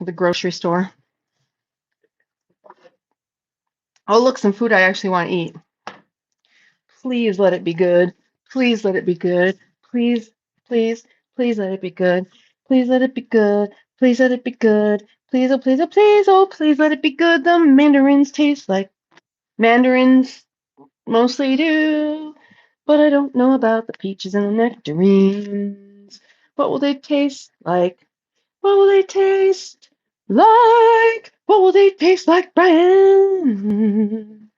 the grocery store. Oh, look, some food I actually want to eat. Please let it be good. Please let it be good. Please, please, please let it be good. Please let it be good. Please let it be good. Please, oh, please, oh, please, oh, please let it be good. The mandarins taste like mandarins mostly do, but I don't know about the peaches and the nectarines. What will they taste like? What will they taste like? What will they taste like, Brian?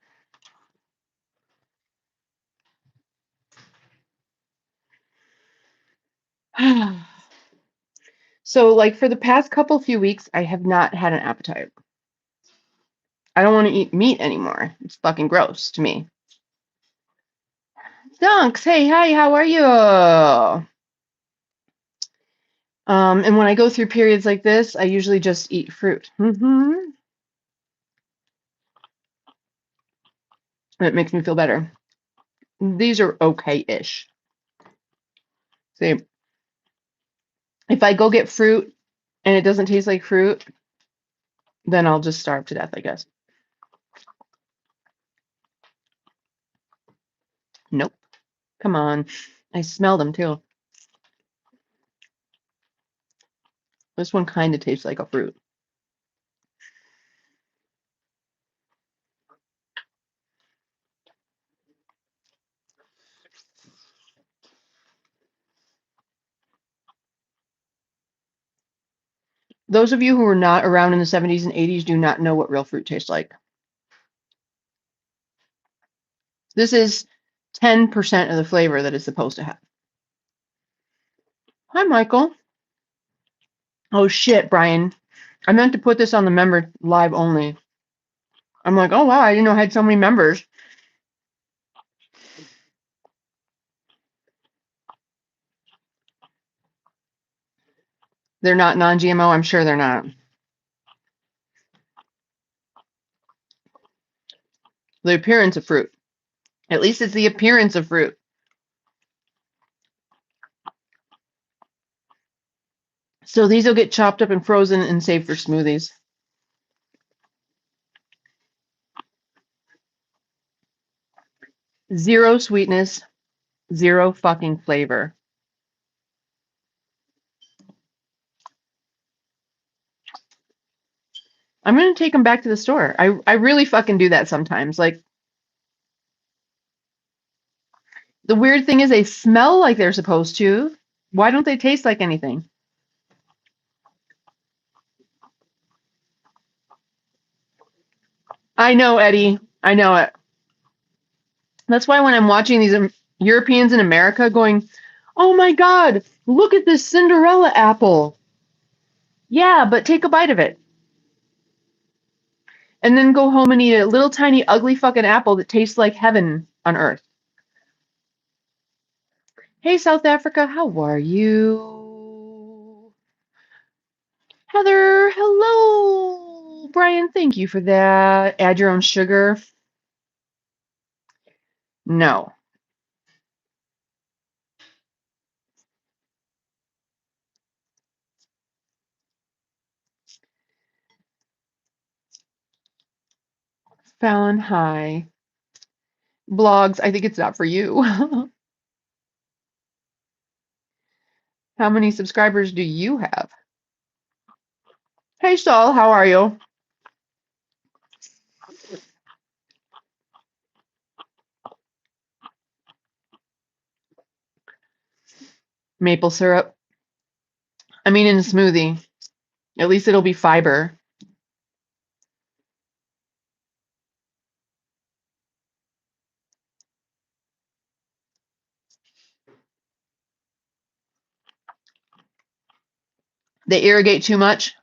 So, like, for the past few weeks, I have not had an appetite. I don't want to eat meat anymore. It's fucking gross to me. Dunks, hey, hi, how are you? And when I go through periods like this, I usually just eat fruit. It makes me feel better. These are okay-ish. See, if I go get fruit and it doesn't taste like fruit, then I'll just starve to death, I guess. Nope. Come on. I smell them too. This one kind of tastes like a fruit. Those of you who were not around in the 70s and 80s do not know what real fruit tastes like. This is 10% of the flavor that it's supposed to have. Hi, Michael. Oh, shit, Brian. I meant to put this on the member live only. I'm like, oh, wow, I didn't know I had so many members. They're not non-GMO. I'm sure they're not. The appearance of fruit. At least it's the appearance of fruit. So these will get chopped up and frozen and saved for smoothies. Zero sweetness, zero fucking flavor. I'm going to take them back to the store. I really fucking do that sometimes. Like, the weird thing is they smell like they're supposed to. Why don't they taste like anything? I know, Eddie. I know it. That's why when I'm watching these Europeans in America going, oh my God, look at this Cinderella apple. Yeah, but take a bite of it. And then go home and eat a little tiny ugly fucking apple that tastes like heaven on earth. Hey, South Africa, how are you? Heather, hello. Brian, thank you for that. Add your own sugar. No. Fallon, hi. Blogs, I think it's not for you. How many subscribers do you have? Hey, Saul, how are you? Maple syrup. I mean, in a smoothie. At least it'll be fiber. They irrigate too much.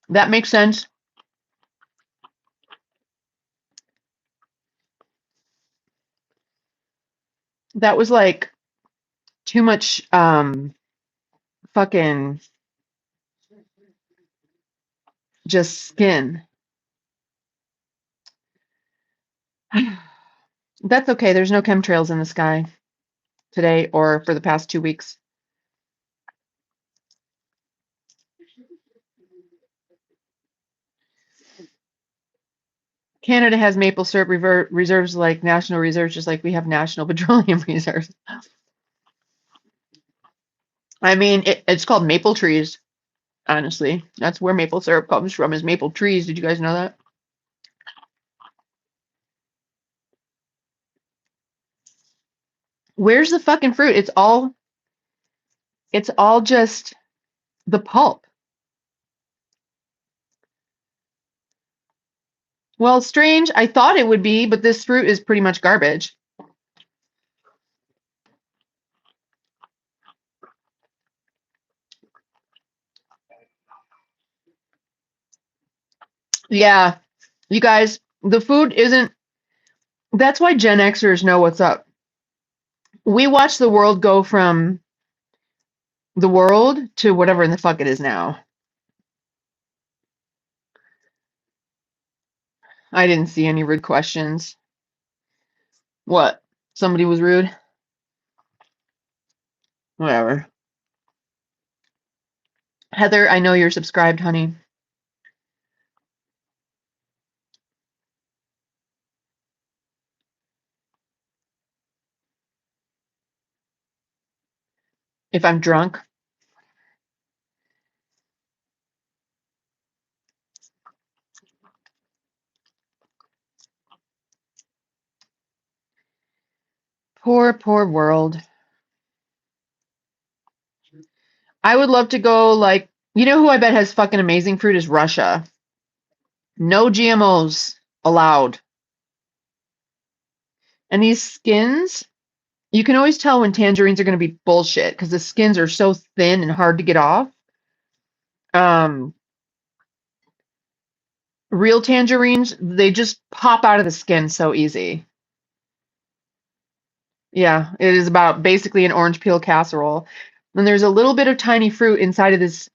That makes sense. That was like too much fucking just skin. That's okay. There's no chemtrails in the sky today or for the past 2 weeks. Canada has maple syrup reserves like national reserves, just like we have national petroleum reserves. I mean, it's called maple trees, honestly. That's where maple syrup comes from, is maple trees. Did you guys know that? Where's the fucking fruit? It's all just the pulp. Well, strange. I thought it would be, but this fruit is pretty much garbage. Yeah, you guys, the food isn't. That's why Gen Xers know what's up. We watch the world go from the world to whatever in the fuck it is now. I didn't see any rude questions. What? Somebody was rude? Whatever. Heather, I know you're subscribed, honey. If I'm drunk. Poor, poor world. I would love to go, like, you know who I bet has fucking amazing fruit is Russia. No GMOs allowed. And these skins, you can always tell when tangerines are going to be bullshit because the skins are so thin and hard to get off. Real tangerines, they just pop out of the skin so easy. Yeah, it is about basically an orange peel casserole. And there's a little bit of tiny fruit inside of this.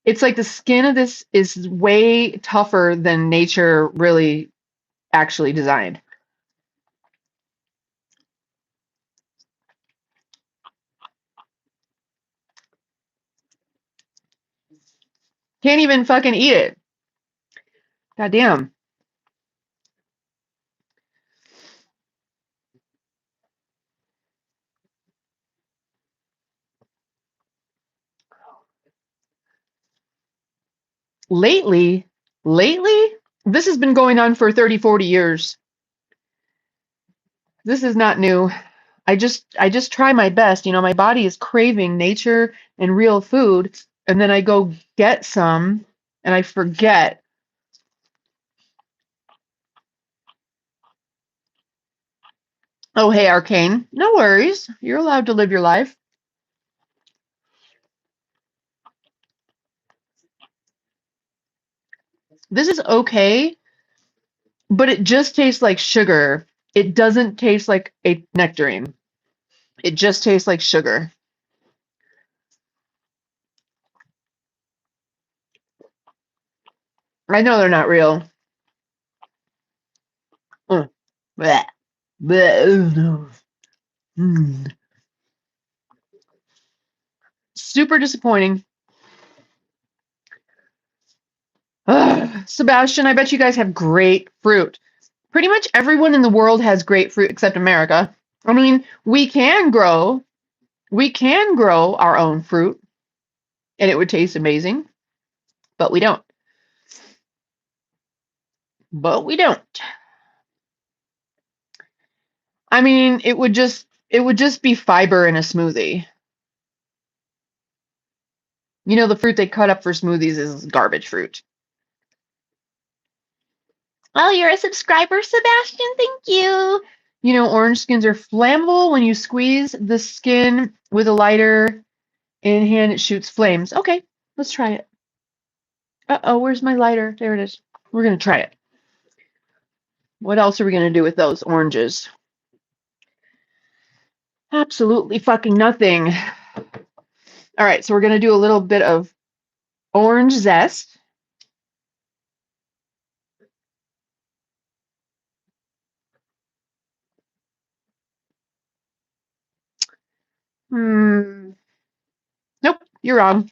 It's like the skin of this is way tougher than nature really actually designed. Can't even fucking eat it. Goddamn. Lately, this has been going on for 30, 40 years. This is not new. I just try my best. You know, my body is craving nature and real food, and then I go get some and I forget. Oh, hey, Arcane. No worries. You're allowed to live your life. This is okay, but it just tastes like sugar. It doesn't taste like a nectarine. It just tastes like sugar. I know they're not real. Mm. Bleh. Bleh. No. Mm. Super disappointing. Ugh. Sebastian, I bet you guys have great fruit. Pretty much everyone in the world has great fruit except America. I mean, we can grow our own fruit and it would taste amazing, but we don't. But we don't. I mean, it would just be fiber in a smoothie. You know, the fruit they cut up for smoothies is garbage fruit. Oh, you're a subscriber, Sebastian. Thank you. You know, orange skins are flammable. When you squeeze the skin with a lighter in hand, it shoots flames. Okay, let's try it. Uh-oh, where's my lighter? There it is. We're going to try it. What else are we going to do with those oranges? Absolutely fucking nothing. All right, so we're going to do a little bit of orange zest. Nope, you're wrong.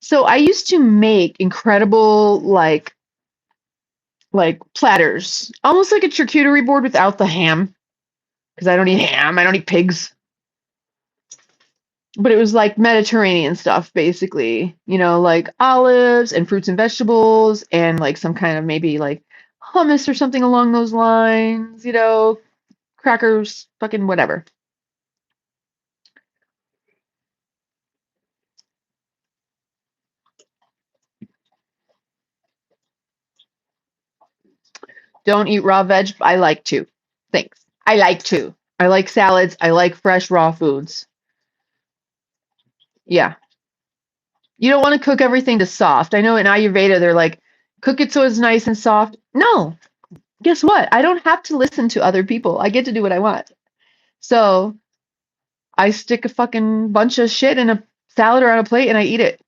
So I used to make incredible like platters, almost like a charcuterie board without the ham, because I don't eat ham. I don't eat pigs. But it was like Mediterranean stuff, basically, like olives and fruits and vegetables and like some kind of maybe like hummus or something along those lines, crackers, fucking whatever. Don't eat raw veg. I like to. Thanks. I like to. I like salads. I like fresh raw foods. Yeah. You don't want to cook everything to soft. I know in Ayurveda, they're like, cook it so it's nice and soft. No, guess what? I don't have to listen to other people. I get to do what I want. So I stick a fucking bunch of shit in a salad or on a plate and I eat it.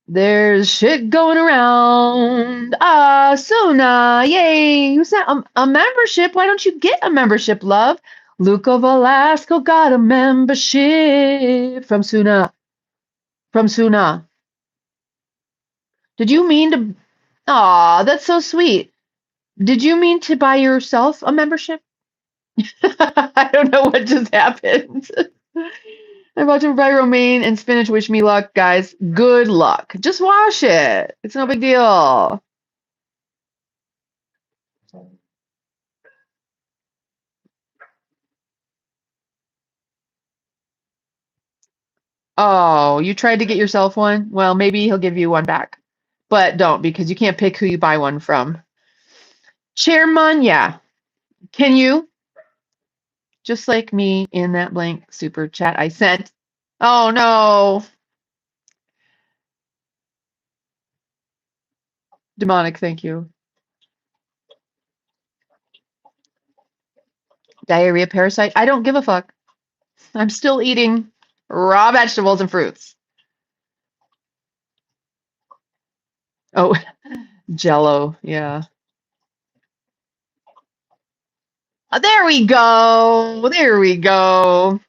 There's shit going around. Ah, Suna, yay. Who's that? A membership? Why don't you get a membership, love? Luca Velasco got a membership from Suna. From Suna. Did you mean to? Aw, that's so sweet. Did you mean to buy yourself a membership? I don't know what just happened. I'm about to buy romaine and spinach. Wish me luck, guys. Good luck. Just wash it. It's no big deal. Oh, you tried to get yourself one? Well, maybe he'll give you one back. But don't, because you can't pick who you buy one from. Chairman, yeah. Can you? Just like me in that blank super chat I sent. Oh, no. Demonic, thank you. Diarrhea parasite. I don't give a fuck. I'm still eating raw vegetables and fruits. Oh, Jello. Yeah. Oh, there we go. There we go.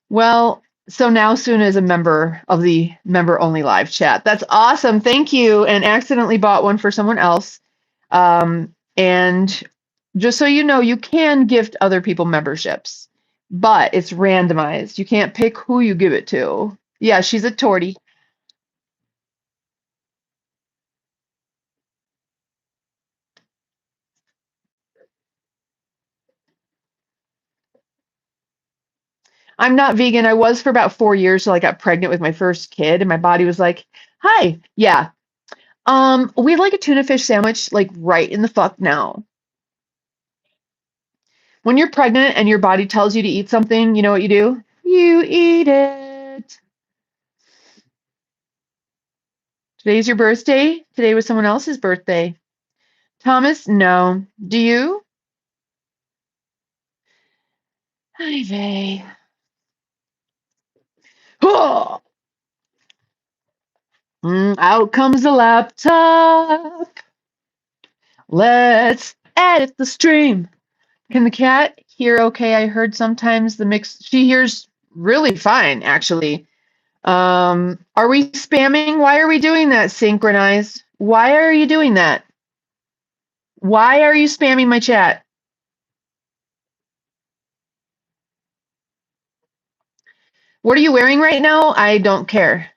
Well, so now Suna is a member of the member only live chat. That's awesome. Thank you. And accidentally bought one for someone else. And just so you know, you can gift other people memberships, but it's randomized. You can't pick who you give it to. Yeah, she's a tortie. I'm not vegan. I was for about 4 years till I got pregnant with my first kid, and my body was like, "Hi, yeah, we'd like a tuna fish sandwich, like right in the fuck now." When you're pregnant and your body tells you to eat something, you know what you do? You eat it. Today's your birthday? Today was someone else's birthday. Thomas, no. Do you? Hi, Vay. Oh! Out comes the laptop. Let's edit the stream. Can the cat hear okay? I heard sometimes the mix. She hears really fine, actually. Are we spamming? Why are we doing that, synchronized? Why are you doing that? Why are you spamming my chat? What are you wearing right now? I don't care.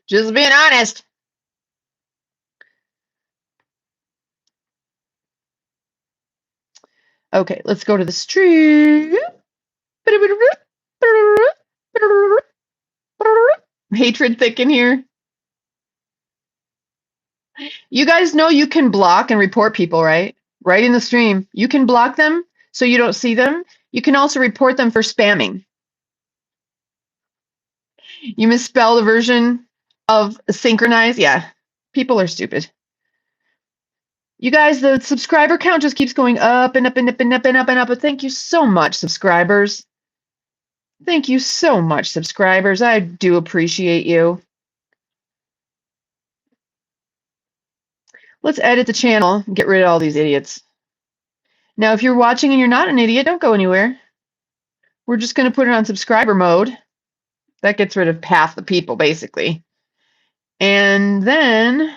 Just being honest. Okay, let's go to the stream. Hatred thick in here. You guys know you can block and report people, right? Right in the stream. You can block them so you don't see them. You can also report them for spamming. You misspell the version of synchronize. Yeah, people are stupid. You guys, the subscriber count just keeps going up and up and up and up and up and up. But thank you so much, subscribers. Thank you so much, subscribers. I do appreciate you. Let's edit the channel and get rid of all these idiots. Now, if you're watching and you're not an idiot, don't go anywhere. We're just going to put it on subscriber mode. That gets rid of half the people, basically. And then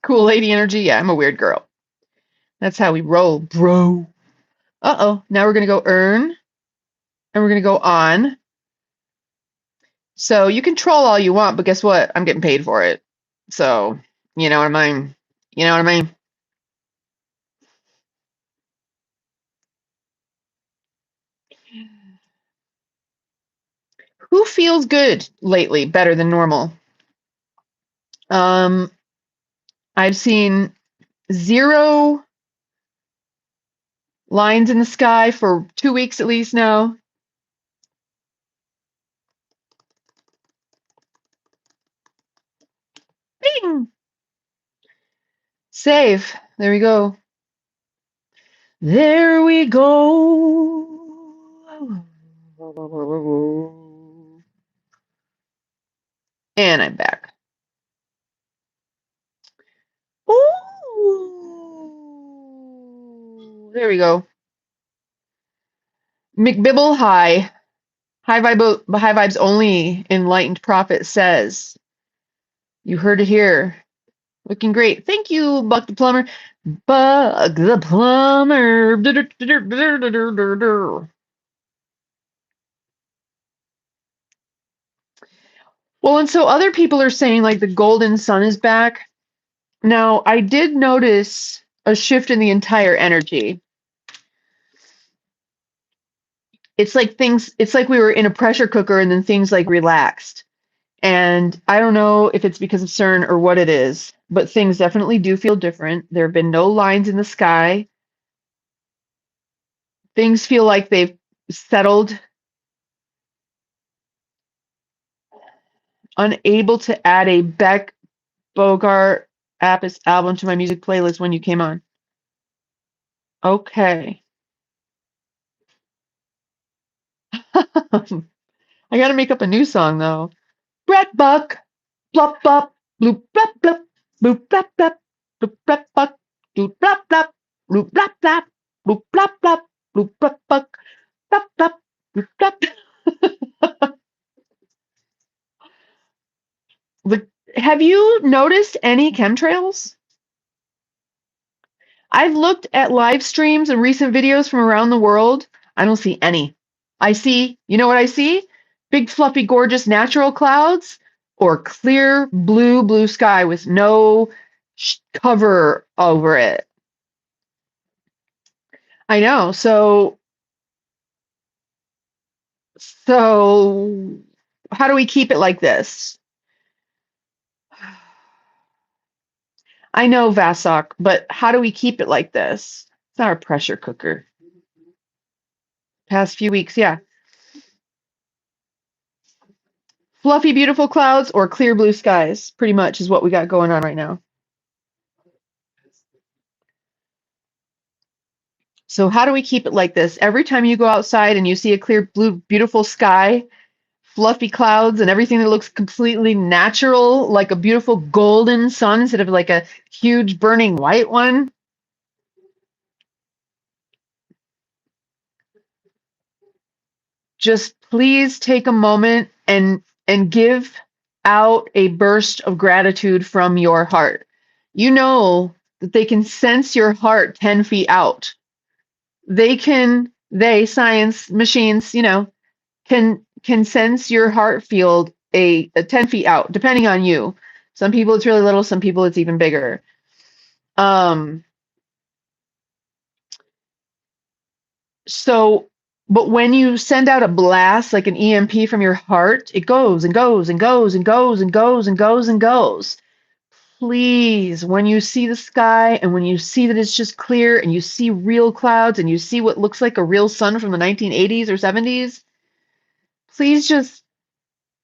cool lady energy. Yeah, I'm a weird girl. That's how we roll, bro. Uh-oh. Now we're going to go earn, and we're going to go on. So you can troll all you want, but guess what? I'm getting paid for it. So, you know what I mean? You know what I mean? Who feels good lately better than normal? I've seen 0 lines in the sky for 2 weeks at least now. Bing! Save. There we go. There we go. And I'm back. Ooh. There we go. McBibble, hi. High vibes only. Enlightened prophet says. You heard it here. Looking great. Thank you, Buck the Plumber. Buck the Plumber. Well, and so other people are saying like the golden sun is back. Now, I did notice a shift in the entire energy. It's like we were in a pressure cooker and then things like relaxed. And I don't know if it's because of CERN or what it is, but things definitely do feel different. There have been no lines in the sky. Things feel like they've settled. Unable to add a Beck Bogart Apis album to my music playlist when you came on. Okay. I gotta make up a new song though. Brett Buck, blop blop, bloop blop blop, bloop blop blop, bloop blop buck, doop blop blop, bloop blop blop, bloop blop blop, bloop blop buck, blop blop, bloop blop. Have you noticed any chemtrails? I've looked at live streams and recent videos from around the world. I don't see any. I see, you know what I see? Big, fluffy, gorgeous natural clouds or clear blue sky with no cover over it. I know. So how do we keep it like this? I know, Vasok, but how do we keep it like this? It's not a pressure cooker. Past few weeks, yeah. Fluffy, beautiful clouds or clear blue skies, pretty much is what we got going on right now. So how do we keep it like this? Every time you go outside and you see a clear blue, beautiful sky, fluffy clouds, and everything that looks completely natural, like a beautiful golden sun instead of like a huge burning white one. Just please take a moment and give out a burst of gratitude from your heart. You know that they can sense your heart 10 feet out. Science machines, can sense your heart field a 10 feet out, depending on you. Some people it's really little, some people it's even bigger. But when you send out a blast, like an EMP from your heart, it goes and goes and goes and goes and goes and goes and goes. Please, when you see the sky and when you see that it's just clear and you see real clouds and you see what looks like a real sun from the 1980s or 70s, please just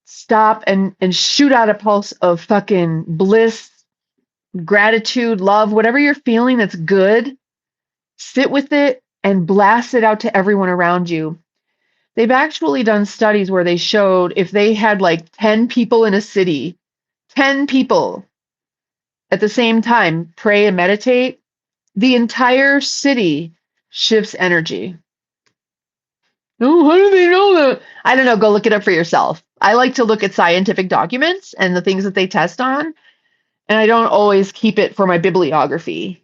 stop and shoot out a pulse of fucking bliss, gratitude, love, whatever you're feeling that's good. Sit with it and blast it out to everyone around you. They've actually done studies where they showed if they had like 10 people in a city, 10 people at the same time pray and meditate, the entire city shifts energy. Oh, how do they know that? I don't know. Go look it up for yourself. I like to look at scientific documents and the things that they test on, and I don't always keep it for my bibliography.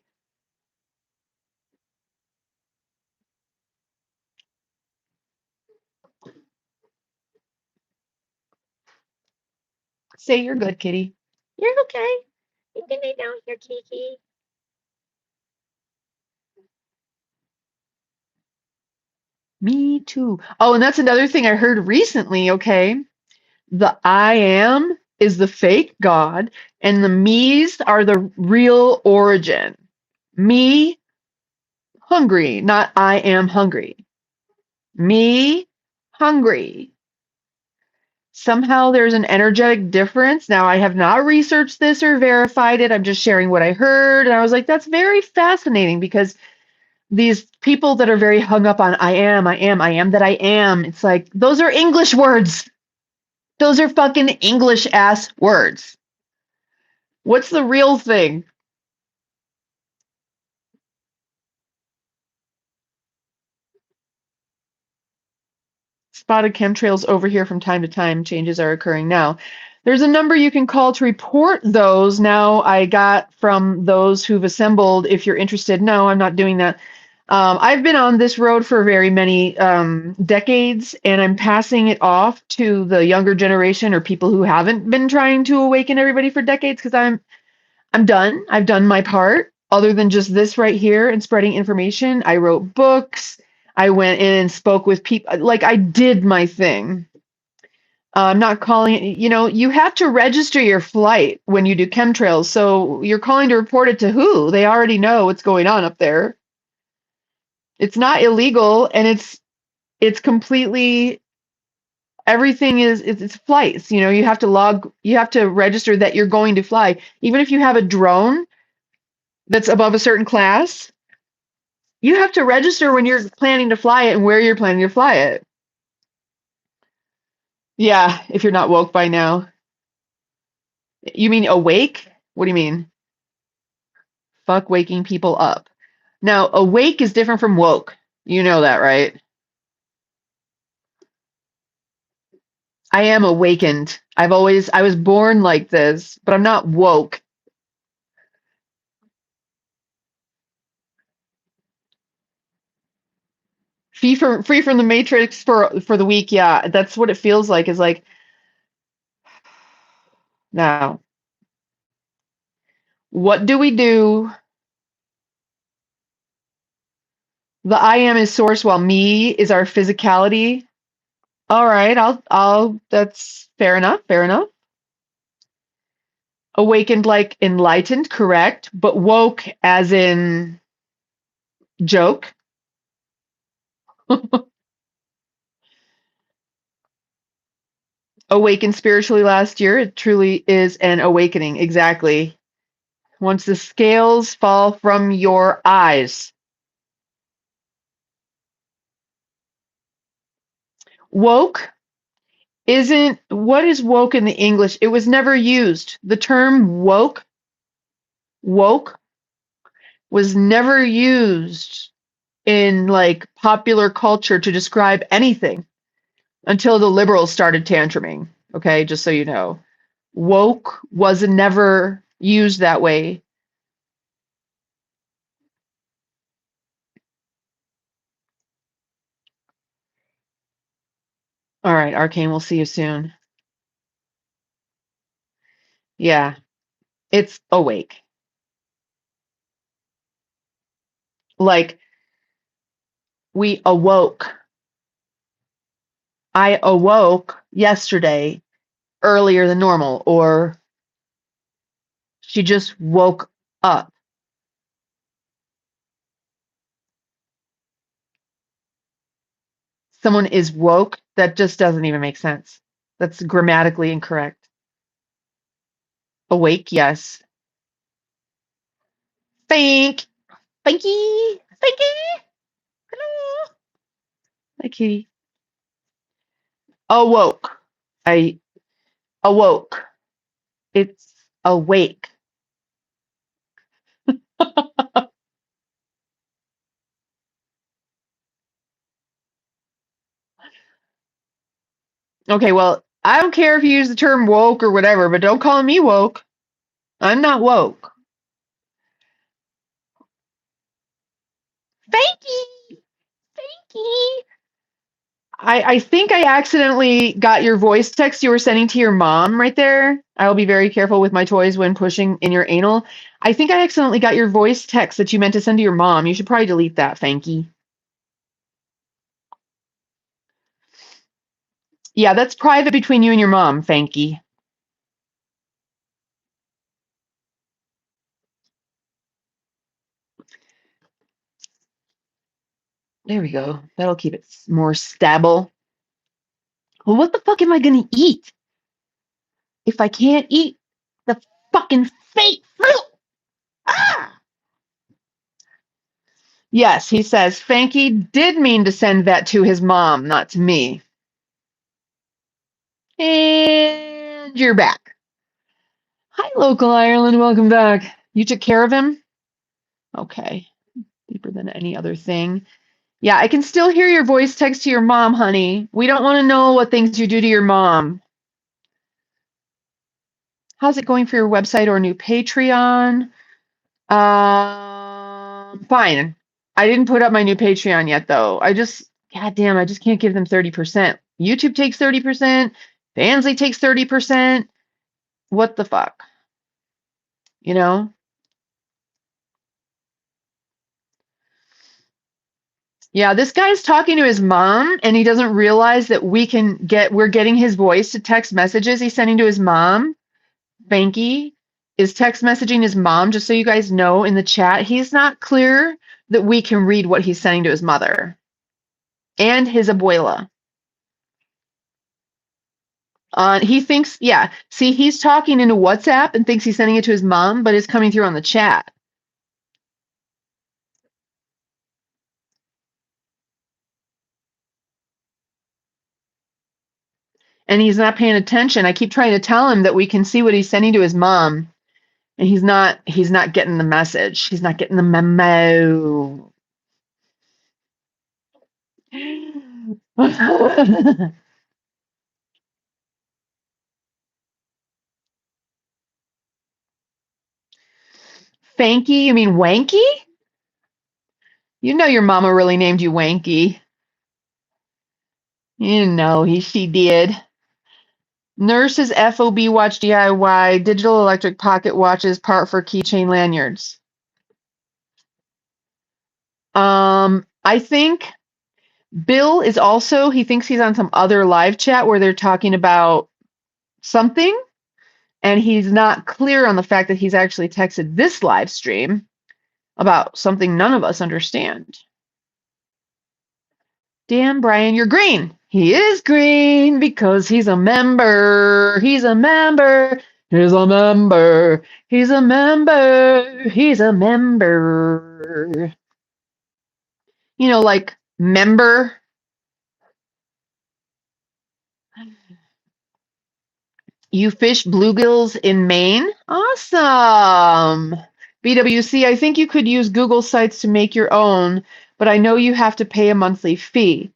Say you're good, kitty. You're okay. You can lay down here, Kiki. Me too. Oh, and that's another thing I heard recently, okay? The I am is the fake God, and the me's are the real origin. Me hungry, not I am hungry. Me hungry. Somehow there's an energetic difference. Now, I have not researched this or verified it. I'm just sharing what I heard. And I was like, that's very fascinating because these people that are very hung up on I am, that I am, it's like, those are English words. Those are fucking English ass words. What's the real thing? Spotted chemtrails over here from time to time. Changes are occurring now. There's a number you can call to report those. Now, I got from those who've assembled, if you're interested. No, I'm not doing that. I've been on this road for very many decades, and I'm passing it off to the younger generation or people who haven't been trying to awaken everybody for decades because I'm done. I've done my part. Other than just this right here and spreading information, I wrote books. I went in and spoke with people. Like I did my thing. I'm not calling it, you have to register your flight when you do chemtrails. So you're calling to report it to who? They already know what's going on up there. It's not illegal, and it's completely everything is it's flights. You have to you have to register that you're going to fly. Even if you have a drone that's above a certain class, you have to register when you're planning to fly it and where you're planning to fly it. Yeah, if you're not woke by now. You mean awake? What do you mean? Fuck waking people up. Now, awake is different from woke. You know that, right? I am awakened. I was born like this, but I'm not woke. Free from the matrix for the week. Yeah, that's what it feels like. Is like now, what do we do? The I am is source, while me is our physicality. All right, that's fair enough. Fair enough. Awakened like enlightened, correct, but woke as in joke. Awakened spiritually last year. It truly is an awakening. Exactly. Once the scales fall from your eyes. Woke isn't, what is woke in the English? It was never used. The term woke was never used in like popular culture to describe anything until the liberals started tantruming. Okay, just so you know. Woke was never used that way. All right, Arcane, we'll see you soon. Yeah, it's awake. Like we awoke. I awoke yesterday earlier than normal, or she just woke up. Someone is woke. That just doesn't even make sense. That's grammatically incorrect. Awake, yes. Thank, thanky, thanky. Hello. Hi, kitty. Awoke. I awoke. It's awake. Okay, well, I don't care if you use the term woke or whatever, but don't call me woke. I'm not woke. Fakey! Fakey! I think I accidentally got your voice text you were sending to your mom right there. I will be very careful with my toys when pushing in your anal. I think I accidentally got your voice text that you meant to send to your mom. You should probably delete that, Fanky. Yeah, that's private between you and your mom, Fanky. There we go. That'll keep it more stable. Well, what the fuck am I gonna eat if I can't eat the fucking fake fruit? Ah! Yes, he says Fanky did mean to send that to his mom, not to me. And you're back. Hi, local Ireland. Welcome back. You took care of him? Okay. Deeper than any other thing. Yeah, I can still hear your voice text to your mom, honey. We don't want to know what things you do to your mom. How's it going for your website or new Patreon? Fine. I didn't put up my new Patreon yet, though. Goddamn, I just can't give them 30%. YouTube takes 30%. Fansly takes 30%. What the fuck? You know? Yeah, this guy's talking to his mom and he doesn't realize that we're getting his voice to text messages he's sending to his mom. Banky is text messaging his mom, just so you guys know in the chat. He's not clear that we can read what he's sending to his mother and his abuela. He thinks, yeah, see, he's talking into WhatsApp and thinks he's sending it to his mom, but it's coming through on the chat. And he's not paying attention. I keep trying to tell him that we can see what he's sending to his mom, and he's not getting the message. He's not getting the memo. Fanky? You mean Wanky? You know your mama really named you Wanky. You know she did. Nurses FOB watch DIY, digital electric pocket watches, part for keychain lanyards. I think Bill is also, he thinks he's on some other live chat where they're talking about something, and he's not clear on the fact that he's actually texted this live stream about something none of us understand. Damn, Brian, you're green. He is green because he's a member. He's a member. He's a member. He's a member. He's a member. You know, like member. You fish bluegills in Maine? Awesome. BWC, I think you could use Google Sites to make your own, but I know you have to pay a monthly fee.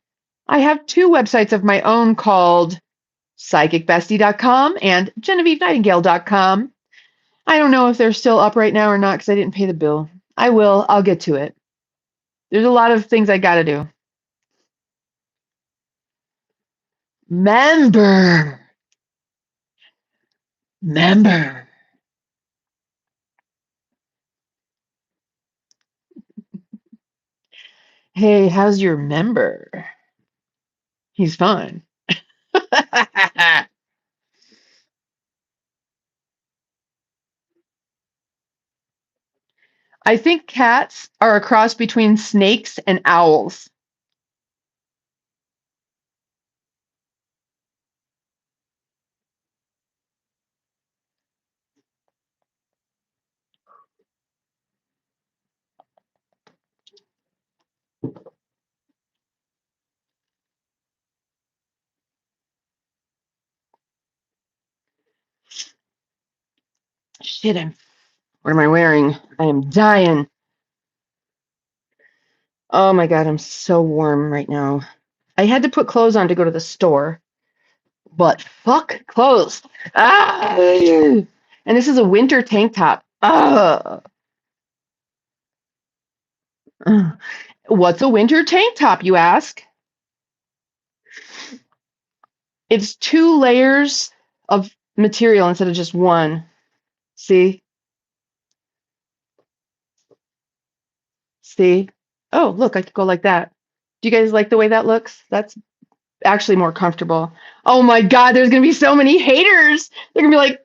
I have two websites of my own called psychicbestie.com and GenevieveNightingale.com. I don't know if they're still up right now or not because I didn't pay the bill. I will. I'll get to it. There's a lot of things I got to do. Member. Member. Hey, how's your member? He's fine. I think cats are a cross between snakes and owls. shit, what am I wearing? I am dying. Oh my God, I'm so warm right now. I had to put clothes on to go to the store, but fuck clothes. Ah! And this is a winter tank top. Ah! What's a winter tank top, you ask? It's 2 layers of material instead of just one. See? See? Oh, look, I could go like that. Do you guys like the way that looks? That's actually more comfortable. Oh my God, there's gonna be so many haters. They're gonna be like,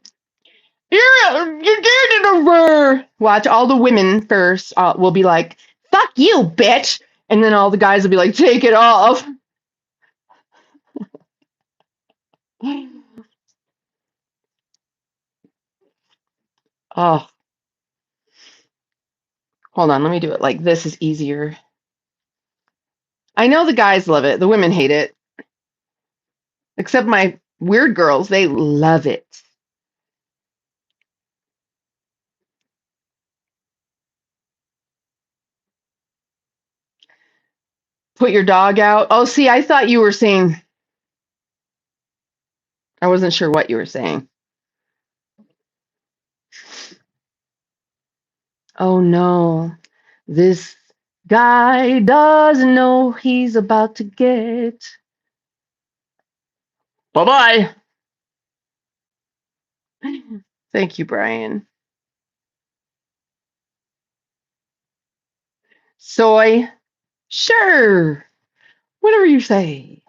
you're getting over. Watch, all the women first will be like, fuck you, bitch. And then all the guys will be like, take it off. Oh, hold on, let me do it like this is easier. I know the guys love it. The women hate it. Except my weird girls, they love it. Put your dog out. Oh, see, I thought you were saying, I wasn't sure what you were saying. Oh no, this guy doesn't know he's about to get. Bye bye. Thank you, Brian. Soy, sure, whatever you say.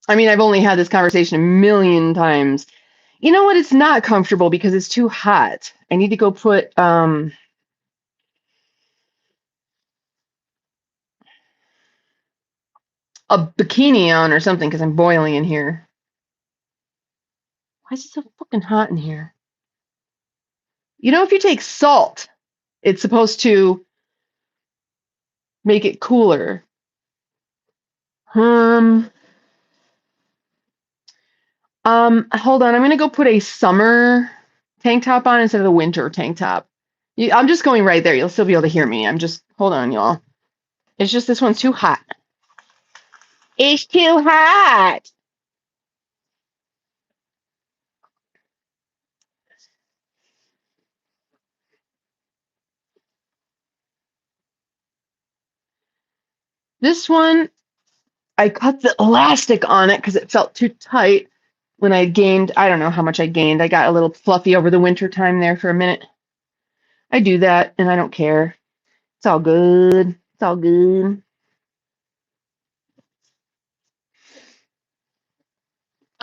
I mean, I've only had this conversation a million times. You know what? It's not comfortable because it's too hot. I need to go put a bikini on or something because I'm boiling in here. Why is it so fucking hot in here? You know, if you take salt, it's supposed to make it cooler. Um, hold on. I'm gonna go put a summer tank top on instead of the winter tank top. I'm just going right there. You'll still be able to hear me. Hold on, y'all. It's just this one's too hot. It's too hot. This one, I cut the elastic on it because it felt too tight when I gained. I don't know how much I gained. I got a little fluffy over the winter time there for a minute. I do that and I don't care. It's all good. It's all good.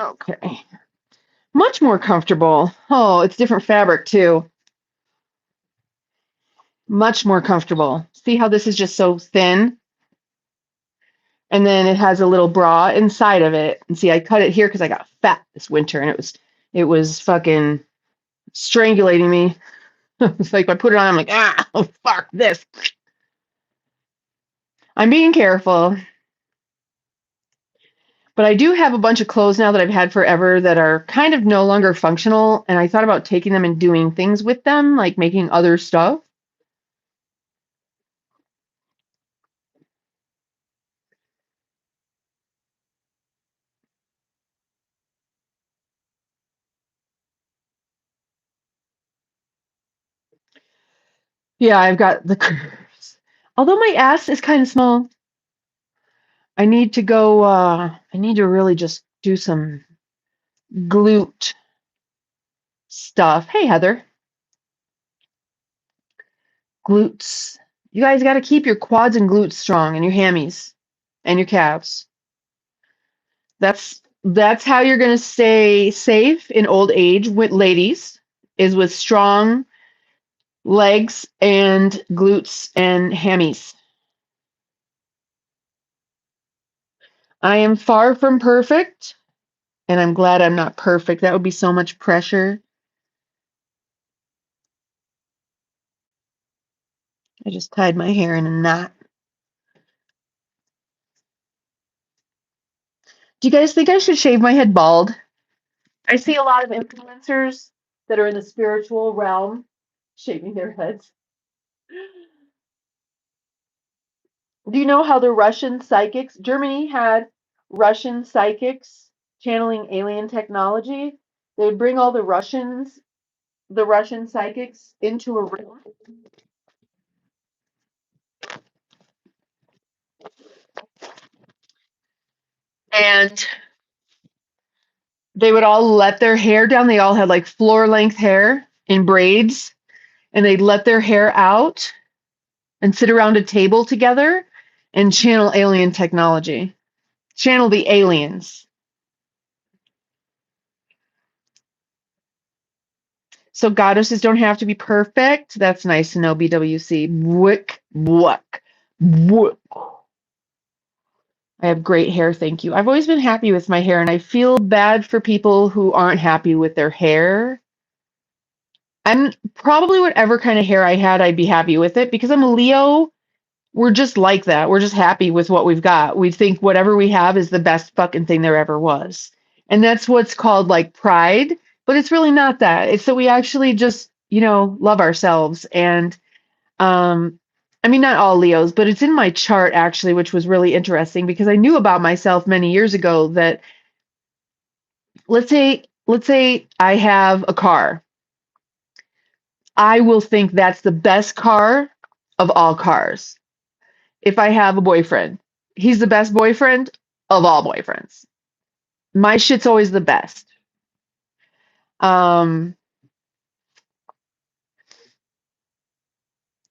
Okay. Much more comfortable. Oh, it's different fabric too. Much more comfortable. See how this is just so thin? And then it has a little bra inside of it. And see, I cut it here because I got fat this winter and it was fucking strangulating me. It's like if I put it on, I'm like, oh fuck this. I'm being careful. But I do have a bunch of clothes now that I've had forever that are kind of no longer functional. And I thought about taking them and doing things with them, like making other stuff. Yeah, I've got the curves. Although my ass is kind of small, I need to go, I need to really just do some glute stuff. Hey, Heather, glutes. You guys got to keep your quads and glutes strong and your hammies and your calves. That's how you're going to stay safe in old age with ladies is with strong legs and glutes and hammies. I am far from perfect, and I'm glad I'm not perfect. That would be so much pressure. I just tied my hair in a knot. Do you guys think I should shave my head bald? I see a lot of influencers that are in the spiritual realm shaving their heads. Do you know how the Russian psychics, Germany had Russian psychics channeling alien technology? They would bring all the Russian psychics into a room, and they would all let their hair down. They all had like floor length hair in braids, and they'd let their hair out and sit around a table together and channel alien technology, channel the aliens. So goddesses don't have to be perfect. That's nice to know, BWC. Wick, wuck, wuck. I have great hair, thank you. I've always been happy with my hair, and I feel bad for people who aren't happy with their hair. I'm probably whatever kind of hair I had, I'd be happy with it because I'm a Leo. We're just like that. We're just happy with what we've got. We think whatever we have is the best fucking thing there ever was. And that's what's called like pride, but it's really not that. It's that we actually just, love ourselves. And I mean, not all Leos, but it's in my chart actually, which was really interesting because I knew about myself many years ago that let's say I have a car. I will think that's the best car of all cars. If I have a boyfriend, he's the best boyfriend of all boyfriends. My shit's always the best. Um,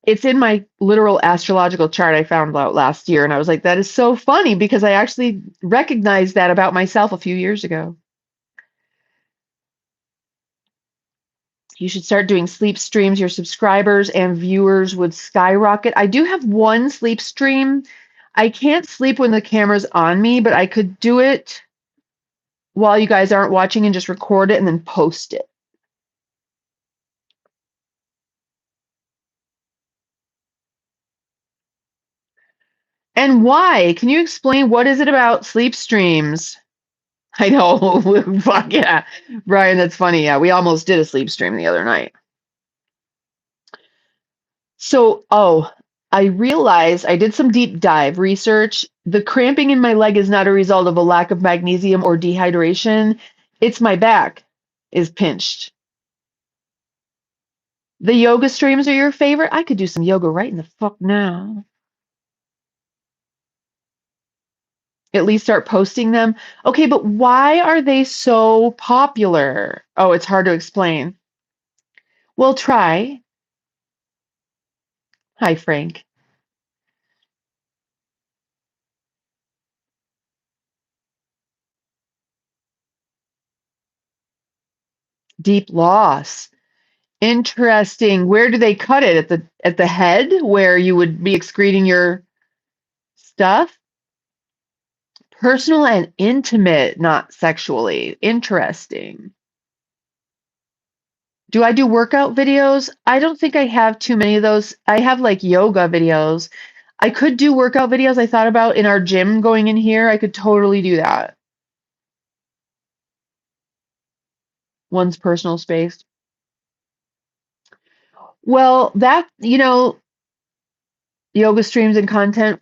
it's in my literal astrological chart I found out last year, and I was like, that is so funny because I actually recognized that about myself a few years ago. You should start doing sleep streams. Your subscribers and viewers would skyrocket. I do have one sleep stream. I can't sleep when the camera's on me, but I could do it while you guys aren't watching and just record it and then post it. And why? Can you explain what is it about sleep streams? I know. Fuck yeah. Brian, that's funny. Yeah, we almost did a sleep stream the other night. So, I realized I did some deep dive research. The cramping in my leg is not a result of a lack of magnesium or dehydration. It's my back is pinched. The yoga streams are your favorite? I could do some yoga right in the fuck now. At least start posting them. Okay, but why are they so popular? Oh, it's hard to explain. Well, try. Hi, Frank. Deep loss. Interesting. Where do they cut it? At the head where you would be excreting your stuff? Personal and intimate, not sexually. Interesting. Do I do workout videos? I don't think I have too many of those. I have like yoga videos. I could do workout videos. I thought about in our gym going in here. I could totally do that. One's personal space. Well, that, yoga streams and content.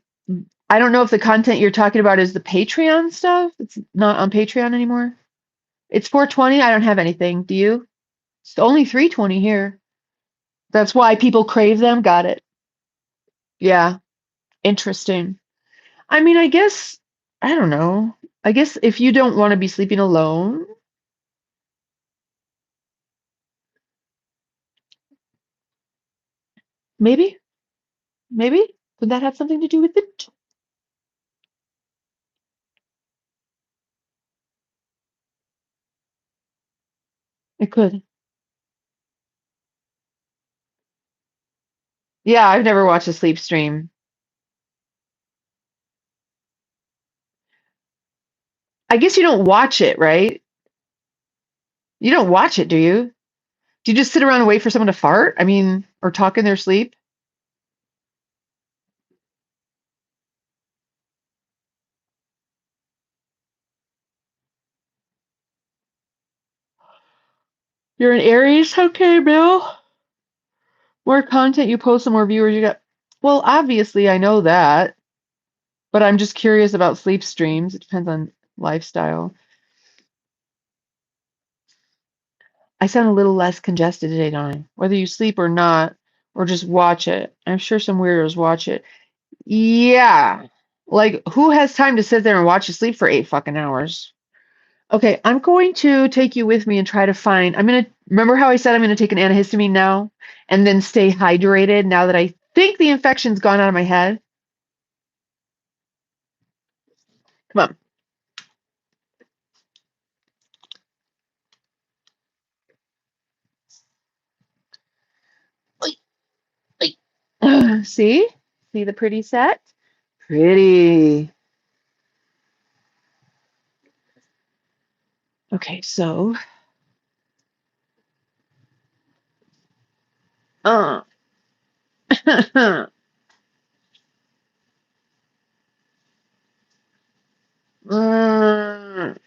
I don't know if the content you're talking about is the Patreon stuff. It's not on Patreon anymore. It's 420. I don't have anything. Do you? It's only 320 here. That's why people crave them. Got it. Yeah. Interesting. I mean, I guess, I don't know. I guess if you don't want to be sleeping alone, maybe, maybe. Would that have something to do with it? It could. Yeah, I've never watched a sleep stream. I guess you don't watch it, right? You don't watch it, do you? Do you just sit around and wait for someone to fart? I mean, or talk in their sleep? You're an Aries? Okay, Bill. More content you post, the more viewers you get. Well, obviously, I know that, but I'm just curious about sleep streams. It depends on lifestyle. I sound a little less congested today, don't I? Whether you sleep or not, or just watch it. I'm sure some weirdos watch it. Yeah. Like, who has time to sit there and watch you sleep for 8 fucking hours? Okay, I'm going to take you with me and try to find. Remember how I said I'm gonna take an antihistamine now and then stay hydrated now that I think the infection's gone out of my head? Come on. Oi, oi. See? See the pretty set? Pretty. Okay, so uh Mm.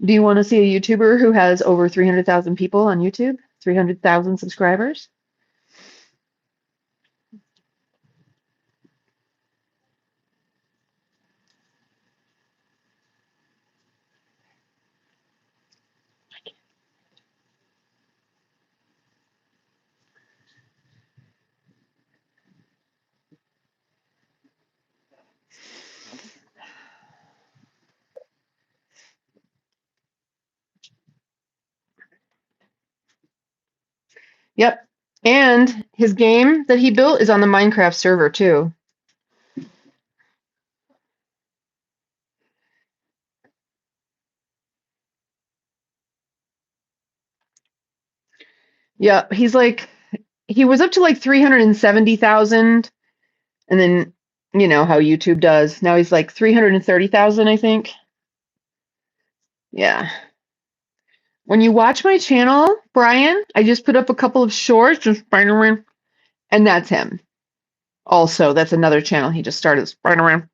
Do you want to see a YouTuber who has over 300,000 people on YouTube? 300,000 subscribers? Yep. And his game that he built is on the Minecraft server too. Yeah, he was up to like 370,000 and then you know how YouTube does. Now he's like 330,000, I think. Yeah. When you watch my channel, Brian, I just put up a couple of shorts, just Spider-Man, and that's him. Also, that's another channel he just started, Spider-Man.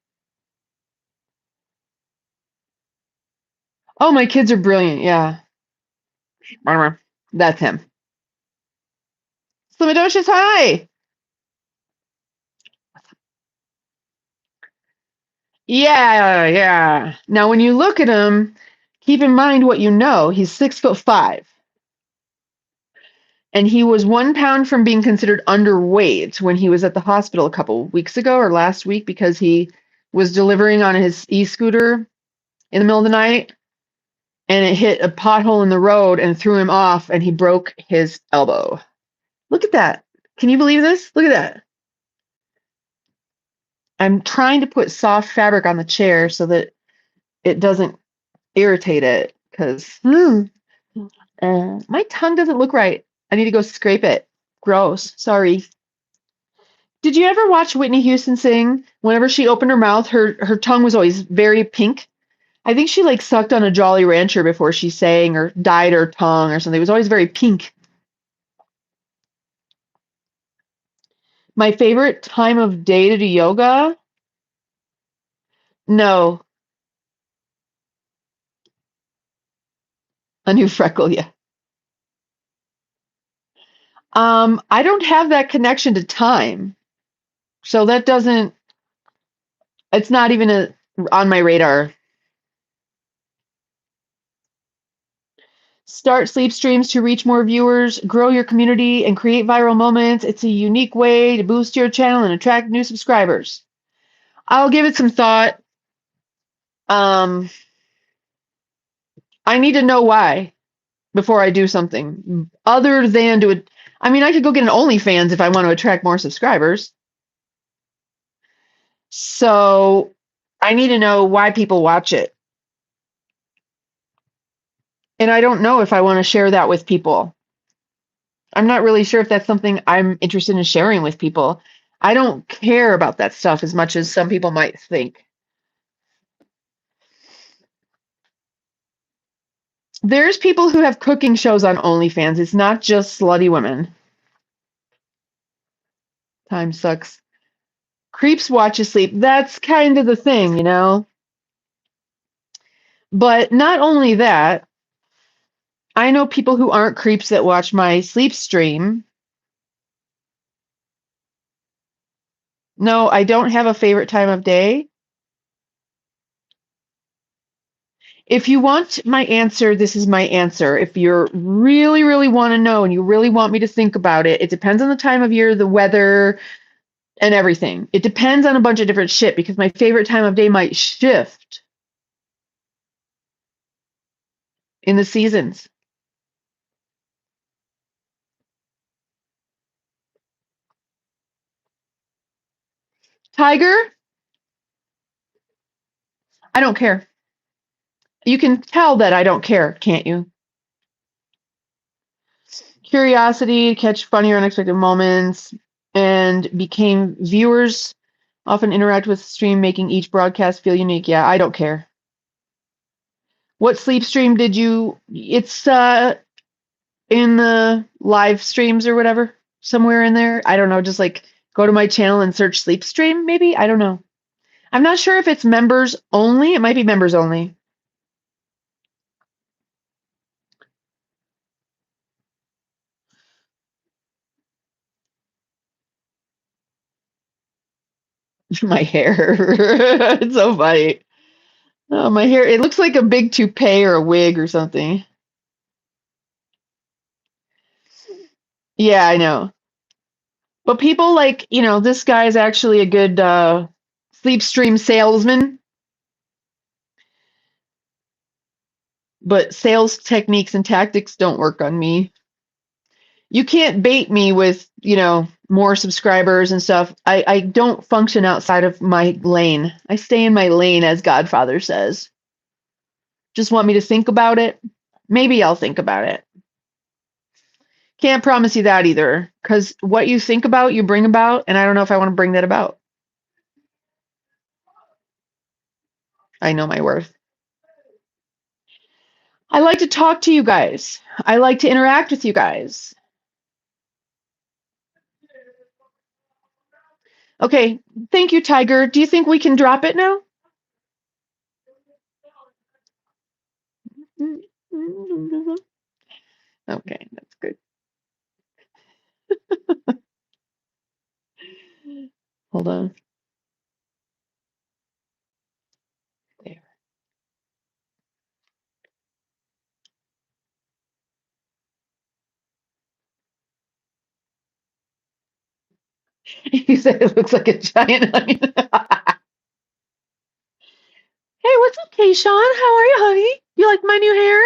Oh, my kids are brilliant. Yeah. Spider-Man. That's him. Slimidocious, hi. Yeah, yeah. Now, when you look at him, keep in mind what you know. He's 6'5", and he was 1 pound from being considered underweight when he was at the hospital a couple weeks ago or last week because he was delivering on his e-scooter in the middle of the night, and it hit a pothole in the road and threw him off, and he broke his elbow. Look at that. Can you believe this? Look at that. I'm trying to put soft fabric on the chair so that it doesn't irritate it because my tongue doesn't look right. I need to go scrape it. Gross. Sorry. Did you ever watch Whitney Houston sing? Whenever she opened her mouth, her tongue was always very pink. I think she like sucked on a Jolly Rancher before she sang or dyed her tongue or something. It was always very pink. My favorite time of day to do yoga? No, a new freckle, yeah. I don't have that connection to time. So that doesn't, it's not even on my radar. Start sleep streams to reach more viewers, grow your community, and create viral moments. It's a unique way to boost your channel and attract new subscribers. I'll give it some thought. Um, I need to know why before I do something other than do it. I mean, I could go get an OnlyFans if I want to attract more subscribers. So I need to know why people watch it. And I don't know if I want to share that with people. I'm not really sure if that's something I'm interested in sharing with people. I don't care about that stuff as much as some people might think. There's people who have cooking shows on OnlyFans. It's not just slutty women. Time sucks. Creeps watch you sleep. That's kind of the thing, you know? But not only that, I know people who aren't creeps that watch my sleep stream. No, I don't have a favorite time of day. If you want my answer, this is my answer. If you really, really want to know and you really want me to think about it, it depends on the time of year, the weather, and everything. It depends on a bunch of different shit because my favorite time of day might shift in the seasons. Tiger, I don't care. You can tell that I don't care, can't you? Curiosity, catch funny or unexpected moments, and became viewers often interact with the stream, making each broadcast feel unique. Yeah, I don't care. What sleep stream did you? It's in the live streams or whatever, somewhere in there. I don't know. Just like go to my channel and search sleep stream. Maybe I don't know. I'm not sure if it's members only. It might be members only. My hair. It's so funny. Oh, my hair. It looks like a big toupee or a wig or something. Yeah, I know. But people like, this guy is actually a good sleep stream salesman, but sales techniques and tactics don't work on me. You can't bait me with, more subscribers and stuff. I don't function outside of my lane. I stay in my lane, as Godfather says. Just want me to think about it? Maybe I'll think about it. Can't promise you that either, because what you think about, you bring about, and I don't know if I want to bring that about. I know my worth. I like to talk to you guys. I like to interact with you guys. Okay, thank you, Tiger. Do you think we can drop it now? Okay, that's good. Hold on. There. You said it looks like a giant onion. Hey, what's up, Kayshawn? How are you, honey? You like my new hair?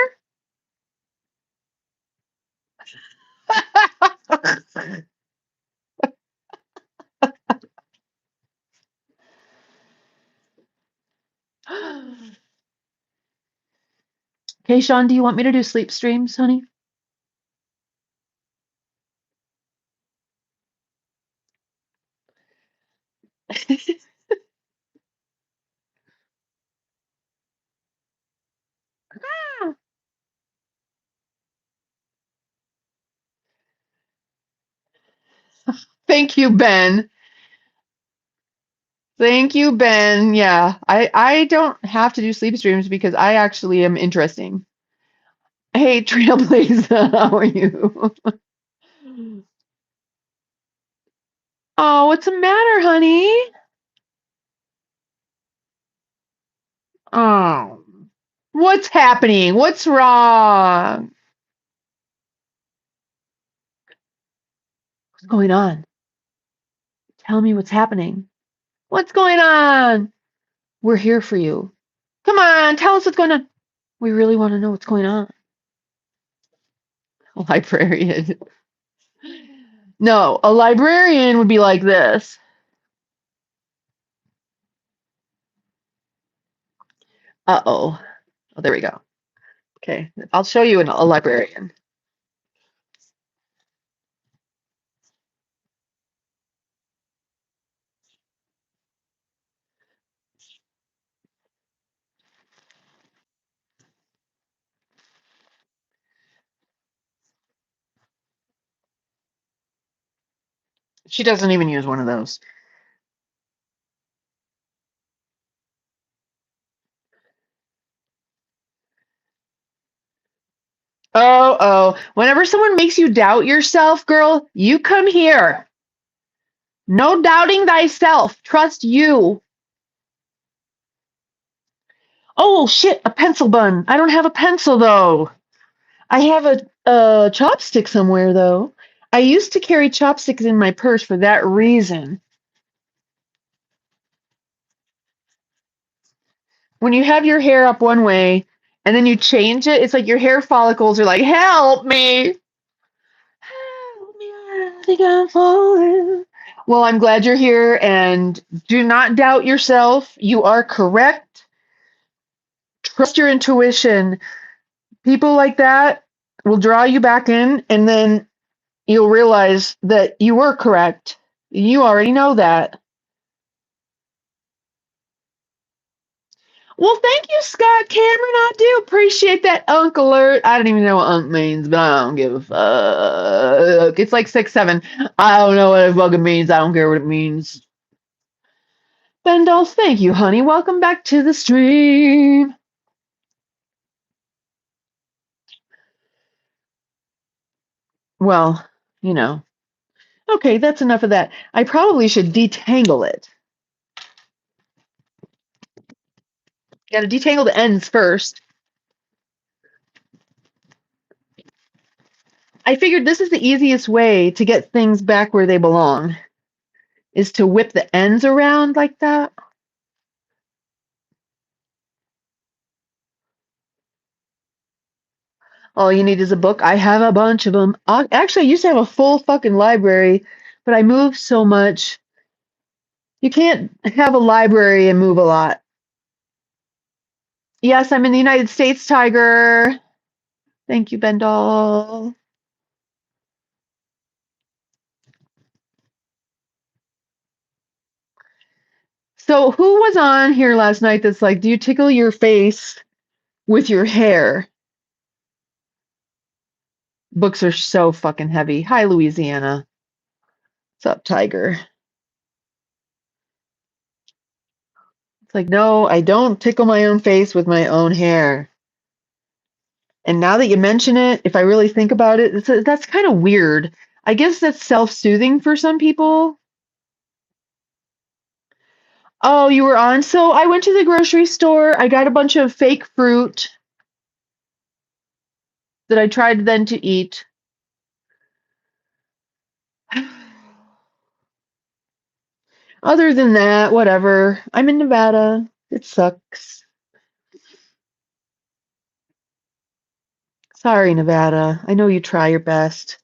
Kayshawn, do you want me to do sleep streams, honey? Thank you, Ben. Thank you, Ben. Yeah, I don't have to do sleep streams because I actually am interesting. Hey, Trailblazer, how are you? Oh, what's the matter, honey? Oh, what's happening? What's wrong? What's going on? Tell me what's happening. What's going on? We're here for you. Come on, tell us what's going on. We really want to know what's going on. A librarian. No, a librarian would be like this. Uh-oh. Oh, there we go. Okay, I'll show you a librarian. She doesn't even use one of those. Oh. Whenever someone makes you doubt yourself, girl, you come here. No doubting thyself. Trust you. Oh, shit, a pencil bun. I don't have a pencil, though. I have a chopstick somewhere, though. I used to carry chopsticks in my purse for that reason. When you have your hair up one way and then you change it, it's like your hair follicles are like, help me. Help me, I think I'm falling. Well, I'm glad you're here and do not doubt yourself. You are correct. Trust your intuition. People like that will draw you back in, and then you'll realize that you were correct. You already know that. Well, thank you, Scott Cameron. I do appreciate that unk alert. I don't even know what unk means, but I don't give a fuck. It's like 6-7. I don't know what it fucking means. I don't care what it means. Bendolph, thank you, honey. Welcome back to the stream. Well, you know. Okay, that's enough of that. I probably should detangle it. Got to detangle the ends first. I figured this is the easiest way to get things back where they belong, is to whip the ends around like that. All you need is a book. I have a bunch of them. Actually, I used to have a full fucking library, but I moved so much. You can't have a library and move a lot. Yes, I'm in the United States, Tiger. Thank you, Bendall. So who was on here last night that's like, do you tickle your face with your hair? Books are so fucking heavy. Hi, Louisiana. What's up, Tiger? It's like, no, I don't tickle my own face with my own hair. And now that you mention it, if I really think about it, that's kind of weird. I guess that's self-soothing for some people. Oh, you were on? So I went to the grocery store. I got a bunch of fake fruit that I tried then to eat. Other than that, whatever. I'm in Nevada. It sucks. Sorry, Nevada. I know you try your best.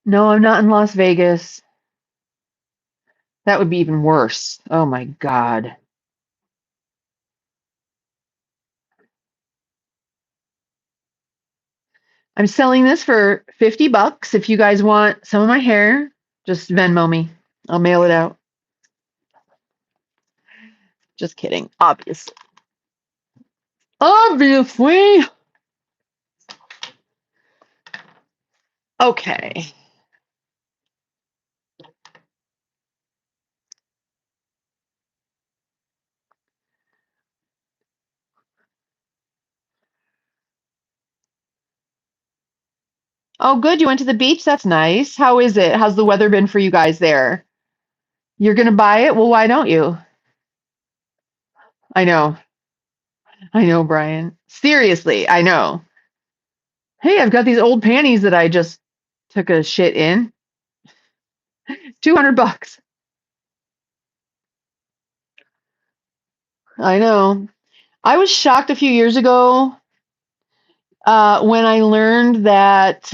No, I'm not in Las Vegas. That would be even worse. Oh my God. I'm selling this for $50. If you guys want some of my hair, just Venmo me. I'll mail it out. Just kidding. Obviously. Obviously. Okay. Oh, good. You went to the beach. That's nice. How is it? How's the weather been for you guys there? You're going to buy it? Well, why don't you? I know. I know, Brian. Seriously, I know. Hey, I've got these old panties that I just took a shit in. $200. I know. I was shocked a few years ago when I learned that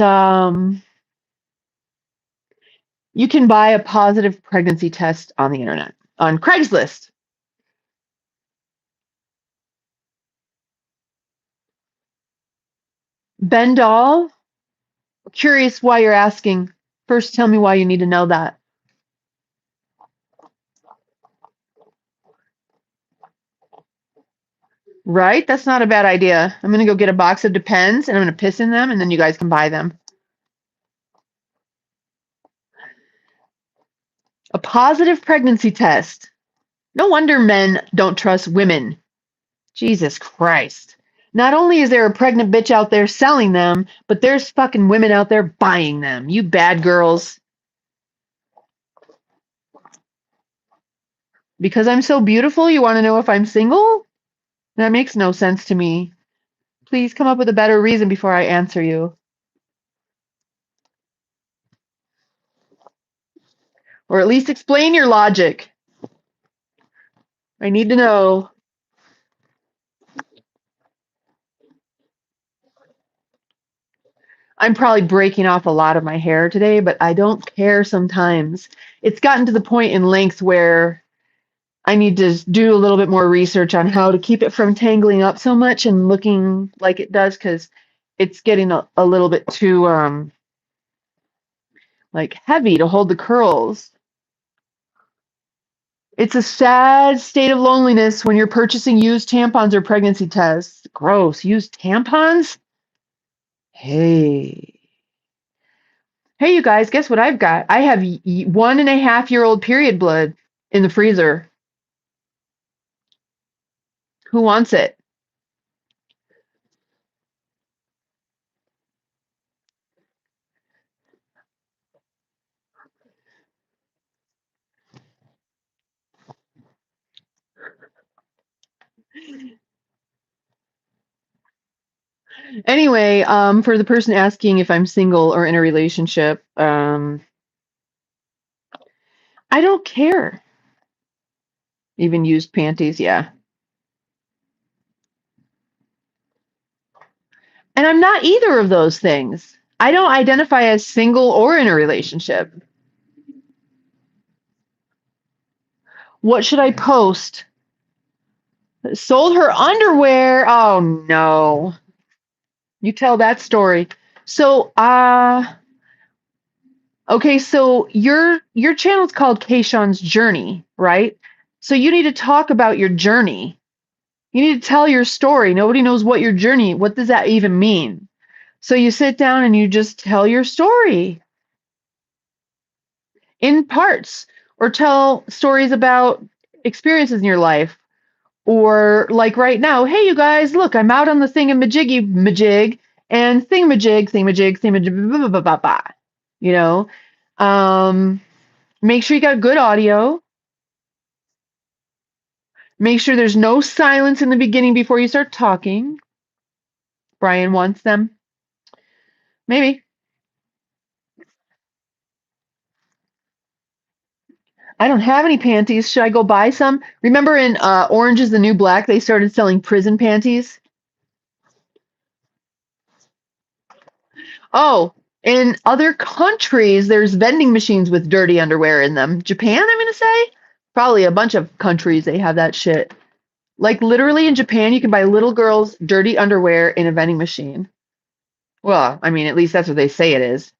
you can buy a positive pregnancy test on the internet, on Craigslist. Ben Dahl, curious why you're asking. First, tell me why you need to know that. Right? That's not a bad idea. I'm going to go get a box of Depends and I'm going to piss in them and then you guys can buy them. A positive pregnancy test. No wonder men don't trust women. Jesus Christ. Not only is there a pregnant bitch out there selling them, but there's fucking women out there buying them. You bad girls. Because I'm so beautiful, you want to know if I'm single? That makes no sense to me. Please come up with a better reason before I answer you. Or at least explain your logic. I need to know. I'm probably breaking off a lot of my hair today, but I don't care sometimes. It's gotten to the point in length where I need to do a little bit more research on how to keep it from tangling up so much and looking like it does because it's getting a little bit too like heavy to hold the curls. It's a sad state of loneliness when you're purchasing used tampons or pregnancy tests. Gross. Used tampons? Hey. Hey, you guys, guess what I've got? I have 1.5-year-old period blood in the freezer. Who wants it? Anyway, for the person asking if I'm single or in a relationship, I don't care. Even used panties, yeah. And I'm not either of those things. I don't identify as single or in a relationship. What should I post? Sold her underwear. Oh no. You tell that story. So, okay, so your channel's called Kayshawn's Journey, right? So you need to talk about your journey. You need to tell your story. Nobody knows what does that even mean? So you sit down and you just tell your story in parts or tell stories about experiences in your life. Or like right now, hey you guys, look, I'm out on the thingamajiggy majig and thingamajig, blah, blah, blah, blah, blah. You know, make sure you got good audio. Make sure there's no silence in the beginning before you start talking. Brian wants them. Maybe. I don't have any panties. Should I go buy some? Remember in Orange is the New Black, they started selling prison panties? Oh, in other countries, there's vending machines with dirty underwear in them. Japan, I'm going to say? Probably a bunch of countries, they have that shit. Like literally in Japan, you can buy little girls' dirty underwear in a vending machine. Well, I mean, at least that's what they say it is.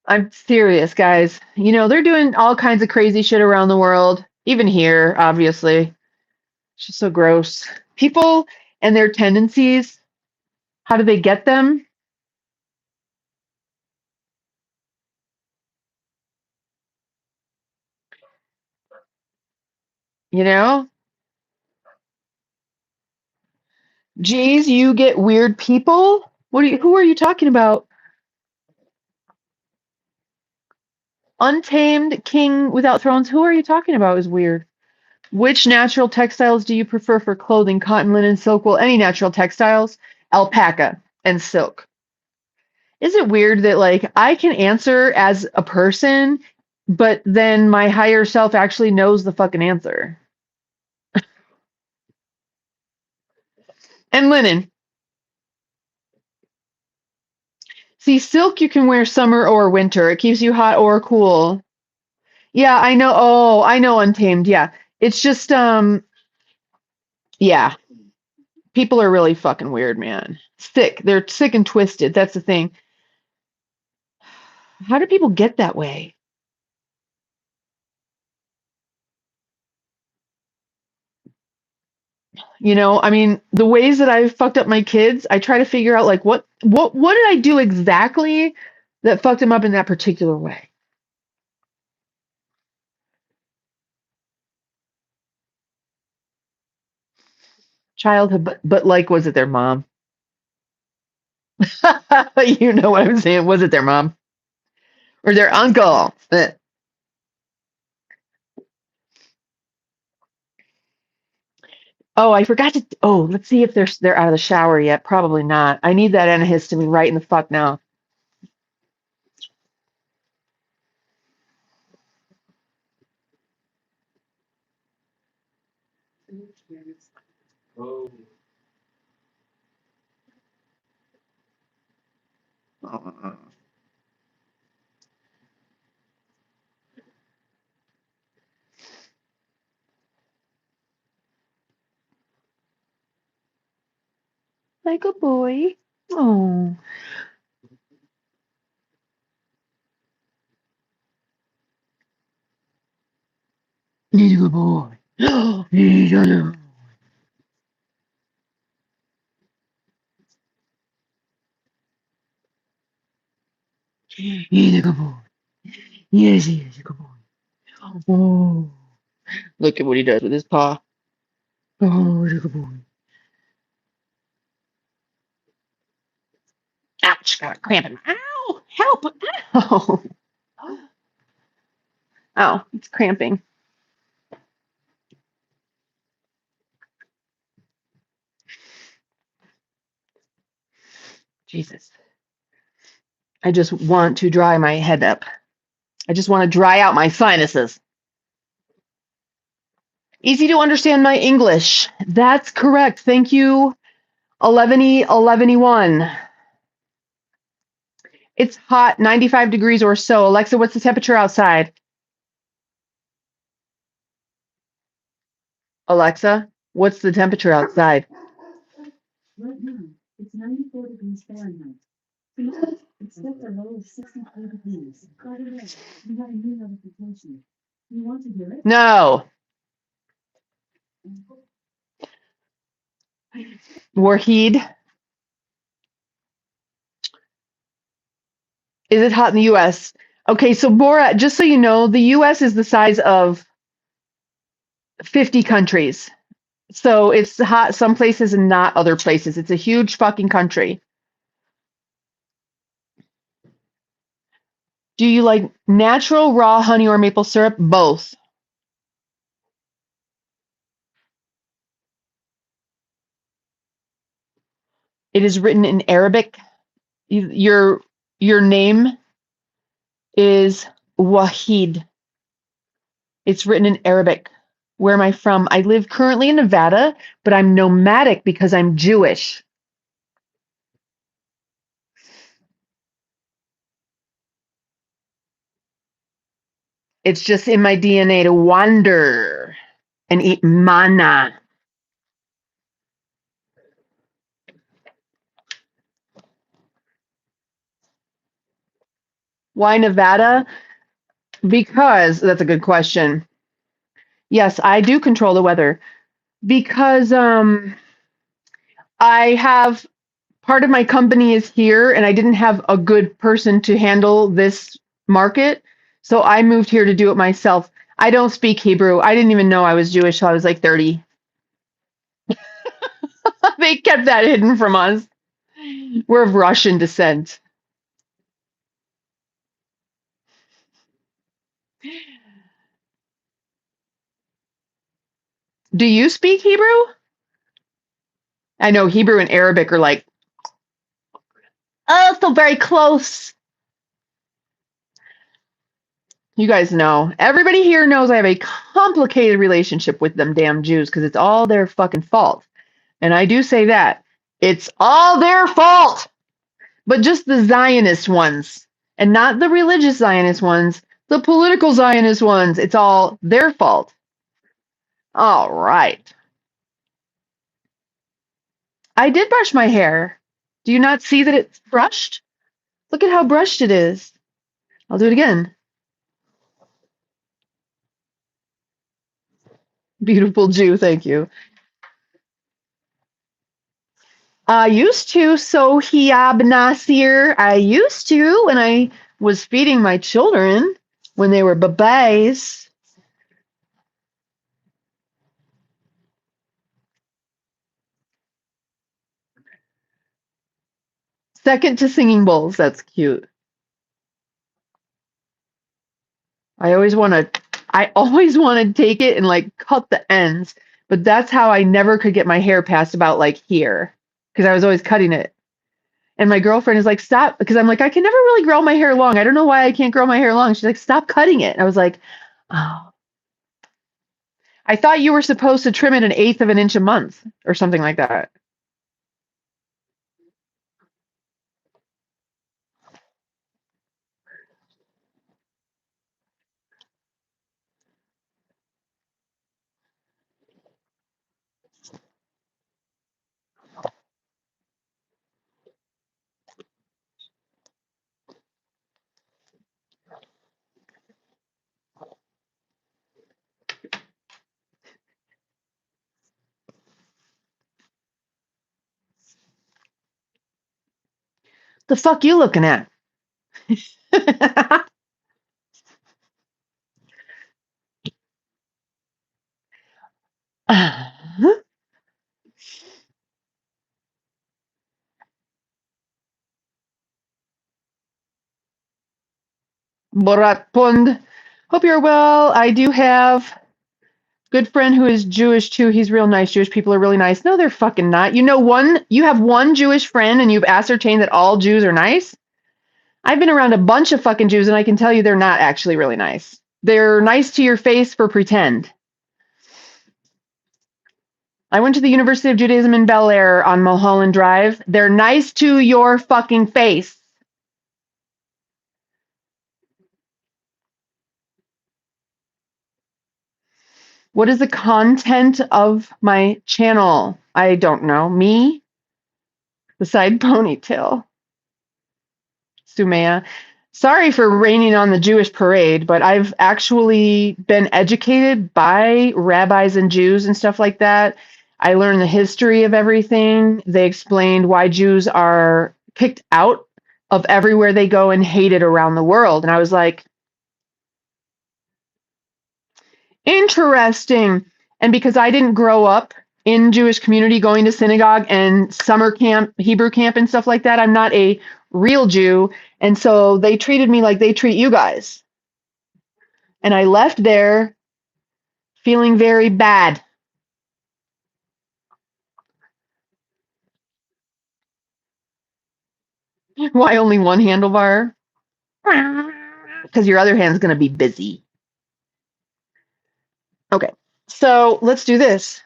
I'm serious, guys. You know, they're doing all kinds of crazy shit around the world, even here, obviously. It's just so gross. People and their tendencies, how do they get them? You know? Geez, you get weird people? Who are you talking about? Untamed King Without Thrones? Who are you talking about is weird. Which natural textiles do you prefer for clothing? Cotton, linen, silk, wool, any natural textiles? Alpaca and silk. Is it weird that like I can answer as a person, but then my higher self actually knows the fucking answer? And linen. See, silk you can wear summer or winter. It keeps you hot or cool. Yeah, I know. Oh, I know Untamed. Yeah. It's just yeah. People are really fucking weird, man. Sick. They're sick and twisted. That's the thing. How do people get that way? You know, I mean, the ways that I've fucked up my kids, I try to figure out like what did I do exactly that fucked them up in that particular way? Childhood, but like, was it their mom? You know what I'm saying? Was it their mom or their uncle? Oh, I forgot to. Oh, let's see if they're out of the shower yet. Probably not. I need that antihistamine right in the fuck now. Like a boy. Oh, he's a good boy. He's a good. He's a good boy. Yes, he is a good boy. Oh, look at what he does with his paw. Oh, he's a good boy. Ouch! Got a cramp in my. Ow! Help! Ow! Oh, it's cramping. Jesus. I just want to dry my head up. I just want to dry out my sinuses. Easy to understand my English. That's correct. Thank you, 11:11:1. It's hot, 95 degrees or so. Alexa, what's the temperature outside? Alexa, what's the temperature outside? Right now, it's 94 degrees Fahrenheit. Expect a low of 63 degrees. By the way, we have a new notification. You want to hear it? No. Warheed. Is it hot in the US? Okay, so Borat, just so you know, the US is the size of 50 countries. So it's hot some places and not other places. It's a huge fucking country. Do you like natural, raw honey, or maple syrup? Both. It is written in Arabic. Your name is Wahid. It's written in Arabic. Where am I from? I live currently in Nevada, but I'm nomadic because I'm Jewish. It's just in my DNA to wander and eat manna. Why Nevada? Because that's a good question. Yes, I do control the weather because I have part of my company is here and I didn't have a good person to handle this market. So I moved here to do it myself. I don't speak Hebrew. I didn't even know I was Jewish till I was like 30. They kept that hidden from us. We're of Russian descent. Do you speak Hebrew? I know Hebrew and Arabic are like, oh, so very close. You guys know. Everybody here knows I have a complicated relationship with them damn Jews because it's all their fucking fault. And I do say that. It's all their fault. But just the Zionist ones and not the religious Zionist ones, the political Zionist ones. It's all their fault. All right. I did brush my hair. Do you not see that it's brushed? Look at how brushed it is. I'll do it again. Beautiful Jew, thank you. I used to, Sohiab Nasir. I used to when I was feeding my children when they were babies. Second to singing bowls. That's cute. I always want to take it and like cut the ends, but that's how I never could get my hair past about like here because I was always cutting it. And my girlfriend is like, stop, because I'm like, I can never really grow my hair long. I don't know why I can't grow my hair long. She's like, stop cutting it. And I was like, oh, I thought you were supposed to trim it 1/8 of an inch a month or something like that. The fuck you looking at? Borat Pund. Hope you're well. I do have good friend who is Jewish too. He's real nice. Jewish people are really nice. No, they're fucking not. You have one Jewish friend and you've ascertained that all Jews are nice? I've been around a bunch of fucking Jews and I can tell you they're not actually really nice. They're nice to your face for pretend. I went to the University of Judaism in Bel Air on Mulholland Drive. They're nice to your fucking face. What is the content of my channel? I don't know. Me? The side ponytail. Sumaya. Sorry for raining on the Jewish parade, but I've actually been educated by rabbis and Jews and stuff like that. I learned the history of everything. They explained why Jews are kicked out of everywhere they go and hated around the world. And I was like, interesting. And because I didn't grow up in Jewish community going to synagogue and summer camp, Hebrew camp and stuff like that, I'm not a real Jew. And so they treated me like they treat you guys. And I left there feeling very bad. Why only one handlebar? Because your other hand's going to be busy. Okay, so let's do this.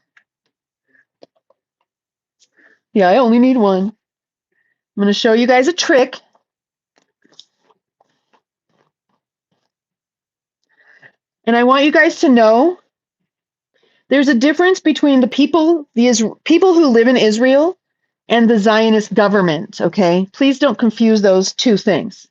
Yeah, I only need one. I'm going to show you guys a trick. And I want you guys to know there's a difference between the people who live in Israel and the Zionist government, okay? Please don't confuse those two things.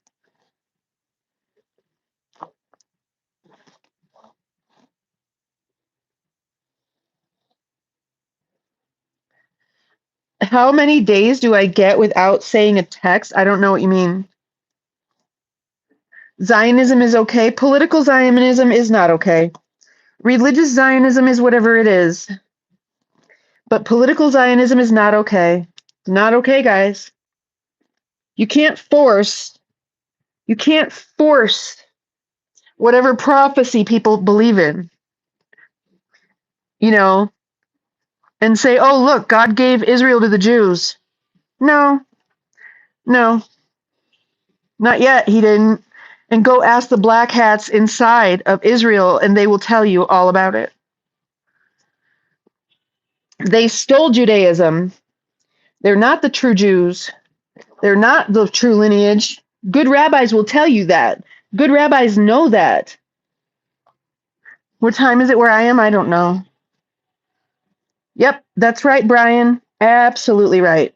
How many days do I get without saying a text? I don't know what you mean. Zionism is okay. Political Zionism is not okay. Religious Zionism is whatever it is. But political Zionism is not okay. Not okay, guys. You can't force whatever prophecy people believe in, you know, and say, oh, look, God gave Israel to the Jews. No, no, not yet. He didn't. And go ask the black hats inside of Israel, and they will tell you all about it. They stole Judaism. They're not the true Jews. They're not the true lineage. Good rabbis will tell you that. Good rabbis know that. What time is it where I am? I don't know. Yep, that's right, Brian. Absolutely right.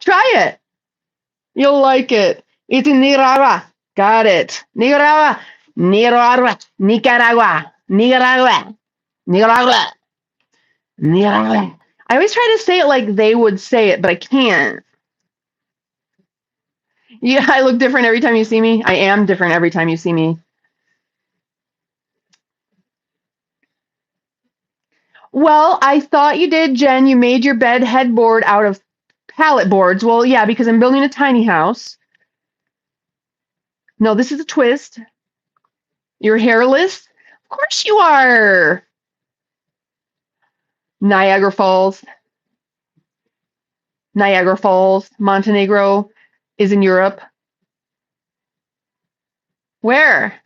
Try it. You'll like it. It's in Nicaragua. Got it. Nicaragua. Nicaragua. Nicaragua. Nicaragua. Nicaragua. Nicaragua. I always try to say it like they would say it, but I can't. Yeah, I look different every time you see me. I am different every time you see me. Well, I thought you did, Jen. You made your bed headboard out of pallet boards. Well, yeah, because I'm building a tiny house. No, this is a twist. You're hairless? Of course you are. Niagara Falls. Niagara Falls. Montenegro is in Europe. Where?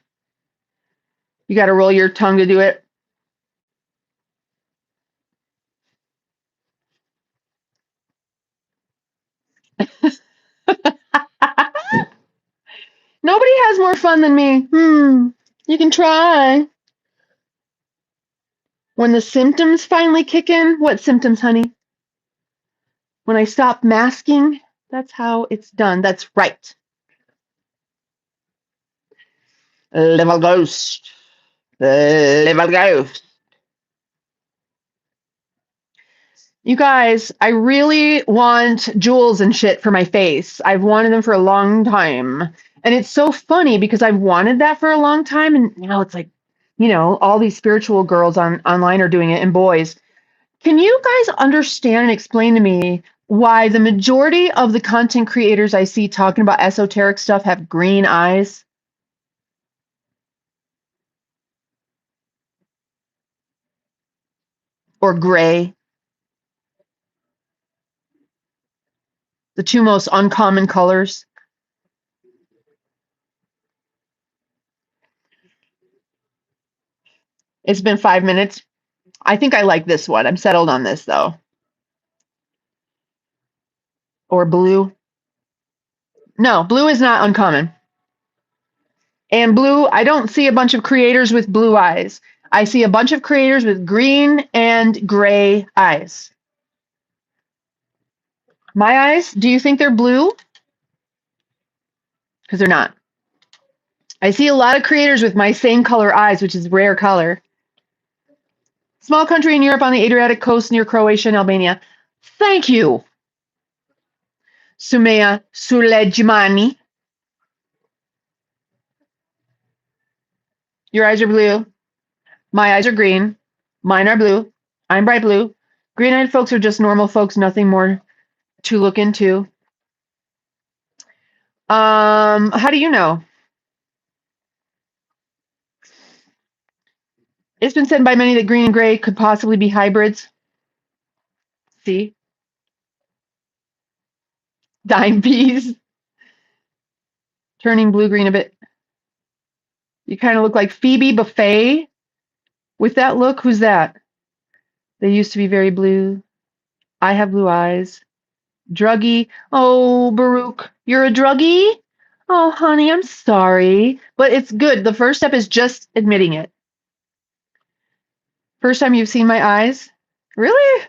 You got to roll your tongue to do it. Nobody has more fun than me. You can try. When the symptoms finally kick in, what symptoms, honey? When I stop masking, that's how it's done. That's right. Little ghost. Little ghost. You guys, I really want jewels and shit for my face. I've wanted them for a long time. And it's so funny because I've wanted that for a long time. And now it's like, all these spiritual girls online are doing it and boys. Can you guys understand and explain to me why the majority of the content creators I see talking about esoteric stuff have green eyes? Or gray? The two most uncommon colors. It's been 5 minutes. I think I like this one. I'm settled on this though. Or blue. No, blue is not uncommon. And blue, I don't see a bunch of creators with blue eyes. I see a bunch of creators with green and gray eyes. My eyes, do you think they're blue? Because they're not. I see a lot of creators with my same color eyes, which is rare color. Small country in Europe on the Adriatic coast near Croatia and Albania. Thank you. Sumaya Sulejmani. Your eyes are blue. My eyes are green. Mine are blue. I'm bright blue. Green-eyed folks are just normal folks, nothing more to look into. How do you know? It's been said by many that green and gray could possibly be hybrids. See? Dime peas. Turning blue-green a bit. You kind of look like Phoebe Buffet with that look. Who's that? They used to be very blue. I have blue eyes. Druggy. Oh, Baruch, you're a druggy? Oh, honey, I'm sorry. But it's good. The first step is just admitting it. First time you've seen my eyes? Really?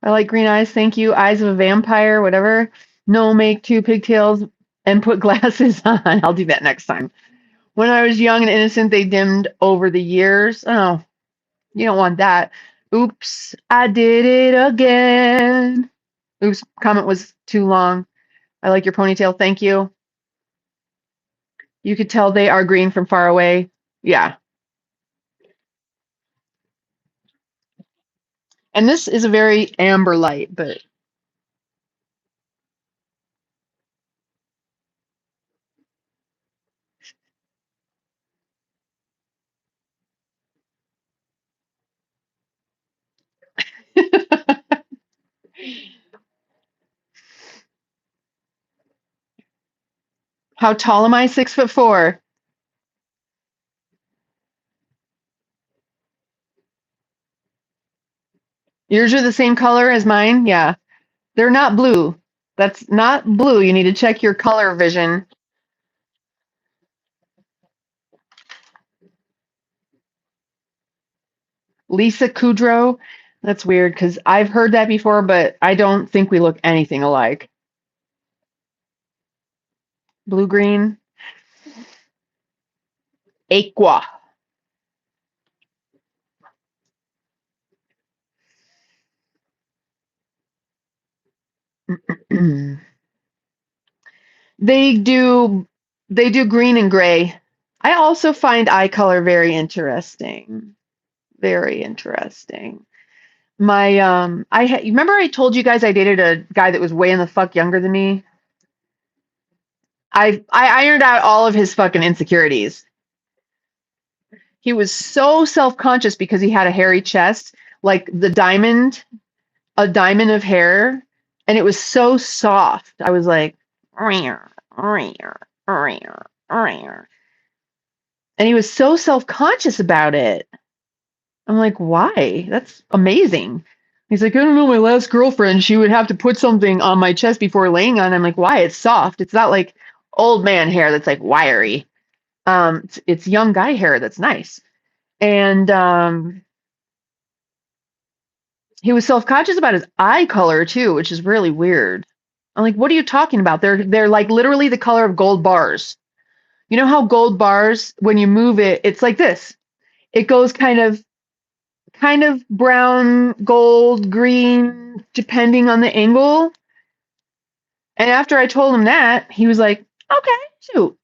I like green eyes. Thank you. Eyes of a vampire, whatever. No, make two pigtails and put glasses on. I'll do that next time. When I was young and innocent, they dimmed over the years. Oh, you don't want that. Oops, I did it again. Oops, comment was too long. I like your ponytail. Thank you. You could tell they are green from far away. Yeah. And this is a very amber light, but how tall am I? 6'4". Yours are the same color as mine? Yeah. They're not blue. That's not blue. You need to check your color vision. Lisa Kudrow. That's weird because I've heard that before, but I don't think we look anything alike. Blue green. Aqua. They do green and gray. I also find eye color very interesting. Very interesting. My remember I told you guys I dated a guy that was way in the fuck younger than me. I ironed out all of his fucking insecurities. He was so self-conscious because he had a hairy chest, like a diamond of hair, and it was so soft. I was like, and he was so self-conscious about it. I'm like, why? That's amazing. He's like, I don't know, my last girlfriend, she would have to put something on my chest before laying on. I'm like, why? It's soft. It's not like old man hair that's like wiry. It's young guy hair that's nice. And he was self-conscious about his eye color too, which is really weird. I'm like, what are you talking about? They're like literally the color of gold bars. You know how gold bars, when you move it, it's like this. It goes kind of brown, gold, green, depending on the angle. And after I told him that, he was like, okay, shoot.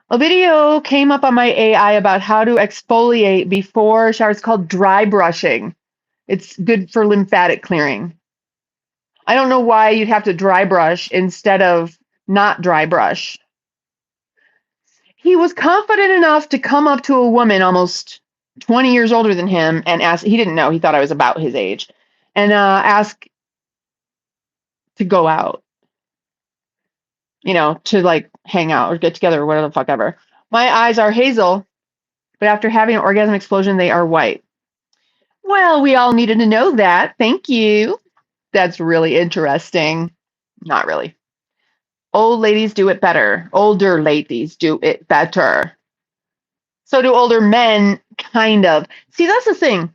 A video came up on my AI about how to exfoliate before shower. It's called dry brushing. It's good for lymphatic clearing. I don't know why you'd have to dry brush instead of not dry brush. He was confident enough to come up to a woman almost 20 years older than him and ask, he didn't know, he thought I was about his age, and ask to go out, to like hang out or get together or whatever the fuck ever. My eyes are hazel, but after having an orgasm explosion, they are white. Well, we all needed to know that. Thank you. That's really interesting. Not really. Old ladies do it better. Older ladies do it better. So do older men, kind of. See, that's the thing.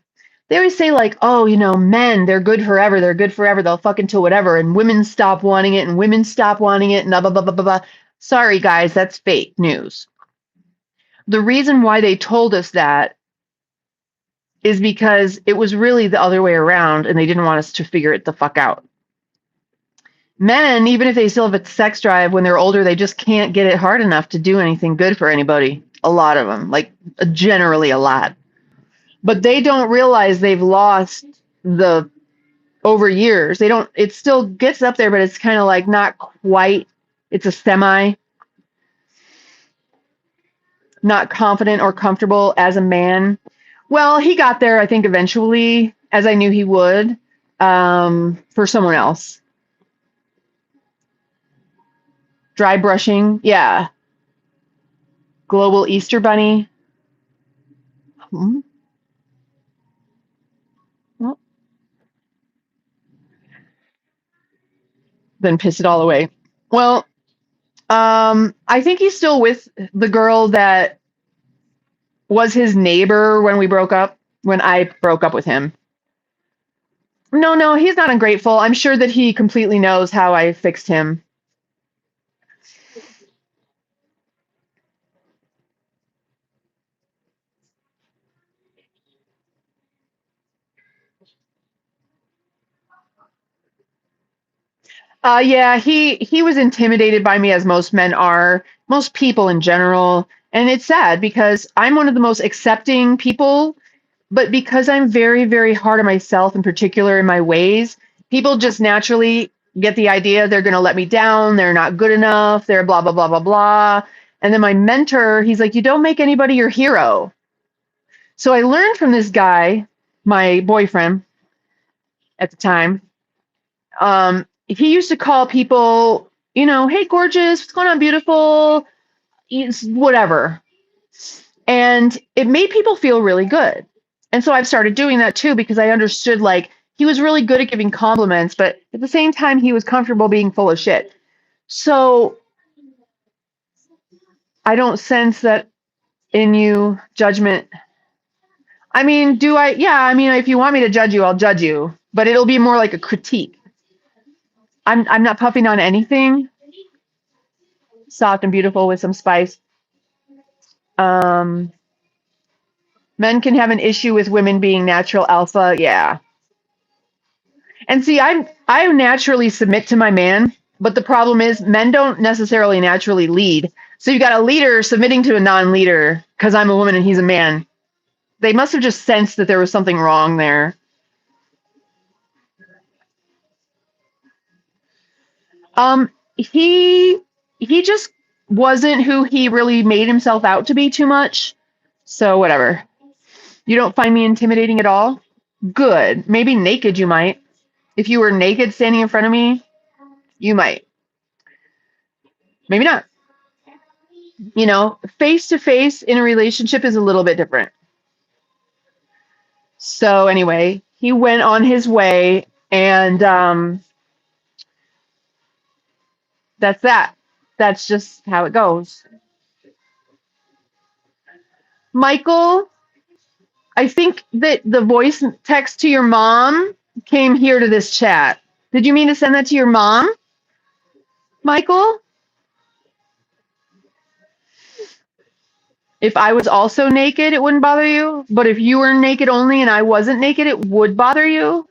They always say, like, oh, men, they're good forever. They're good forever. They'll fuck until whatever. And women stop wanting it, and women stop wanting it, and blah, blah, blah, blah, blah, blah. Sorry, guys, that's fake news. The reason why they told us that is because it was really the other way around, and they didn't want us to figure it the fuck out. Men, even if they still have a sex drive, when they're older, they just can't get it hard enough to do anything good for anybody. A lot of them, like generally a lot. But they don't realize they've lost the over years. They don't, it still gets up there, but it's kind of like not quite, it's a semi, not confident or comfortable as a man. Well, he got there, I think, eventually, as I knew he would, for someone else. Dry brushing, yeah. Global Easter Bunny. Hmm. Well, then piss it all away. Well, I think he's still with the girl that was his neighbor when I broke up with him. No, he's not ungrateful. I'm sure that he completely knows how I fixed him. Yeah, he was intimidated by me, as most men are, most people in general. And it's sad because I'm one of the most accepting people, but because I'm very, very hard on myself, in particular in my ways, people just naturally get the idea they're going to let me down. They're not good enough. They're blah, blah, blah, blah, blah. And then my mentor, he's like, you don't make anybody your hero. So I learned from this guy, my boyfriend at the time. He used to call people, hey, gorgeous, what's going on, beautiful, it's whatever. And it made people feel really good. And so I've started doing that too, because I understood, like, he was really good at giving compliments, but at the same time, he was comfortable being full of shit. So I don't sense that in you, judgment. I mean, if you want me to judge you, I'll judge you, but it'll be more like a critique. I'm not puffing on anything. Soft and beautiful with some spice. Men can have an issue with women being natural alpha. Yeah. And see, I naturally submit to my man, but the problem is men don't necessarily naturally lead. So you got a leader submitting to a non-leader because I'm a woman and he's a man. They must have just sensed that there was something wrong there. He just wasn't who he really made himself out to be too much. So whatever. You don't find me intimidating at all? Good. Maybe naked you might. If you were naked standing in front of me, you might. Maybe not. Face to face in a relationship is a little bit different. So anyway, he went on his way, and that's that. That's just how it goes. Michael, I think that the voice text to your mom came here to this chat. Did you mean to send that to your mom, Michael? If I was also naked, it wouldn't bother you. But if you were naked only and I wasn't naked, it would bother you.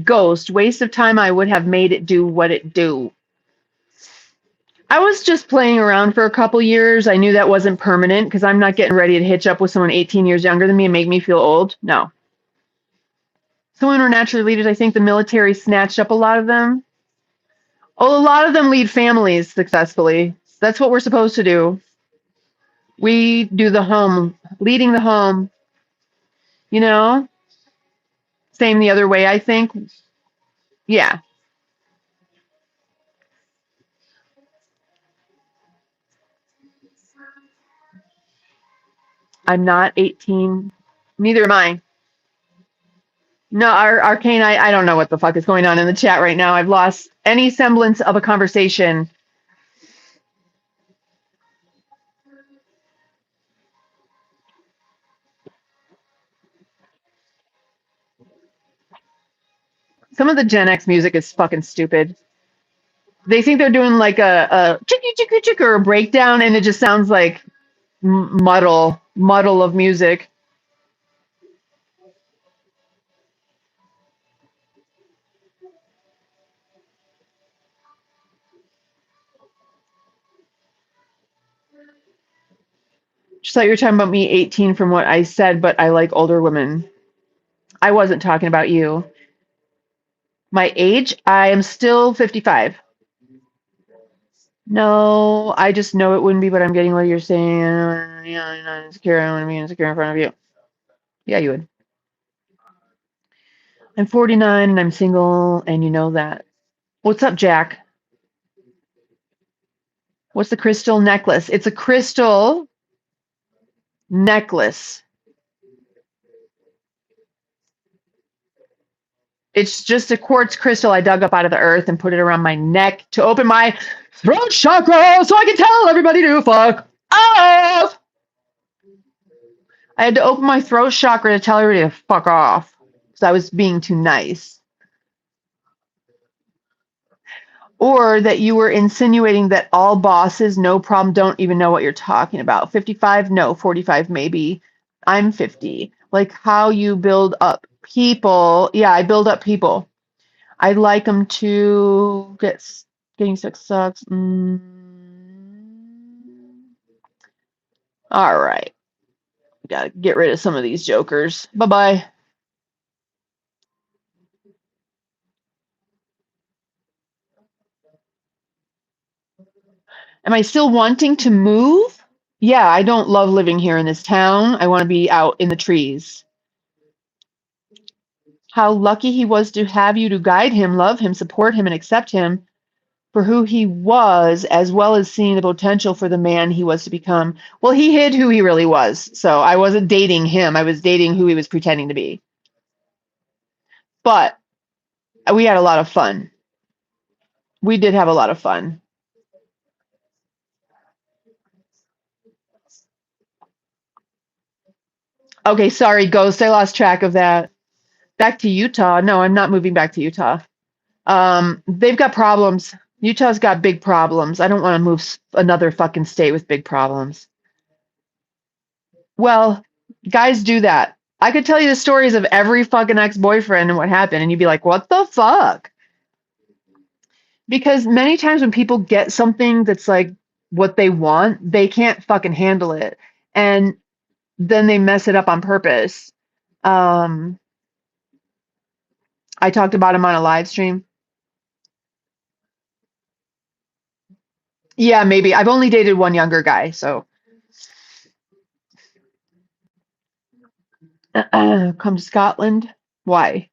Ghost, waste of time. I would have made it do what it do. I was just playing around for a couple years. I knew that wasn't permanent because I'm not getting ready to hitch up with someone 18 years younger than me and make me feel old. No. Some women are naturally leaders. I think the military snatched up a lot of them. Oh, a lot of them lead families successfully. That's what we're supposed to do. We do the home, leading the home, you know? Same the other way, I think. Yeah. I'm not 18. Neither am I. No, Arcane, I don't know what the fuck is going on in the chat right now. I've lost any semblance of a conversation. Some of the Gen X music is fucking stupid. They think they're doing like a chicka chicka chicka or a breakdown, and it just sounds like muddle of music. Just thought you were talking about me 18 from what I said, but I like older women. I wasn't talking about you. My age, I am still 55. No, I just know it wouldn't be, but I'm getting what you're saying. I'm not insecure. I want to be insecure in front of you. Yeah, you would. I'm 49 and I'm single, and you know that. What's up, Jack? What's the crystal necklace? It's a crystal necklace. It's just a quartz crystal I dug up out of the earth and put it around my neck to open my throat chakra so I can tell everybody to fuck off. I had to open my throat chakra to tell everybody to fuck off because I was being too nice. Or that you were insinuating that all bosses, no problem, don't even know what you're talking about. 55? No. 45 maybe. I'm 50. Like how you build up people. Yeah, I build up people. I'd like them to getting sex sucks. All right. Gotta get rid of some of these jokers. Bye-bye. Am I still wanting to move? Yeah, I don't love living here in this town. I want to be out in the trees. How lucky he was to have you to guide him, love him, support him, and accept him for who he was, as well as seeing the potential for the man he was to become. Well, he hid who he really was. So I wasn't dating him. I was dating who he was pretending to be. But we had a lot of fun. We did have a lot of fun. Okay, sorry, Ghost. I lost track of that. Back to Utah. No, I'm not moving back to Utah. They've got problems. Utah's got big problems. I don't want to move another fucking state with big problems. Well, guys do that. I could tell you the stories of every fucking ex-boyfriend and what happened, and you'd be like, what the fuck? Because many times when people get something that's like what they want, they can't fucking handle it. And then they mess it up on purpose. Um, I talked about him on a live stream. Yeah, maybe. I've only dated one younger guy, so come to Scotland. Why?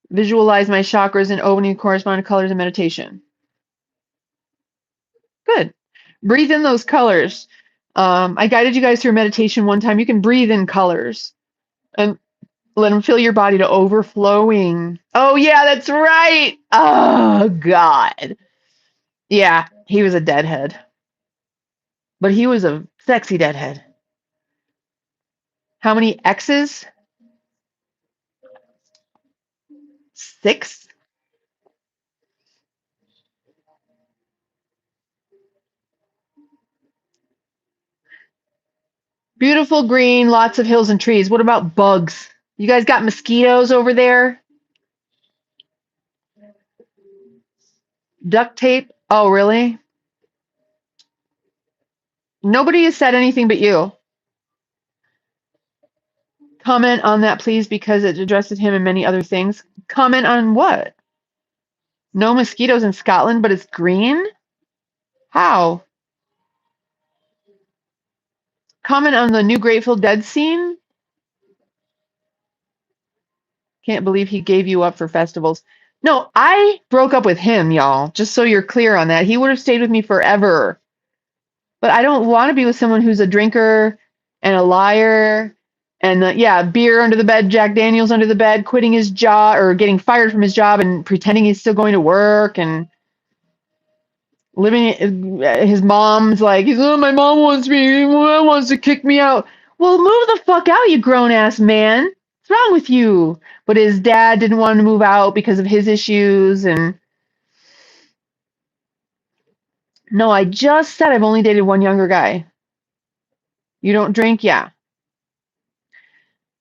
Visualize my chakras and opening corresponding colors in meditation. Good. Breathe in those colors. I guided you guys through meditation one time. You can breathe in colors and let them fill your body to overflowing. Oh, yeah, that's right. Oh, God. Yeah, he was a deadhead. But he was a sexy deadhead. How many X's? 6? Beautiful green, lots of hills and trees. What about bugs? You guys got mosquitoes over there? Duct tape? Oh, really? Nobody has said anything but you. Comment on that, please, because it addresses him and many other things. Comment on what? No mosquitoes in Scotland, but it's green? How? Comment on the new Grateful Dead scene? Can't believe he gave you up for festivals. No, I broke up with him, y'all, just so you're clear on that. He would have stayed with me forever. But I don't want to be with someone who's a drinker and a liar and yeah, beer under the bed, Jack Daniels under the bed, quitting his job or getting fired from his job and pretending he's still going to work and living. His mom's like, oh, my mom wants to kick me out. Well, move the fuck out, you grown ass man. What's wrong with you? But his dad didn't want him to move out because of his issues. And no, I just said I've only dated one younger guy. You don't drink? Yeah.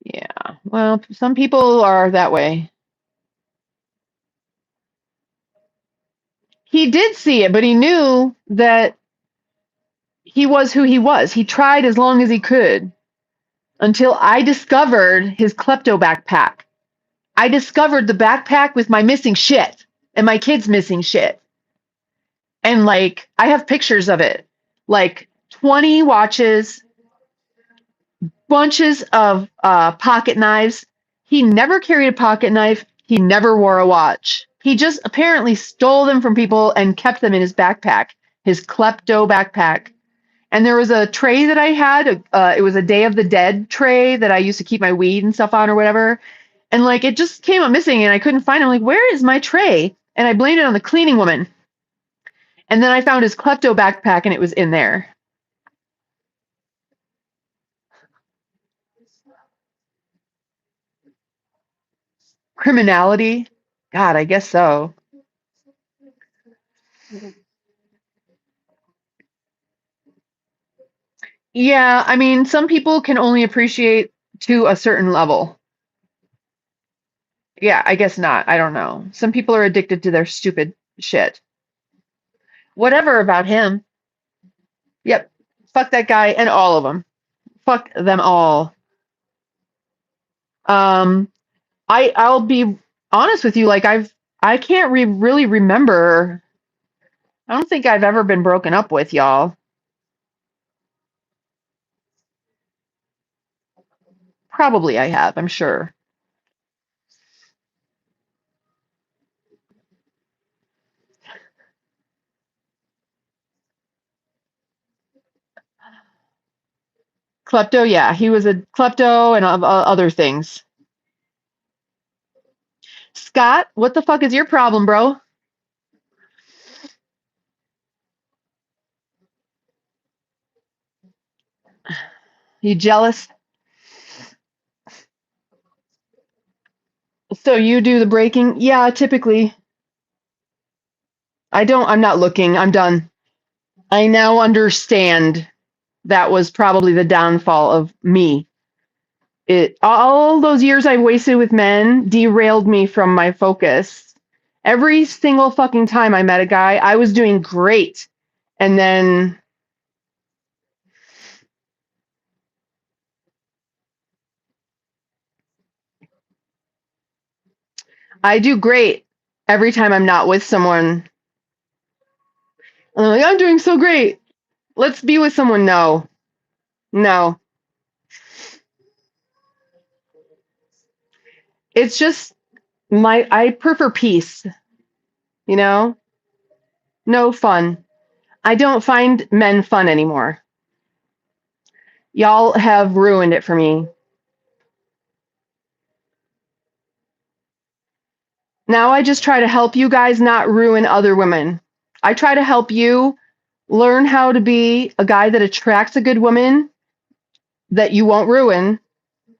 Yeah. Well, some people are that way. He did see it, but he knew that he was who he was. He tried as long as he could until I discovered his klepto backpack. I discovered the backpack with my missing shit and my kids' missing shit. And like, I have pictures of it. Like 20 watches, bunches of pocket knives. He never carried a pocket knife. He never wore a watch. He just apparently stole them from people and kept them in his backpack, his klepto backpack. And there was a tray that I had. It was a Day of the Dead tray that I used to keep my weed and stuff on or whatever. And like it just came up missing and I couldn't find it. I'm like, where is my tray? And I blamed it on the cleaning woman. And then I found his klepto backpack and it was in there. Criminality? God, I guess so. Yeah, I mean, some people can only appreciate to a certain level. Yeah, I guess not. I don't know. Some people are addicted to their stupid shit. Whatever about him. Yep. Fuck that guy and all of them. Fuck them all. Um, I'll be honest with you. Like I can't really remember. I don't think I've ever been broken up with, y'all. Probably I have. I'm sure. Klepto, yeah, he was a klepto and other things. Scott, what the fuck is your problem, bro? You jealous? So you do the breaking? Yeah, typically. I'm not looking. I'm done. I now understand that was probably the downfall of me. All those years I wasted with men derailed me from my focus. Every single fucking time I met a guy, I was doing great. And then I do great every time I'm not with someone. I'm like, I'm doing so great. Let's be with someone. No, no. It's just I prefer peace, you know? No fun. I don't find men fun anymore. Y'all have ruined it for me. Now I just try to help you guys not ruin other women. I try to help you learn how to be a guy that attracts a good woman that you won't ruin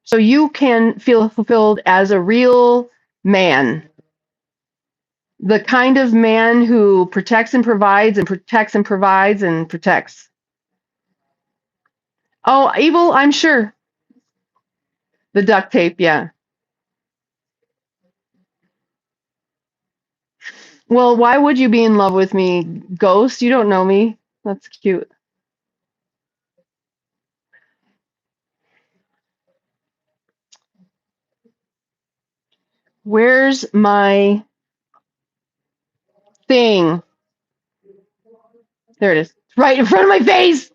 so you can feel fulfilled as a real man. The kind of man who protects and provides and protects and provides and protects. Oh, evil, I'm sure. The duct tape, yeah. Well, why would you be in love with me, Ghost? You don't know me. That's cute. Where's my thing? There it is. Right in front of my face.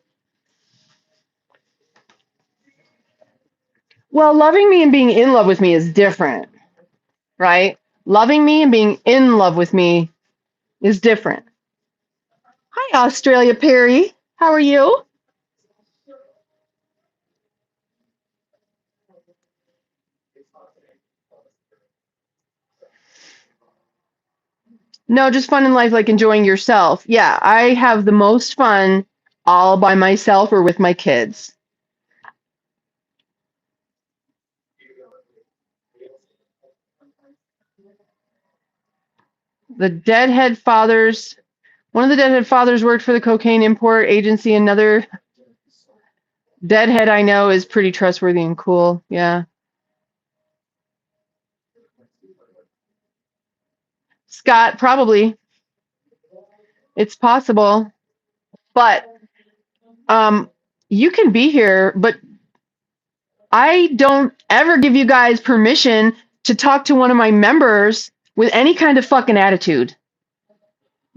Well, loving me and being in love with me is different, right? Loving me and being in love with me is different. Hi, Australia Perry. How are you? No, just fun in life, like enjoying yourself. Yeah, I have the most fun all by myself or with my kids. The Deadhead Fathers, one of the Deadhead Fathers worked for the cocaine import agency. Another Deadhead I know is pretty trustworthy and cool. Yeah. Scott, probably. It's possible. But um, you can be here, but I don't ever give you guys permission to talk to one of my members with any kind of fucking attitude.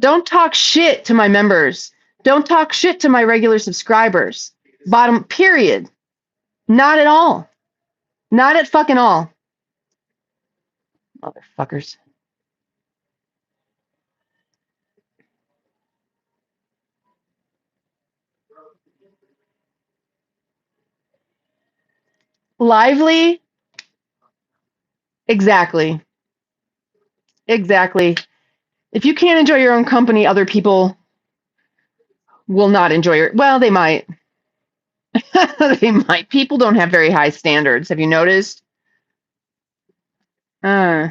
Don't talk shit to my members. Don't talk shit to my regular subscribers. Bottom, period. Not at all. Not at fucking all. Motherfuckers. Lively? Exactly. Exactly. If you can't enjoy your own company, other people will not enjoy your. Well, they might. They might. People don't have very high standards. Have you noticed? Uh.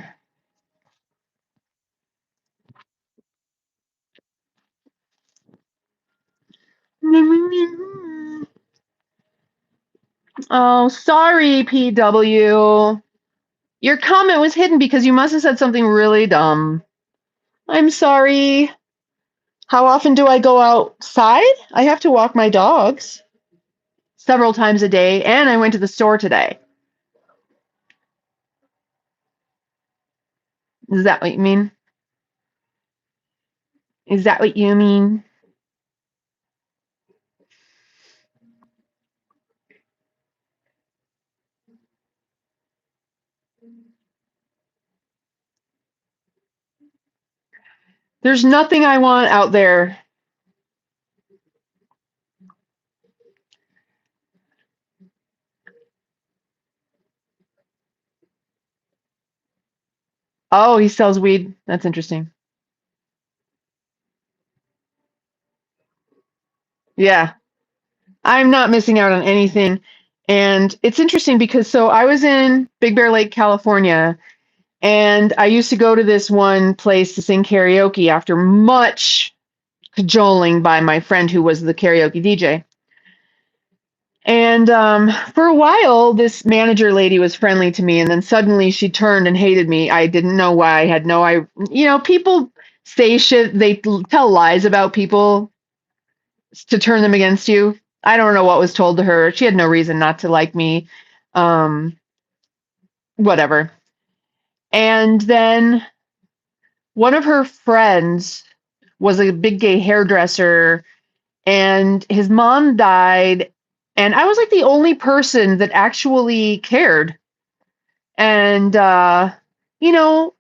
Oh, sorry, PW. Your comment was hidden because you must have said something really dumb. I'm sorry. How often do I go outside? I have to walk my dogs several times a day, and I went to the store today. Is that what you mean? Is that what you mean? There's nothing I want out there. Oh, he sells weed. That's interesting. Yeah. I'm not missing out on anything. And it's interesting because so I was in Big Bear Lake, California, and I used to go to this one place to sing karaoke after much cajoling by my friend who was the karaoke DJ. And for a while, this manager lady was friendly to me, and then suddenly she turned and hated me. I didn't know why. I had no, people say shit, they tell lies about people to turn them against you. I don't know what was told to her. She had no reason not to like me. Um, Whatever. And then one of her friends was a big gay hairdresser, and his mom died. And I was like the only person that actually cared. And, you know,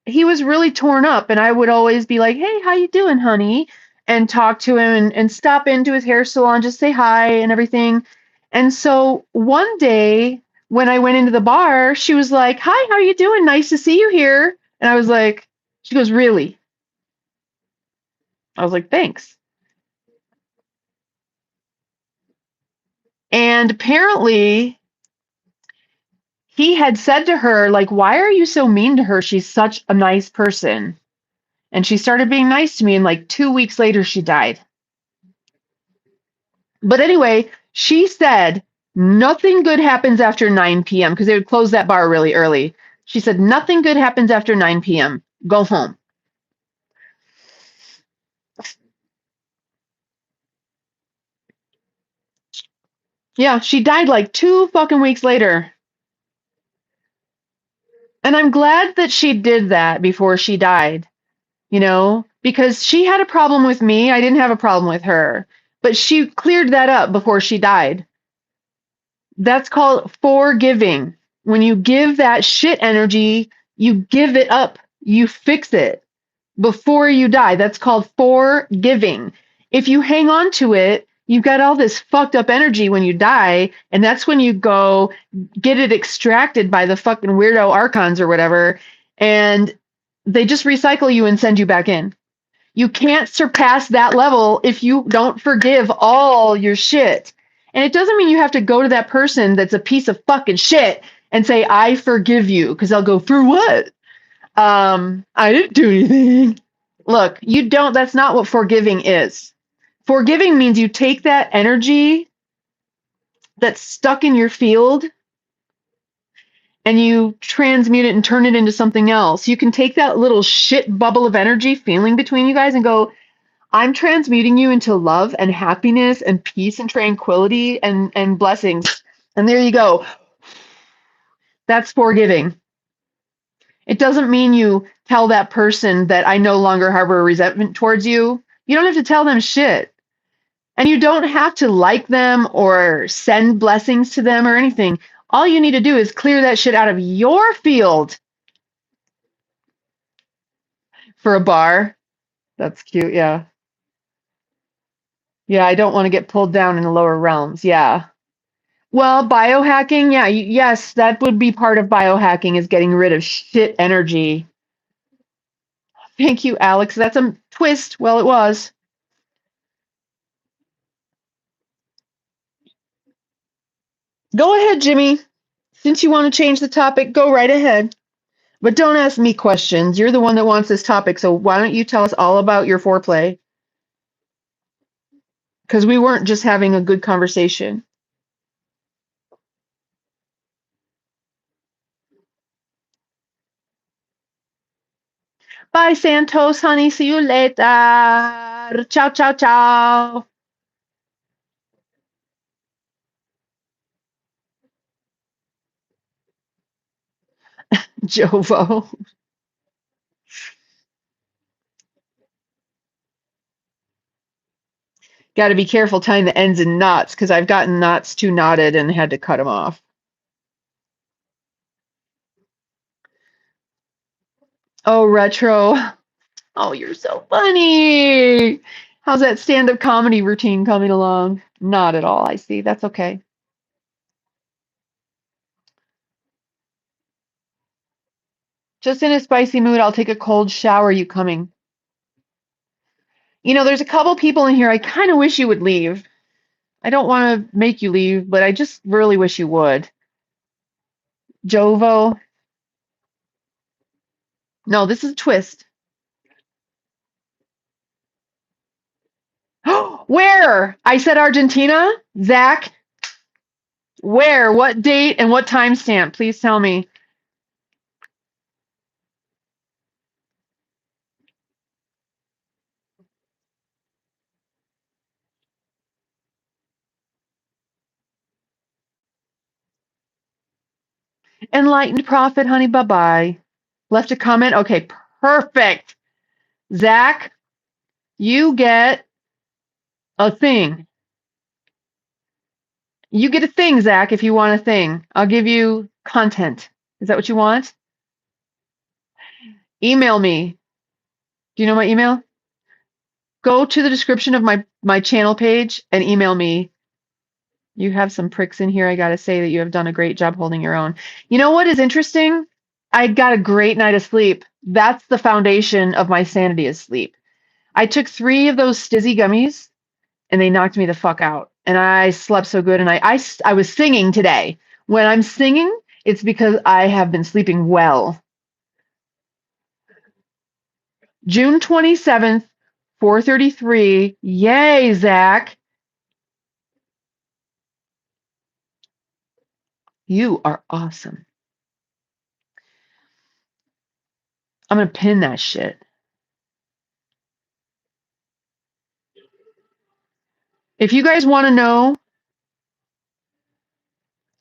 he was really torn up, and I would always be like, "Hey, how you doing, honey?" and talk to him and stop into his hair salon, just say hi and everything. And so one day when I went into the bar, she was like, "Hi, how you doing? Nice to see you here." And I was like, she goes, "Really?" I was like, "Thanks." And apparently he had said to her, like, "Why are you so mean to her? She's such a nice person." And she started being nice to me, and like 2 weeks later, she died. But anyway, she said nothing good happens after 9 p.m. because they would close that bar really early. She said nothing good happens after 9 p.m. Go home. Yeah, she died like 2 fucking weeks later. And I'm glad that she did that before she died, because she had a problem with me. I didn't have a problem with her. But she cleared that up before she died. That's called forgiving. When you give that shit energy, you give it up, you fix it before you die. That's called forgiving. If you hang on to it, you've got all this fucked up energy when you die, and that's when you go get it extracted by the fucking weirdo archons or whatever, and they just recycle you and send you back in. You can't surpass that level if you don't forgive all your shit. And it doesn't mean you have to go to that person that's a piece of fucking shit and say, "I forgive you," because they'll go, "For what? I didn't do anything." Look, you don't, that's not what forgiving is. Forgiving means you take that energy that's stuck in your field and you transmute it and turn it into something else. You can take that little shit bubble of energy feeling between you guys and go, "I'm transmuting you into love and happiness and peace and tranquility and blessings." And there you go. That's forgiving. It doesn't mean you tell that person that I no longer harbor a resentment towards you. You don't have to tell them shit. And you don't have to like them or send blessings to them or anything. All you need to do is clear that shit out of your field for a bar. That's cute. Yeah. Yeah. I don't want to get pulled down in the lower realms. Yeah. Well, biohacking. Yeah. Yes. That would be part of biohacking, is getting rid of shit energy. Thank you, Alex. That's a twist. Well, it was. Go ahead, Jimmy. Since you want to change the topic, go right ahead. But don't ask me questions. You're the one that wants this topic, so why don't you tell us all about your foreplay? Because we weren't just having a good conversation. Bye, Santos, honey. See you later. Ciao, ciao, ciao. Jovo. Got to be careful tying the ends in knots, because I've gotten knots too knotted and had to cut them off. Oh, retro. Oh, you're so funny. How's that stand-up comedy routine coming along? Not at all, I see. That's okay. Just in a spicy mood. I'll take a cold shower. You coming? You know, there's a couple people in here. I kind of wish you would leave. I don't want to make you leave, but I just really wish you would. Jovo. No, this is a twist. Where? I said Argentina? Zach? Where? What date and what timestamp? Please tell me. Enlightened Prophet, honey, bye-bye. Left a comment? Okay, perfect. Zach, you get a thing. You get a thing, Zach, if you want a thing. I'll give you content. Is that what you want? Email me. Do you know my email? Go to the description of my channel page and email me. You have some pricks in here. I got to say that you have done a great job holding your own. You know what is interesting? I got a great night of sleep. That's the foundation of my sanity is sleep. I took 3 of those Stizzy gummies and they knocked me the fuck out. And I slept so good. And I was singing today. When I'm singing, it's because I have been sleeping well. June 27th, 4:33. Yay, Zach. You are awesome. I'm going to pin that shit. If you guys want to know,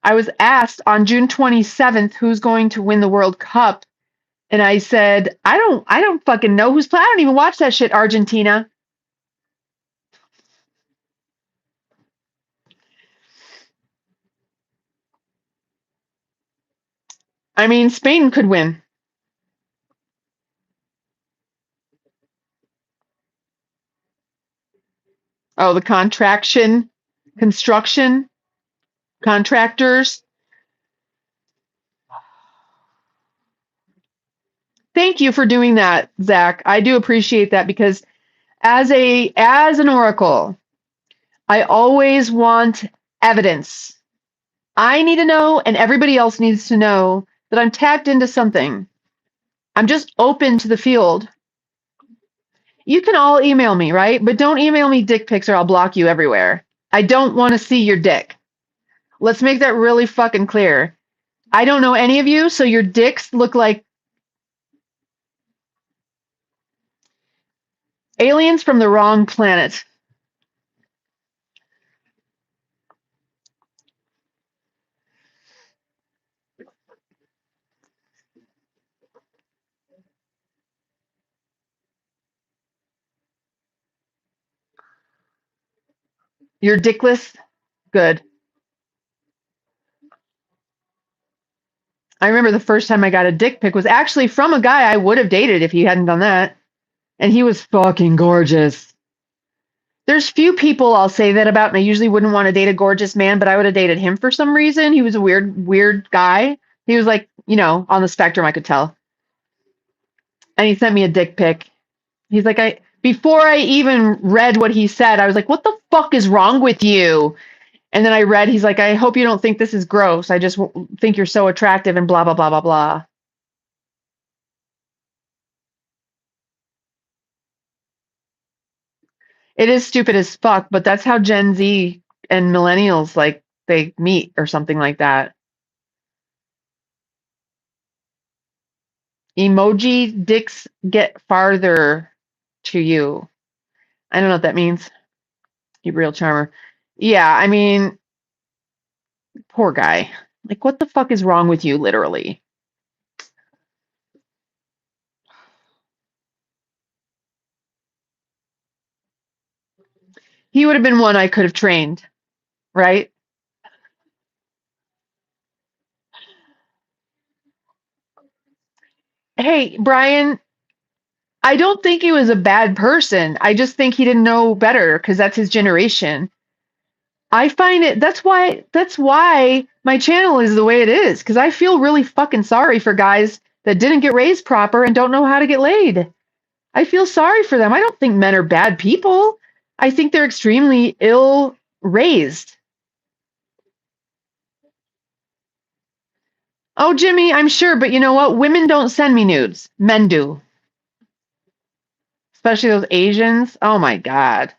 I was asked on June 27th who's going to win the World Cup. And I said, I don't fucking know who's playing. I don't even watch that shit, Argentina. I mean, Spain could win. Oh, the construction, contractors. Thank you for doing that, Zach. I do appreciate that because as an oracle, I always want evidence. I need to know, and everybody else needs to know that I'm tapped into something. I'm just open to the field. You can all email me, right? But don't email me dick pics or I'll block you everywhere. I don't want to see your dick. Let's make that really fucking clear. I don't know any of you, so your dicks look like aliens from the wrong planet. You're dickless? Good. I remember the first time I got a dick pic was actually from a guy I would have dated if he hadn't done that. And he was fucking gorgeous. There's few people I'll say that about, and I usually wouldn't want to date a gorgeous man, but I would have dated him for some reason. He was a weird guy. He was like, on the spectrum, I could tell. And he sent me a dick pic. He's like, before I even read what he said, I was like, what the fuck is wrong with you? And then I read, he's like, I hope you don't think this is gross. I just think you're so attractive and blah, blah, blah, blah, blah. It is stupid as fuck, but that's how Gen Z and millennials, like, they meet or something like that. Emoji dicks get farther to you. I don't know what that means. You real charmer. Yeah, I mean, poor guy. Like, what the fuck is wrong with you, literally? He would have been one I could have trained, right? Hey, Brian, I don't think he was a bad person. I just think he didn't know better because that's his generation. I find it that's why my channel is the way it is because I feel really fucking sorry for guys that didn't get raised proper and don't know how to get laid. I feel sorry for them. I don't think men are bad people. I think they're extremely ill raised. Oh, Jimmy, I'm sure, but you know what? Women don't send me nudes. Men do. Especially those Asians. Oh my God.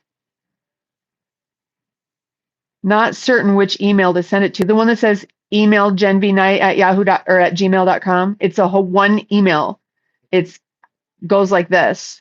Not certain which email to send it to. The one that says email genvnight at or at gmail.com. It's a whole one email. It goes like this.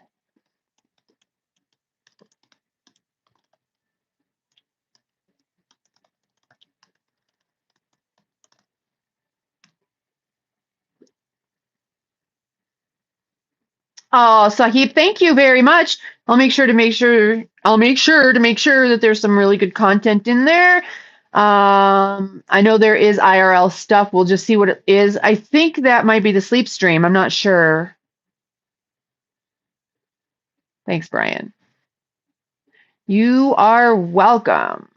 Oh, Sahib, thank you very much. I'll make sure that there's some really good content in there. I know there is IRL stuff. We'll just see what it is. I think that might be the sleep stream. I'm not sure. Thanks, Brian. You are welcome.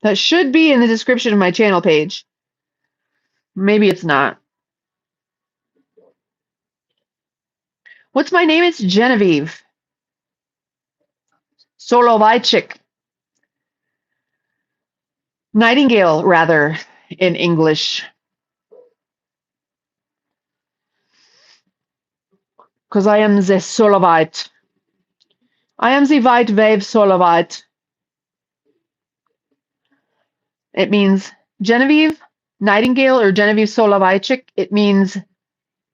That should be in the description of my channel page. Maybe it's not. What's my name? It's Geneviève. Soloveitchik. Nightingale, rather, in English. Because I am the Solovite. I am the white wave Solovite. It means Geneviève Nightingale or Geneviève Soloveitchik. It means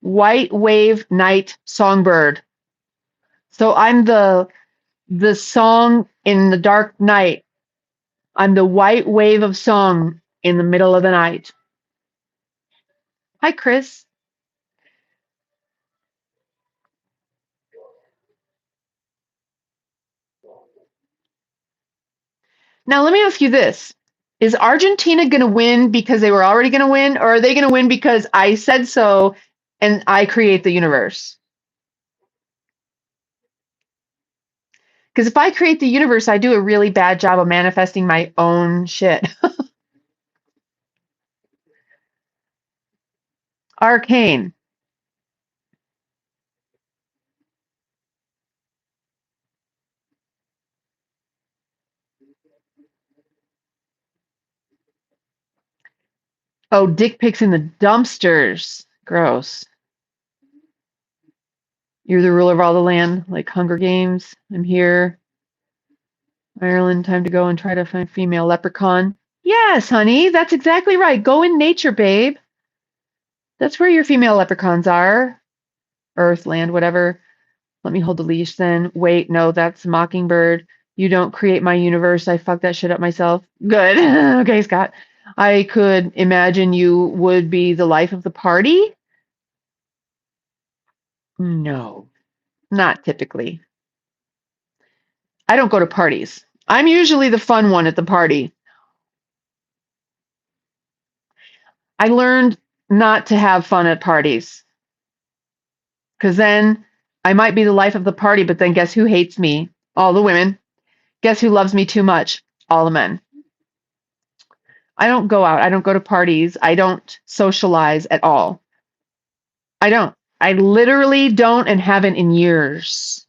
white wave night songbird. So I'm the song in the dark night. I'm the white wave of song in the middle of the night. Hi, Chris. Now, let me ask you this. Is Argentina going to win because they were already going to win, or are they going to win because I said so and I create the universe? Because if I create the universe, I do a really bad job of manifesting my own shit. Arcane. Oh, dick pics in the dumpsters. Gross. You're the ruler of all the land, like Hunger Games. I'm here. Ireland, time to go and try to find female leprechaun. Yes, honey, that's exactly right. Go in nature, babe. That's where your female leprechauns are. Earth, land, whatever. Let me hold the leash then. Wait, no, that's Mockingbird. You don't create my universe. I fucked that shit up myself. Good. Okay, Scott. I could imagine you would be the life of the party. No, not typically. I don't go to parties. I'm usually the fun one at the party. I learned not to have fun at parties because then I might be the life of the party, but then guess who hates me? All the women. Guess who loves me too much? All the men. I don't go out. I don't go to parties. I don't socialize at all. I don't. I literally don't and haven't in years.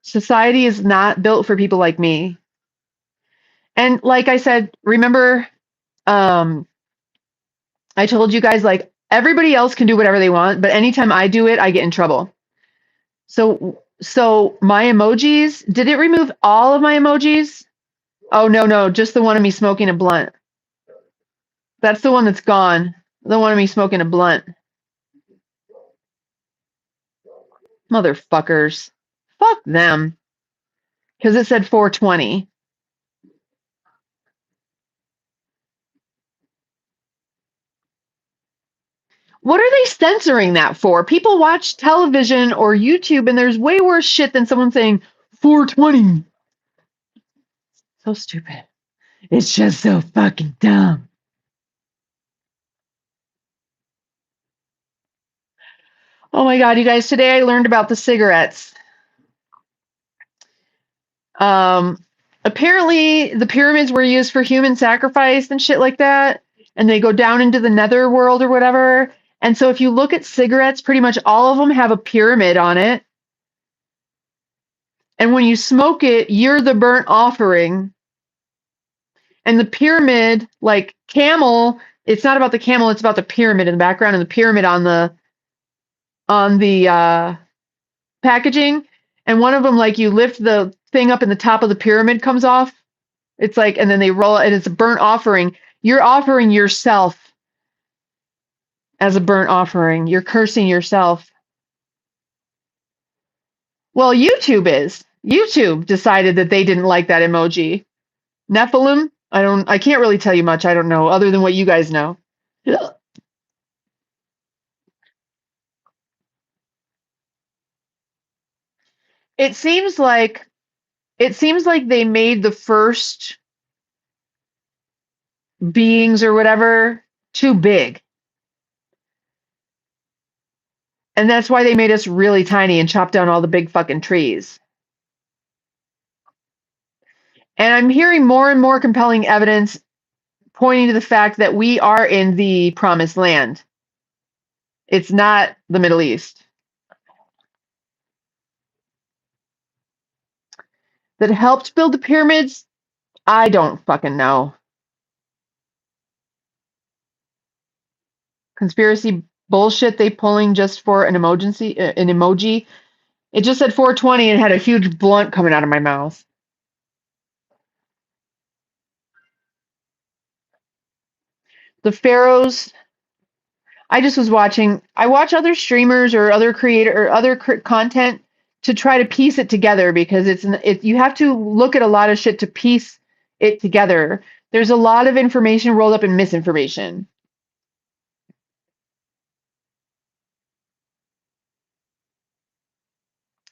Society is not built for people like me. And like I said, remember, I told you guys, like, everybody else can do whatever they want, but anytime I do it, I get in trouble. So my emojis, did it remove all of my emojis? Oh, no, just the one of me smoking a blunt. That's the one that's gone. The one of me smoking a blunt. Motherfuckers. Fuck them. Because it said 420. What are they censoring that for? People watch television or YouTube and there's way worse shit than someone saying 420. So stupid. It's just so fucking dumb. Oh my God, you guys, today I learned about the cigarettes. Apparently, the pyramids were used for human sacrifice and shit like that, and they go down into the nether world or whatever. And so, if you look at cigarettes, pretty much all of them have a pyramid on it. And when you smoke it, you're the burnt offering. And the pyramid, like camel, it's not about the camel; it's about the pyramid in the background and the pyramid on the packaging. And one of them, like you lift the thing up and the top of the pyramid comes off. It's like, and then they roll it, and it's a burnt offering. You're offering yourself as a burnt offering. You're cursing yourself. Well, YouTube is. YouTube decided that they didn't like that emoji. Nephilim? I can't really tell you much. I don't know, other than what you guys know. It seems like they made the first beings or whatever too big. And that's why they made us really tiny and chopped down all the big fucking trees. And I'm hearing more and more compelling evidence pointing to the fact that we are in the promised land. It's not the Middle East. That helped build the pyramids? I don't fucking know. Conspiracy bullshit they pulling just for an emoji. It just said 420 and had a huge blunt coming out of my mouth. The pharaohs. I just was watching. I watch other streamers or other creator or other content to try to piece it together because you have to look at a lot of shit to piece it together. There's a lot of information rolled up in misinformation.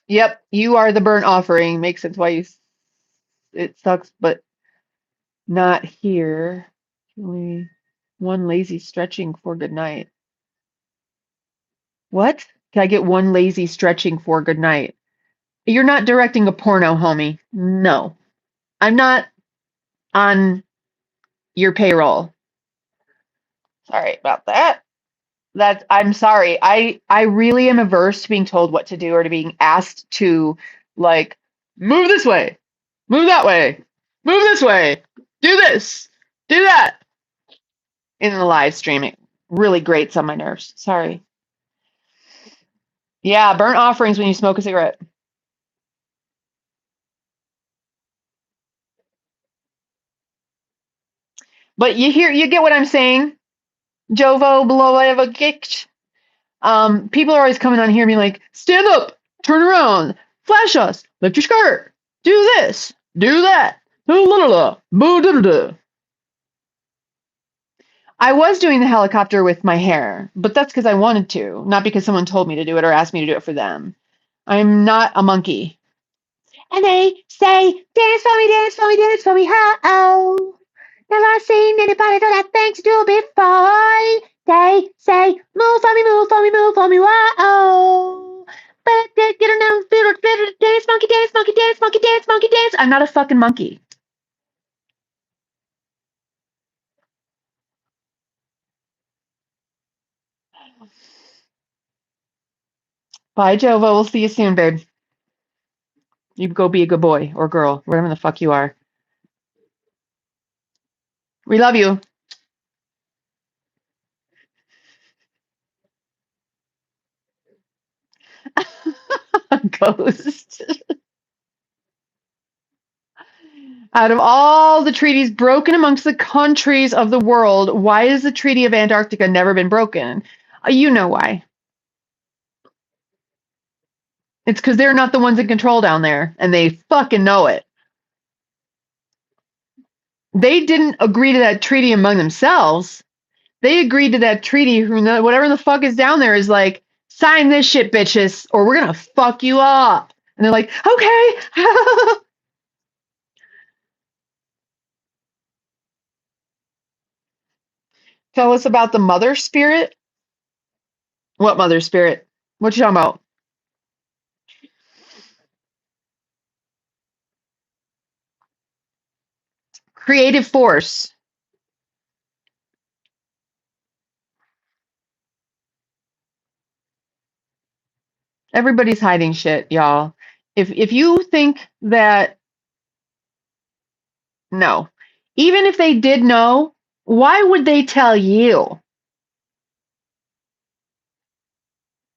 Yep, you are the burnt offering. Makes sense why it sucks, but not here. Only one lazy stretching for good night. What? Can I get one lazy stretching for good night? You're not directing a porno, homie. No. I'm not on your payroll. Sorry about that. I'm sorry. I really am averse to being told what to do or to being asked to like move this way, move that way, move this way, do this, do that in the live stream. It really grates on my nerves. Sorry. Yeah, burnt offerings when you smoke a cigarette. But you get what I'm saying? Jovo below whatever gicht. People are always coming on here and being like, stand up, turn around, flash us, lift your skirt, do this, do that. I was doing the helicopter with my hair, but that's because I wanted to, not because someone told me to do it or asked me to do it for them. I'm not a monkey. And they say, dance for me, dance for me, dance for me, oh. Never seen anybody do that thing to do before. They say, move for me, move for me, move for me, whoa. But get on dance, monkey, dance, monkey, dance, monkey, dance, monkey, dance. I'm not a fucking monkey. Bye, Jova. We'll see you soon, babe. You go be a good boy or girl, whatever the fuck you are. We love you. Ghost. Out of all the treaties broken amongst the countries of the world, why has the Treaty of Antarctica never been broken? You know why. It's because they're not the ones in control down there, and they fucking know it. They didn't agree to that treaty among themselves. They agreed to that treaty. Whatever the fuck is down there is like, sign this shit, bitches, or we're gonna fuck you up. And they're like, okay. Tell us about the mother spirit. What mother spirit? What you talking about? Creative force. Everybody's hiding shit, y'all. If you think that, no. Even if they did know, why would they tell you?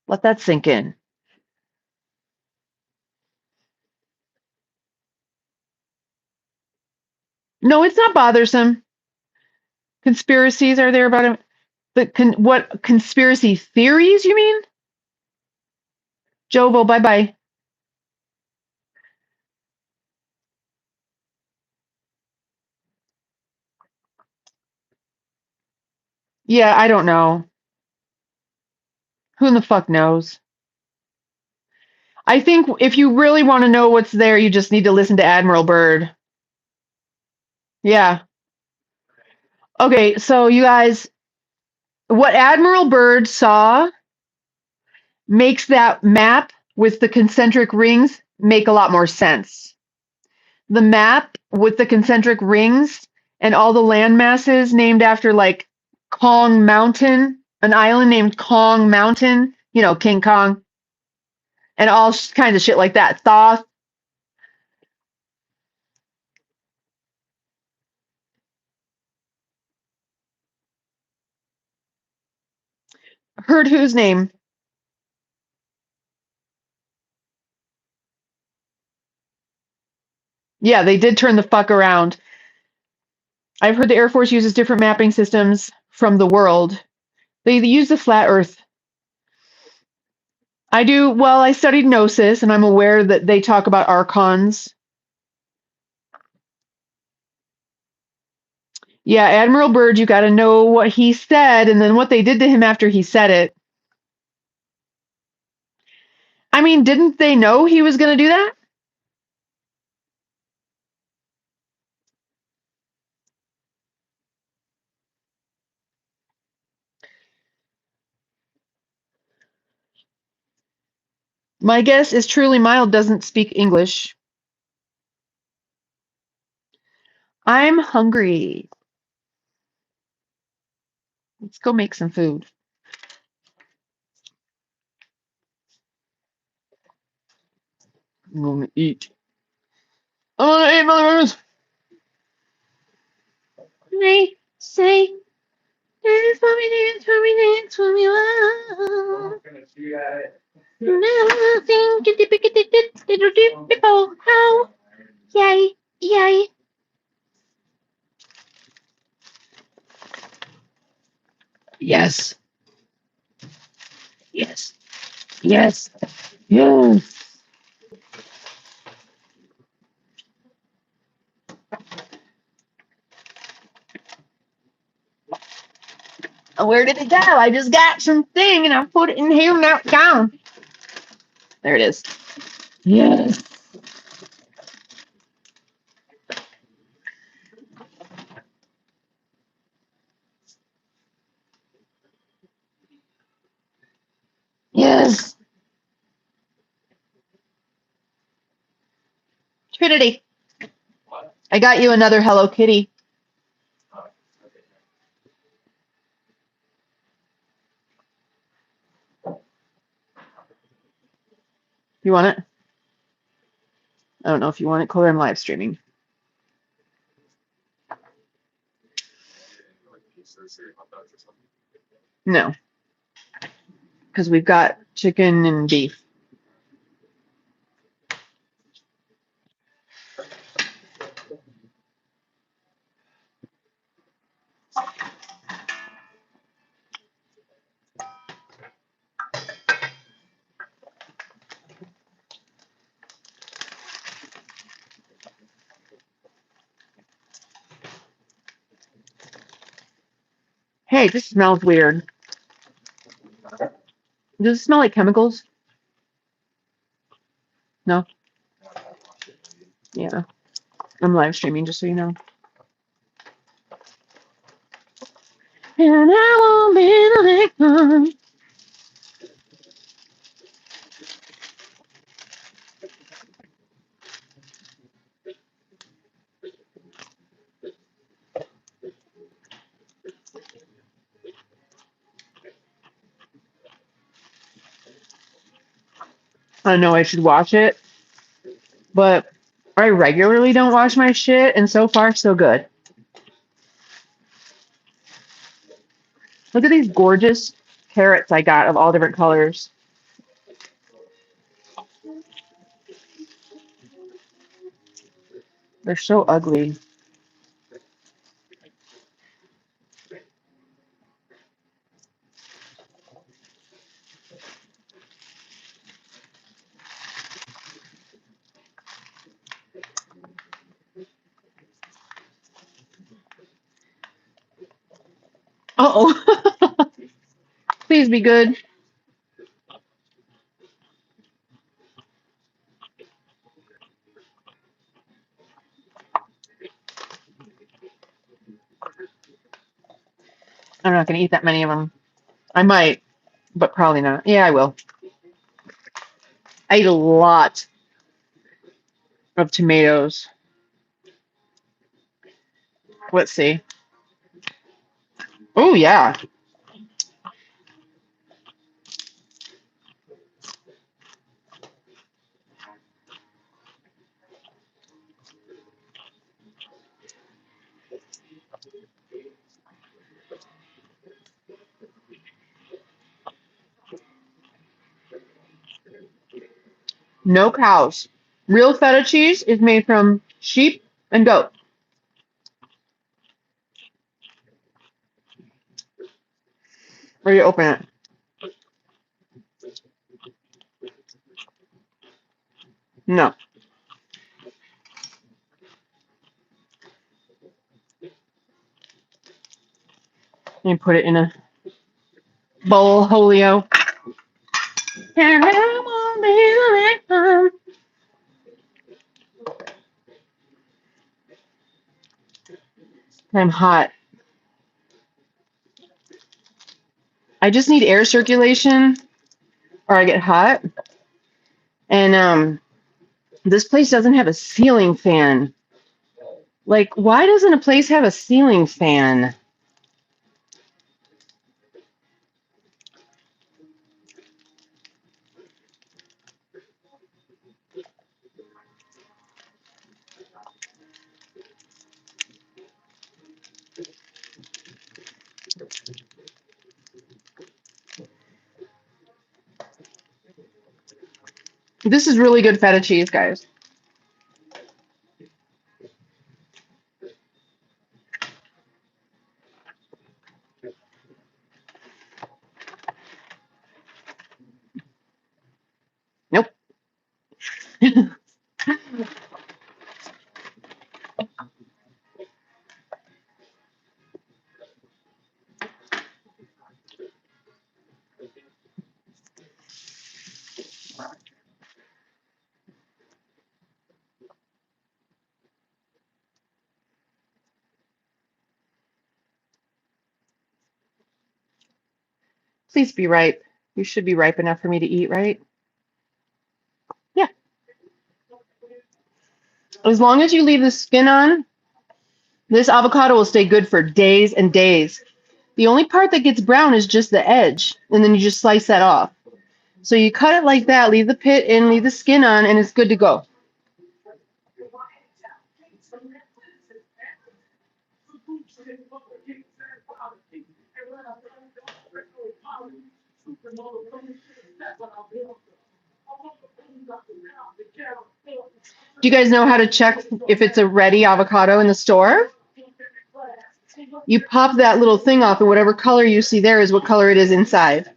Let that sink in. No, it's not bothersome. Conspiracies are there about it. But what conspiracy theories you mean? Jovo, bye-bye. Yeah, I don't know. Who in the fuck knows? I think if you really want to know what's there, you just need to listen to Admiral Byrd. Yeah. Okay, so you guys, what Admiral Byrd saw makes that map with the concentric rings make a lot more sense. The map with the concentric rings and all the land masses named after like Kong Mountain, an island named Kong Mountain, you know, King Kong, and all kinds of shit like that. Thoth. Heard whose name? Yeah, they did turn the fuck around. I've heard the Air Force uses different mapping systems from the world. They use the flat Earth. I do, well, I studied Gnosis, and I'm aware that they talk about archons. Yeah, Admiral Byrd, you got to know what he said and then what they did to him after he said it. I mean, didn't they know he was going to do that? My guess is Truly Mild doesn't speak English. I'm hungry. Let's go make some food. I'm going to eat. I want to eat, motherfuckers. They say, dance for me, dance for me, dance for me. Oh. Never think it before. How? Yay, yay. Yes, yes, yes, yes. Where did it go? I just got something and I put it in here and now it's gone. There it is. Yes. Yes. Trinity, I got you another Hello Kitty. You want it? I don't know if you want it, Chloe. I'm live streaming. No, because we've got chicken and beef. Hey, this smells weird. Does it smell like chemicals? No? Yeah. I'm live streaming, just so you know. And I won't be the victim. I know I should wash it, but I regularly don't wash my shit, and so far, so good. Look at these gorgeous carrots I got of all different colors. They're so ugly. Uh-oh. Please be good. I'm not going to eat that many of them. I might, but probably not. Yeah, I will. I eat a lot of tomatoes. Let's see. Oh, yeah. No cows. Real feta cheese is made from sheep and goat. Where you open it? No. You put it in a bowl, Holio. I'm hot. I just need air circulation or I get hot. And this place doesn't have a ceiling fan. Like, why doesn't a place have a ceiling fan? This is really good feta cheese, guys. Nope. Please be ripe. You should be ripe enough for me to eat, right? Yeah. As long as you leave the skin on, this avocado will stay good for days and days. The only part that gets brown is just the edge, and then you just slice that off. So you cut it like that, leave the pit in, leave the skin on, and it's good to go. Do you guys know how to check if it's a ready avocado in the store? You pop that little thing off, and whatever color you see there is what color it is inside.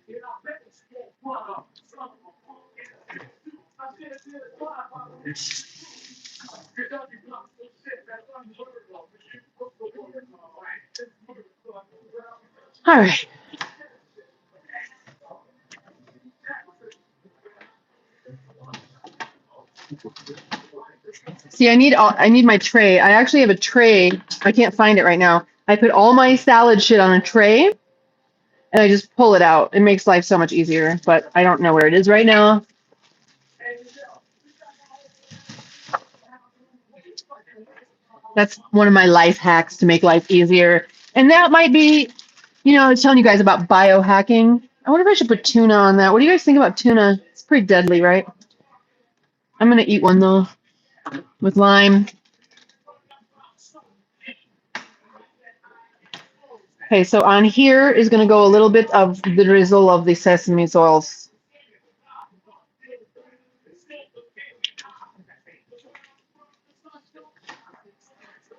All right. See, I need my tray. I actually have a tray. I can't find it right now. I put all my salad shit on a tray, and I just pull it out. It makes life so much easier, but I don't know where it is right now. That's one of my life hacks to make life easier. And that might be, I was telling you guys about biohacking. I wonder if I should put tuna on that. What do you guys think about tuna? It's pretty deadly, right? I'm going to eat one though with lime. Okay, so on here is going to go a little bit of the drizzle of the sesame oils.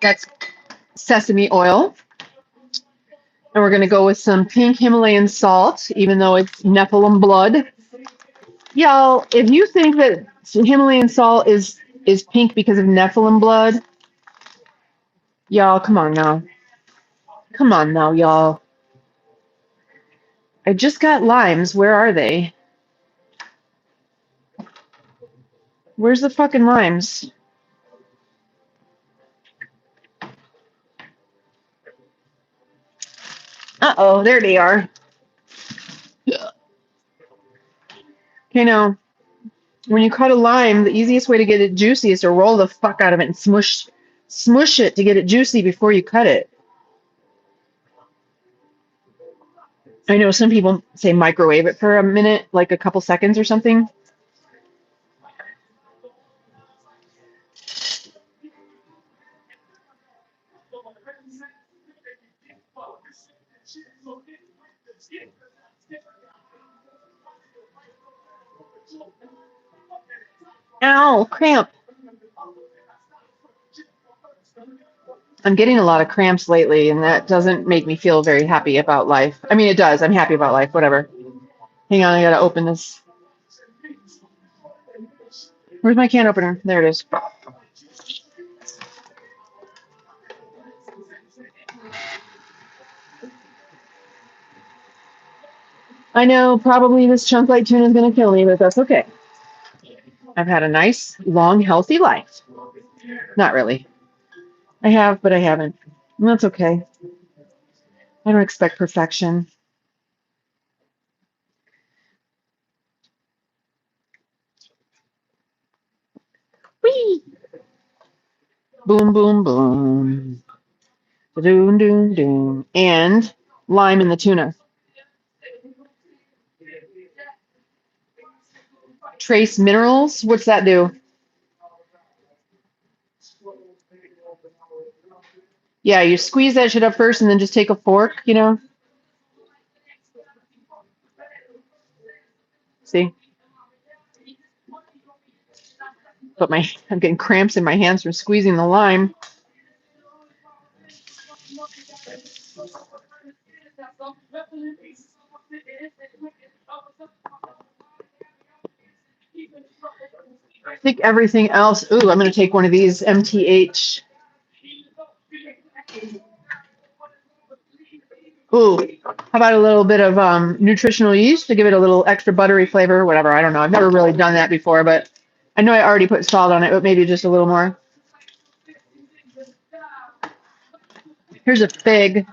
That's sesame oil. And we're going to go with some pink Himalayan salt, even though it's Nephilim blood. Y'all, if you think that Himalayan salt is pink because of Nephilim blood, y'all, come on now. Come on now, y'all. I just got limes. Where are they? Where's the fucking limes? Uh-oh, there they are. Okay, now, when you cut a lime, the easiest way to get it juicy is to roll the fuck out of it and smush it to get it juicy before you cut it. I know some people say microwave it for a minute, like a couple seconds or something. Ow, cramp. I'm getting a lot of cramps lately, and that doesn't make me feel very happy about life. I mean, it does. I'm happy about life, whatever. Hang on, I gotta open this. Where's my can opener? There it is. I know probably this chunk light tuna is gonna kill me, but that's okay. I've had a nice, long, healthy life. Not really. I have, but I haven't. And that's okay. I don't expect perfection. Whee! Boom, boom, boom. Doom, doom, doom. And lime in the tuna. Trace minerals. What's that do? Yeah, you squeeze that shit up first and then just take a fork, you know? See? But I'm getting cramps in my hands from squeezing the lime. I think everything else. Ooh, I'm going to take one of these MTH. Ooh, how about a little bit of nutritional yeast to give it a little extra buttery flavor, whatever. I don't know. I've never really done that before, but I know I already put salt on it, but maybe just a little more. Here's a fig.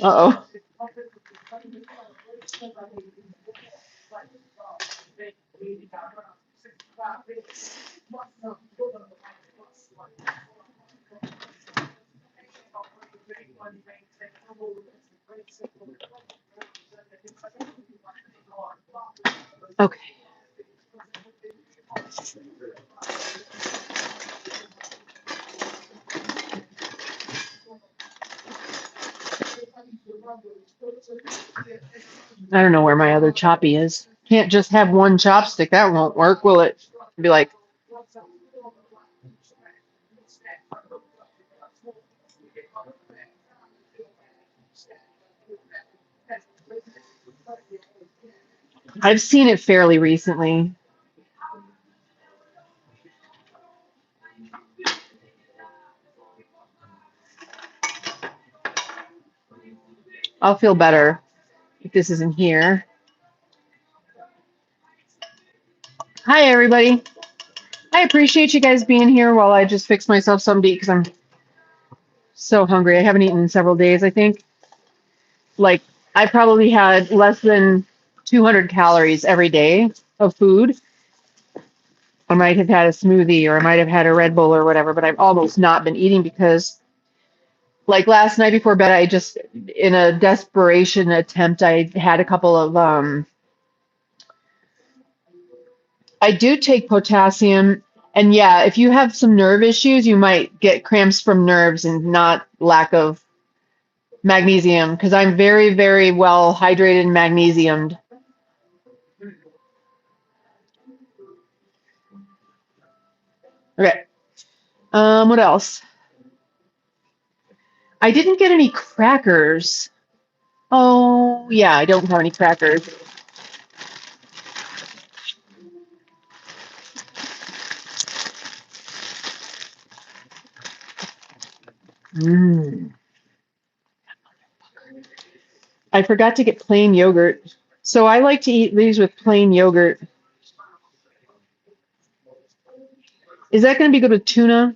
Uh-oh. Okay. I don't know where my other choppy is. Can't just have one chopstick. That won't work, will it? Be like, I've seen it fairly recently. I'll feel better if this isn't here. Hi, everybody. I appreciate you guys being here while I just fix myself something to eat because I'm So hungry. I haven't eaten in several days, I think. Like, I probably had less than 200 calories every day of food. I might have had a smoothie or I might have had a Red Bull or whatever, but I've almost not been eating because, like last night before bed, I just, in a desperation attempt, I had a couple of, I do take potassium. And yeah, if you have some nerve issues, you might get cramps from nerves and not lack of magnesium because I'm very, very well hydrated and magnesiumed. Okay. What else? I didn't get any crackers. Oh, yeah, I don't have any crackers. Mm. I forgot to get plain yogurt. So I like to eat these with plain yogurt. Is that going to be good with tuna?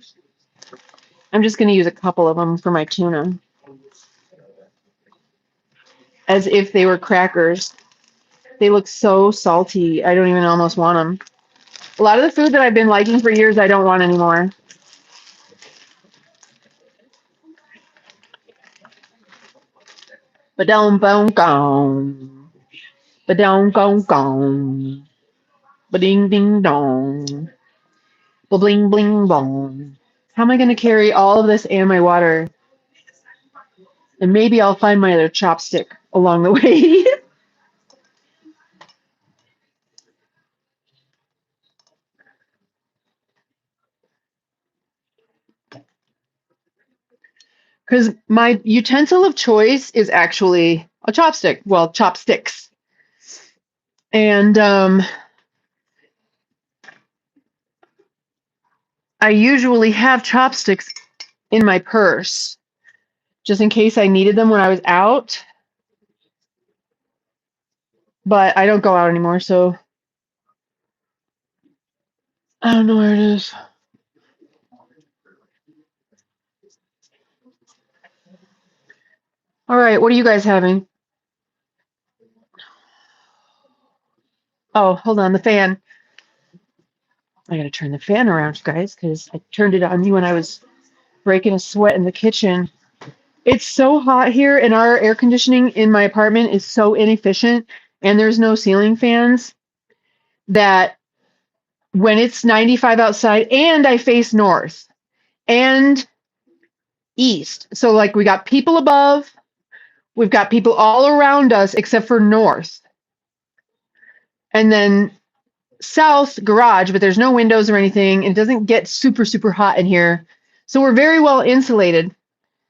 I'm just going to use a couple of them for my tuna. As if they were crackers. They look so salty. I don't even almost want them. A lot of the food that I've been liking for years, I don't want anymore. Ba-dum bum gong. Ba-dum gong gong. Ba-ding ding dong. Ba-bling bling bong. How am I going to carry all of this and my water? And maybe I'll find my other chopstick along the way. Because my utensil of choice is actually a chopstick. Well, chopsticks. And I usually have chopsticks in my purse just in case I needed them when I was out. But I don't go out anymore, so I don't know where it is. All right, what are you guys having? Oh, hold on, the fan. I gotta turn the fan around, guys, because I turned it on me when I was breaking a sweat in the kitchen. It's so hot here, and our air conditioning in my apartment is so inefficient, and there's no ceiling fans that when it's 95 outside and I face north and east, so like we got people above, we've got people all around us except for north, and then south garage, but there's no windows or anything. It doesn't get super, super hot in here. So we're very well insulated.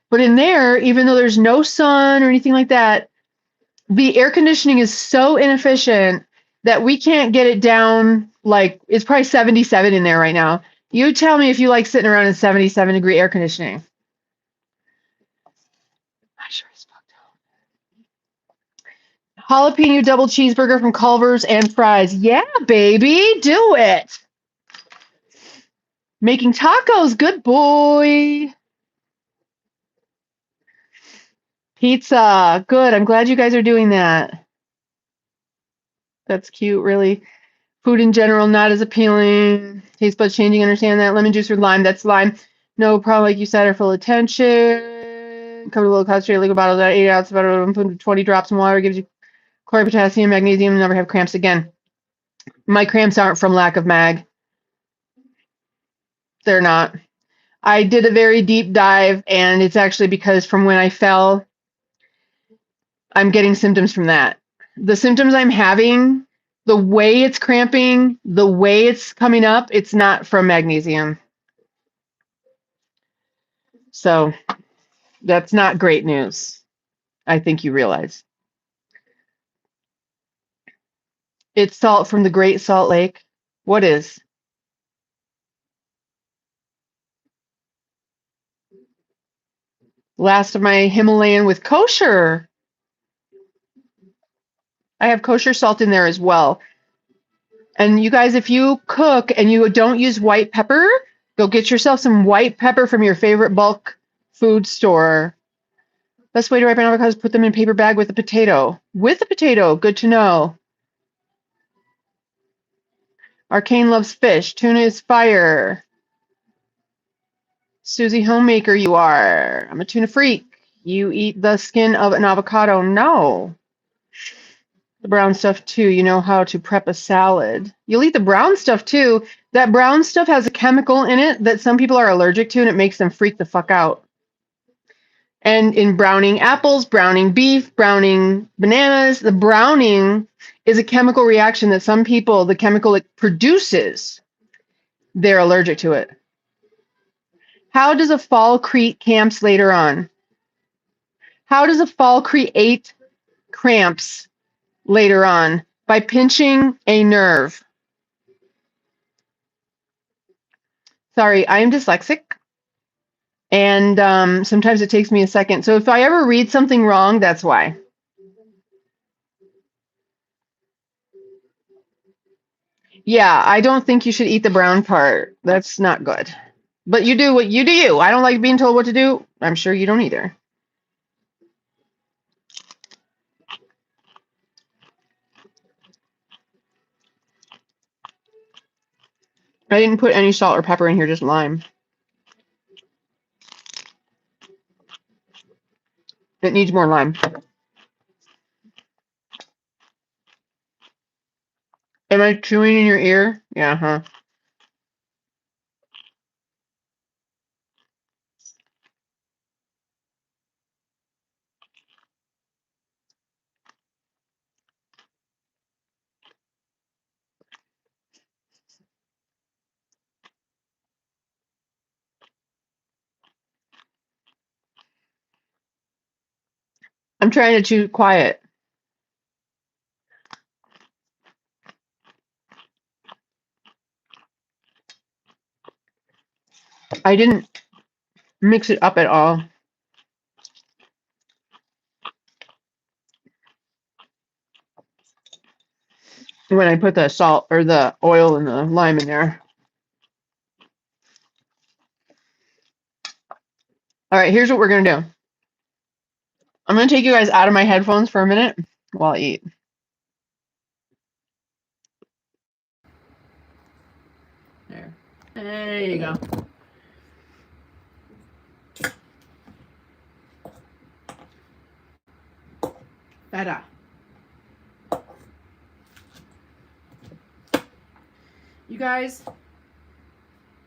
But in there, even though there's no sun or anything like that, the air conditioning is so inefficient that we can't get it down. Like, it's probably 77 in there right now. You tell me if you like sitting around in 77-degree air conditioning. I sure as fuck don't. Jalapeno double cheeseburger from Culver's and fries. Yeah, baby, do it. Making tacos, good boy. Pizza, good. I'm glad you guys are doing that. That's cute, really. Food in general, not as appealing. Taste buds changing, understand that. Lemon juice or lime, that's lime. No problem, like you said, are full of tension. Covered a little concentrated liquid bottles at 8 ounces, about 20 drops in water. Gives you chloride, potassium, magnesium. Never have cramps again. My cramps aren't from lack of mag. They're not. I did a very deep dive, and it's actually because from when I fell, I'm getting symptoms from that. The symptoms I'm having, the way it's cramping, the way it's coming up, it's not from magnesium. So that's not great news. I think you realize. It's salt from the Great Salt Lake. What is? Last of my Himalayan with kosher. I have kosher salt in there as well. And you guys, if you cook and you don't use white pepper, go get yourself some white pepper from your favorite bulk food store. Best way to ripen avocados is put them in a paper bag with a potato. With a potato, good to know. Arcane loves fish. Tuna is fire. Susie Homemaker, you are. I'm a tuna freak. You eat the skin of an avocado. No. The brown stuff too. You know how to prep a salad. You'll eat the brown stuff too. That brown stuff has a chemical in it that some people are allergic to, and it makes them freak the fuck out. And in browning apples, browning beef, browning bananas, the browning is a chemical reaction that some people, the chemical it produces, they're allergic to it. How does a fall create cramps later on? How does a fall create cramps later on? By pinching a nerve. Sorry, I am dyslexic, and sometimes it takes me a second. So if I ever read something wrong, that's why. Yeah, I don't think you should eat the brown part. That's not good. But you do what you do you. I don't like being told what to do. I'm sure you don't either. I didn't put any salt or pepper in here, just lime. It needs more lime. Am I chewing in your ear? Yeah, huh? I'm trying to chew quiet. I didn't mix it up at all when I put the salt or the oil and the lime in there. All right, here's what we're going to do. I'm going to take you guys out of my headphones for a minute while I eat. There you go. Feta. You guys,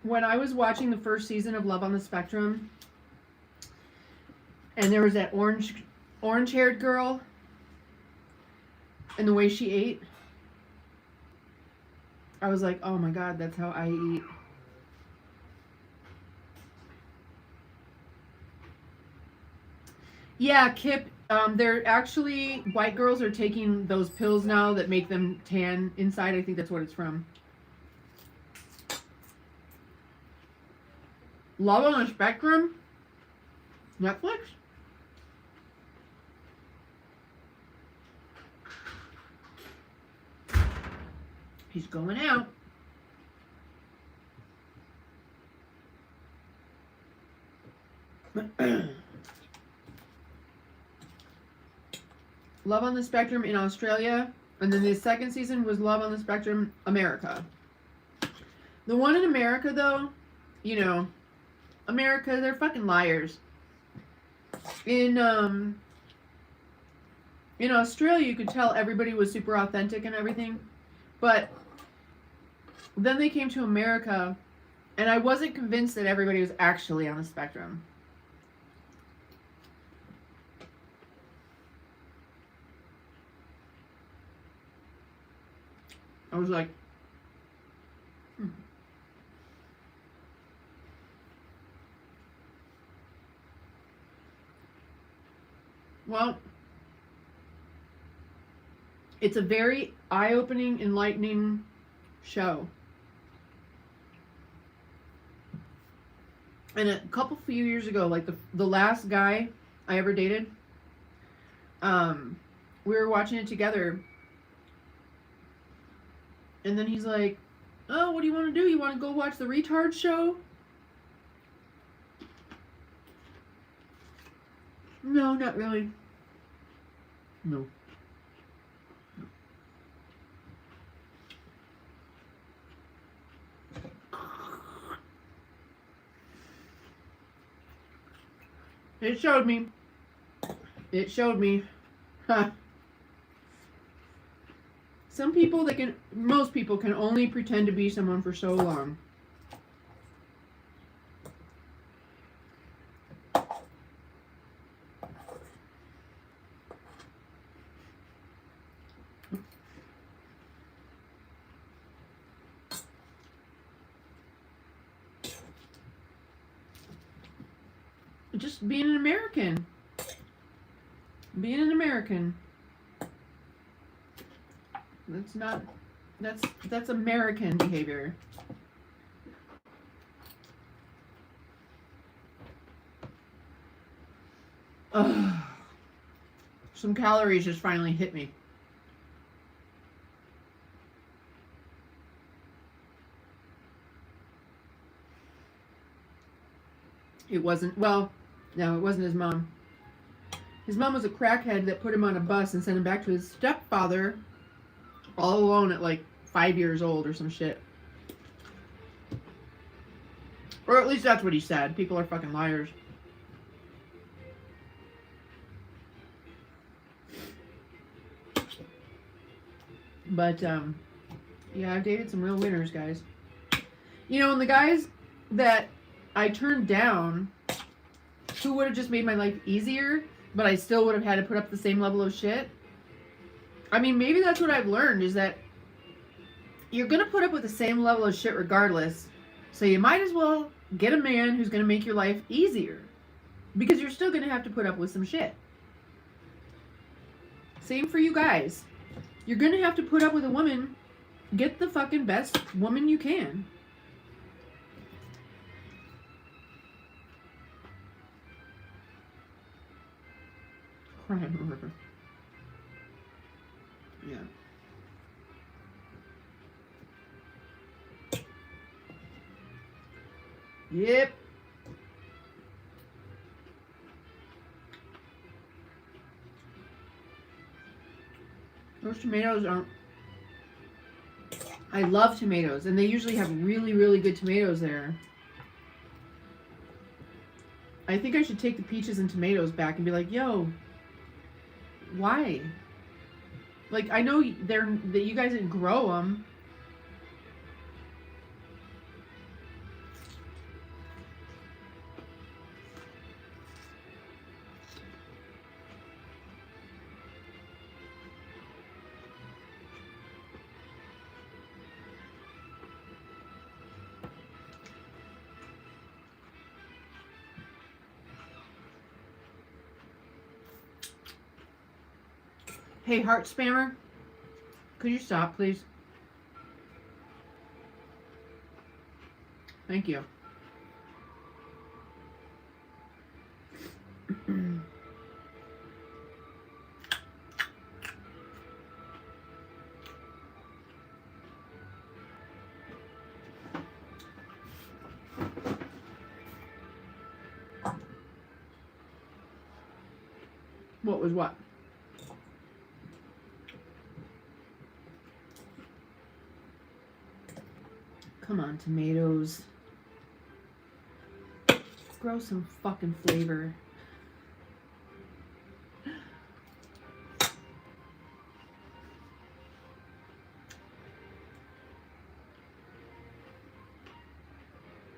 when I was watching the first season of Love on the Spectrum, and there was that orange-haired girl, and the way she ate, I was like, oh my god, that's how I eat. Yeah, Kip, they're actually, white girls are taking those pills now that make them tan inside. I think that's what it's from. Love on the Spectrum? Netflix? He's going out. Love on the Spectrum in Australia, and then the second season was Love on the Spectrum America. The one in America, though, you know, America, they're fucking liars. In Australia, you could tell everybody was super authentic and everything, but then they came to America, and I wasn't convinced that everybody was actually on the spectrum. I was like, Well, it's a very eye-opening, enlightening show. And a few years ago, like the last guy I ever dated, we were watching it together. And then he's like, oh, what do you want to do? You want to go watch the retard show? No, not really. No. It showed me. It showed me. Huh. Some people that can, most people can only pretend to be someone for so long. Just being an American. Being an American. That's not, that's American behavior. Ugh. Some calories just finally hit me. It wasn't, well, no, it wasn't his mom. His mom was a crackhead that put him on a bus and sent him back to his stepfather all alone at like 5 years old or some shit. Or at least that's what he said. People are fucking liars. But, yeah, I've dated some real winners, guys. You know, and the guys that I turned down, who would have just made my life easier, but I still would have had to put up the same level of shit. I mean, maybe that's what I've learned, is that you're going to put up with the same level of shit regardless. So you might as well get a man who's going to make your life easier. Because you're still going to have to put up with some shit. Same for you guys. You're going to have to put up with a woman. Get the fucking best woman you can. Crime river. Yeah. Yep. Those tomatoes aren't... I love tomatoes, and they usually have really, really good tomatoes there. I think I should take the peaches and tomatoes back and be like, yo, why? Like, I know that you guys didn't grow them. Hey, heart spammer, could you stop, please? Thank you. What was what? Come on, tomatoes. Grow some fucking flavor.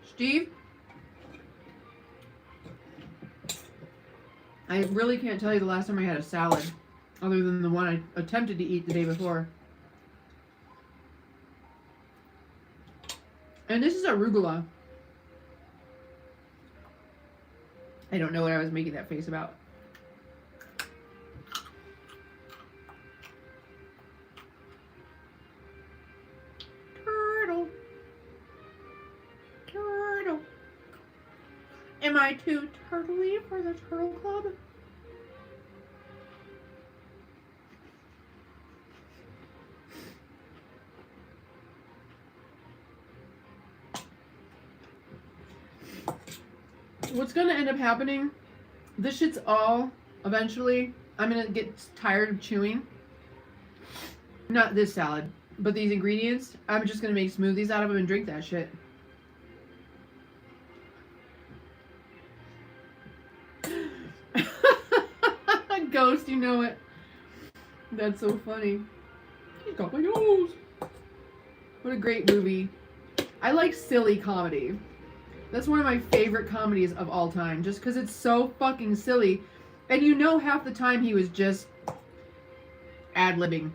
Steve? I really can't tell you the last time I had a salad, other than the one I attempted to eat the day before. And this is arugula. I don't know what I was making that face about. Turtle. Turtle. Am I too turtly for the Turtle Club? What's going to end up happening This shit's all eventually. I'm gonna get tired of chewing. Not this salad, but these ingredients. I'm just gonna make smoothies out of them and drink that shit. Ghost, you know it. That's so funny. He got my nose. What a great movie. I like silly comedy. That's one of my favorite comedies of all time, just because it's so fucking silly. And you know half the time he was just ad-libbing.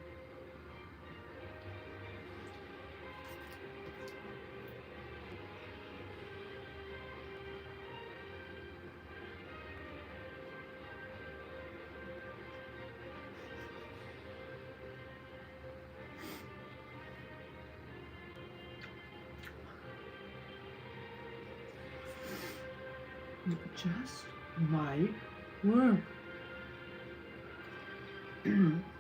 It just might work.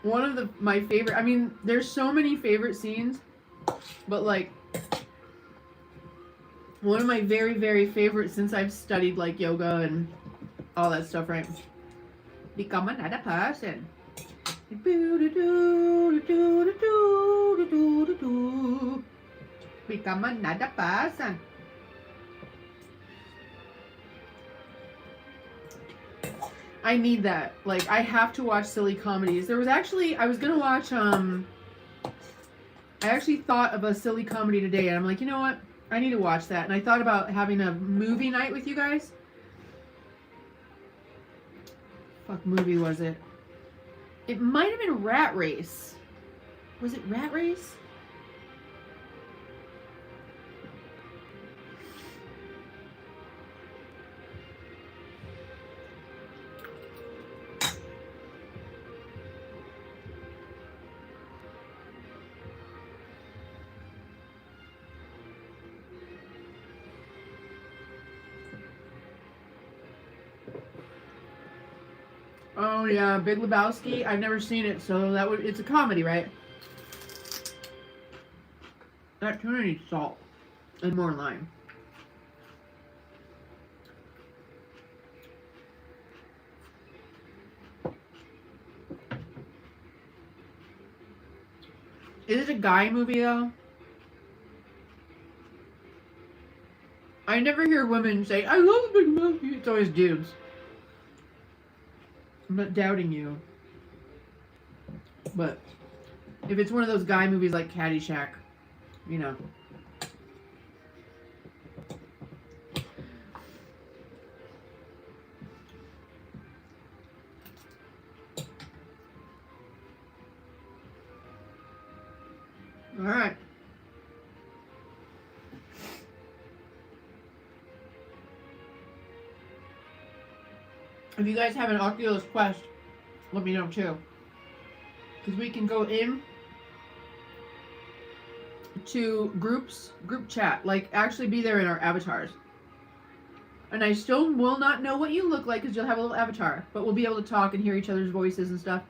One of my favorite, I mean, there's so many favorite scenes, but like, one of my very, very favorite since I've studied like yoga and all that stuff, right? Become another person. Become another person. I need that. Like, I have to watch silly comedies. There was actually, I was gonna watch, I actually thought of a silly comedy today, and I'm like, you know what? I need to watch that. And I thought about having a movie night with you guys. Fuck movie was it? It might have been Rat Race. Was it Rat Race? Oh yeah, Big Lebowski. I've never seen it, so that would, it's a comedy, right? That tuna needs salt and more lime. Is it a guy movie though? I never hear women say, I love Big Lebowski. It's always dudes. I'm not doubting you. But if it's one of those guy movies like Caddyshack, you know. All right. If you guys have an Oculus Quest, let me know too. Because we can go in to group chat, like actually be there in our avatars. And I still will not know what you look like because you'll have a little avatar, but we'll be able to talk and hear each other's voices and stuff.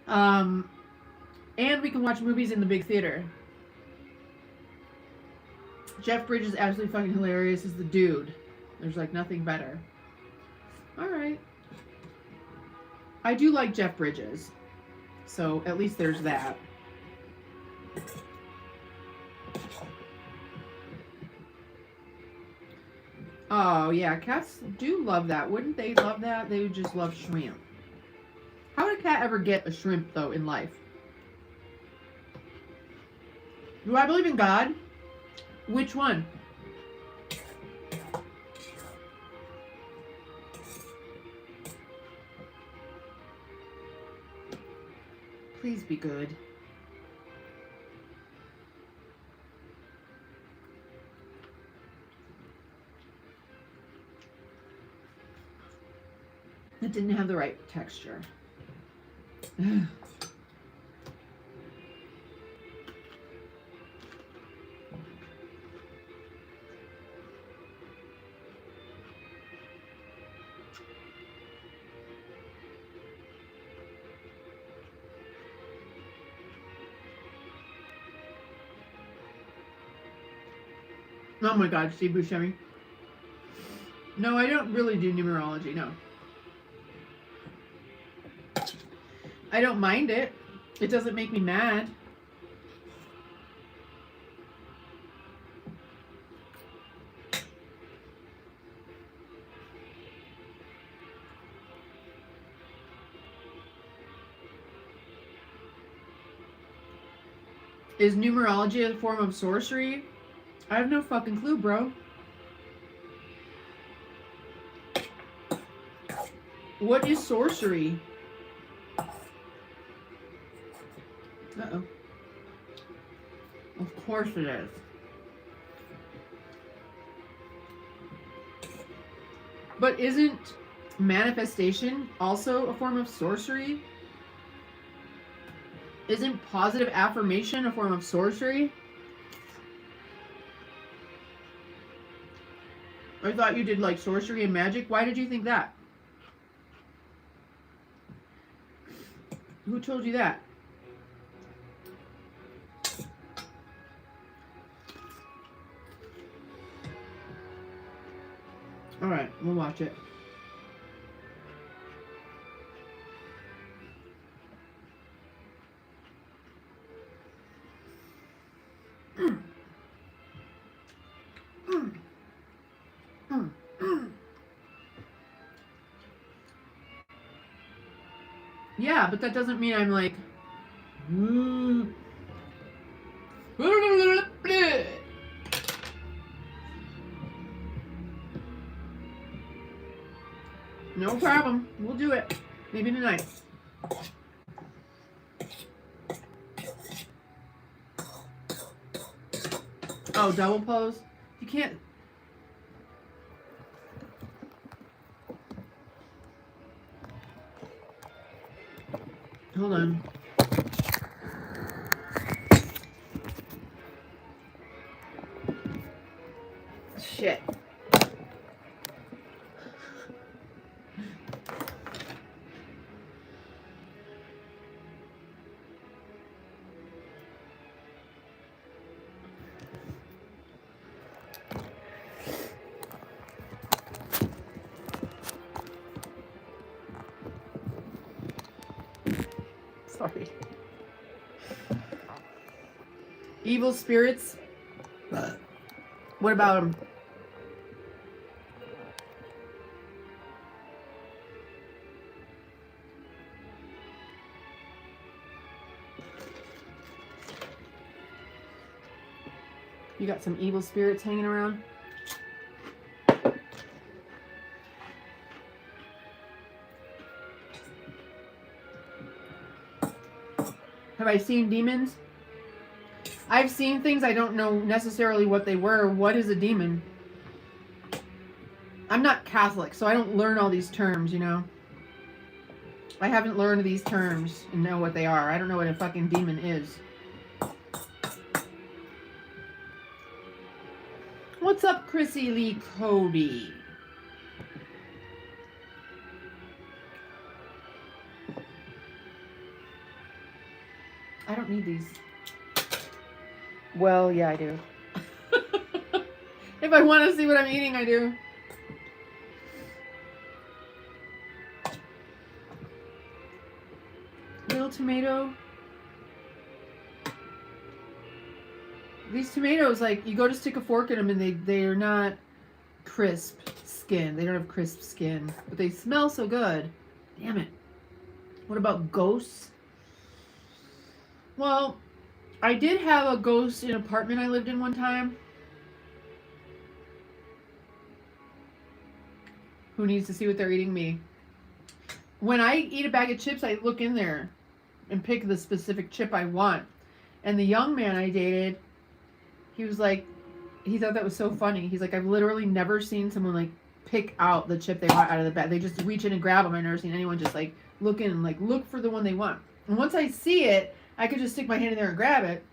And we can watch movies in the big theater. Jeff Bridges is absolutely fucking hilarious as the dude. There's like nothing better. Alright. I do like Jeff Bridges. So at least there's that. Oh yeah, cats do love that. Wouldn't they love that? They would just love shrimp. How would a cat ever get a shrimp though in life? Do I believe in God? Which one? Please be good. It didn't have the right texture. Oh my God, Steve Buscemi. No, I don't really do numerology, no. I don't mind it. It doesn't make me mad. Is numerology a form of sorcery? I have no fucking clue, bro. What is sorcery? Uh-oh. Of course it is. But isn't manifestation also a form of sorcery? Isn't positive affirmation a form of sorcery? I thought you did like sorcery and magic. Why did you think that? Who told you that? All right, we'll watch it. Yeah, but that doesn't mean I'm like. No problem. We'll do it. Maybe tonight. Oh, double pose? You can't. Hold on. Shit. Sorry. Evil spirits? What about them? You got some evil spirits hanging around? Have I seen demons? I've seen things I don't know necessarily what they were. What is a demon? I'm not Catholic, so I don't learn all these terms, you know? I haven't learned these terms and know what they are. I don't know what a fucking demon is. What's up, Chrissy Lee Cody? I don't need these. Well, yeah, I do. If I want to see what I'm eating, I do. Little tomato. These tomatoes, like, you go to stick a fork in them and they're not crisp skin. They don't have crisp skin, but they smell so good. Damn it. What about ghosts? Well, I did have a ghost in an apartment I lived in one time. Who needs to see what they're eating? Me. When I eat a bag of chips, I look in there and pick the specific chip I want. And the young man I dated, he was like, he thought that was so funny. He's like, I've literally never seen someone like pick out the chip they want out of the bag. They just reach in and grab them. I've never seen anyone just like look in and like look for the one they want. And once I see it, I could just stick my hand in there and grab it.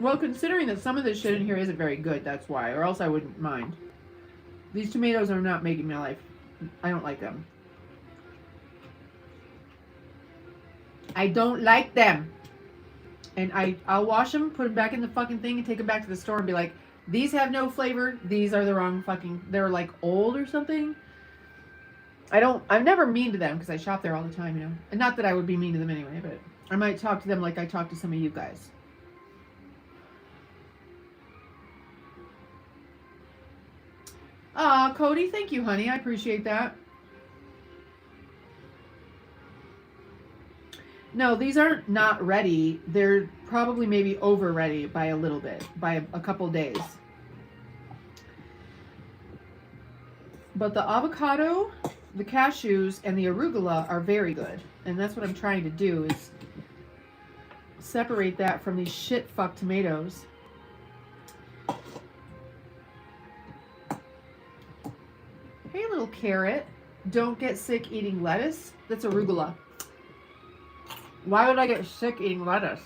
Well, considering that some of this shit in here isn't very good, that's why. Or else I wouldn't mind. These tomatoes are not making my life. I don't like them. I don't like them. And I'll wash them, put them back in the fucking thing, and take them back to the store and be like, these have no flavor. These are the wrong fucking. They're like old or something. I'm never mean to them because I shop there all the time, you know. And not that I would be mean to them anyway, but I might talk to them like I talk to some of you guys. Cody, thank you, honey. I appreciate that. No, these are not ready. They're probably maybe over ready by a little bit, by a couple days. But the avocado, the cashews, and the arugula are very good. And that's what I'm trying to do, is separate that from these shit fuck tomatoes. Hey, little carrot. Don't get sick eating lettuce. That's arugula. Why would I get sick eating lettuce?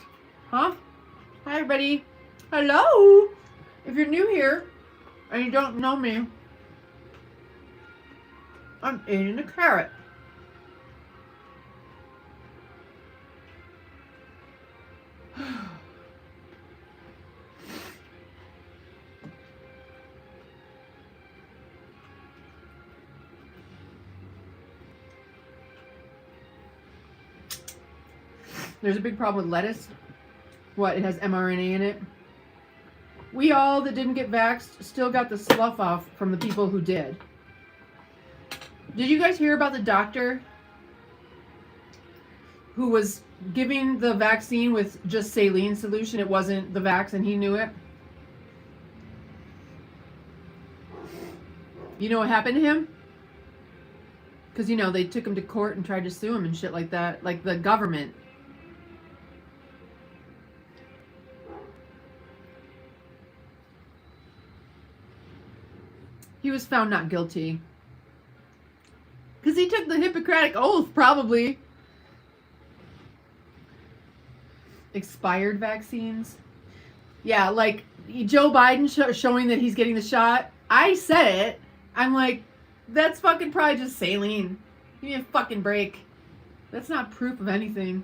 Huh? Hi, everybody. Hello. If you're new here and you don't know me, I'm eating a carrot. There's a big problem with lettuce. What? It has mRNA in it. We all that didn't get vaxxed still got the slough off from the people who did. Did you guys hear about the doctor who was giving the vaccine with just saline solution? It wasn't the vax and he knew it. You know what happened to him? Because, you know, they took him to court and tried to sue him and shit like that. Like the government. He was found not guilty. Because he took the Hippocratic Oath, probably. Expired vaccines. Yeah, like Joe Biden showing that he's getting the shot. I said it. I'm like, that's fucking probably just saline. Give me a fucking break. That's not proof of anything.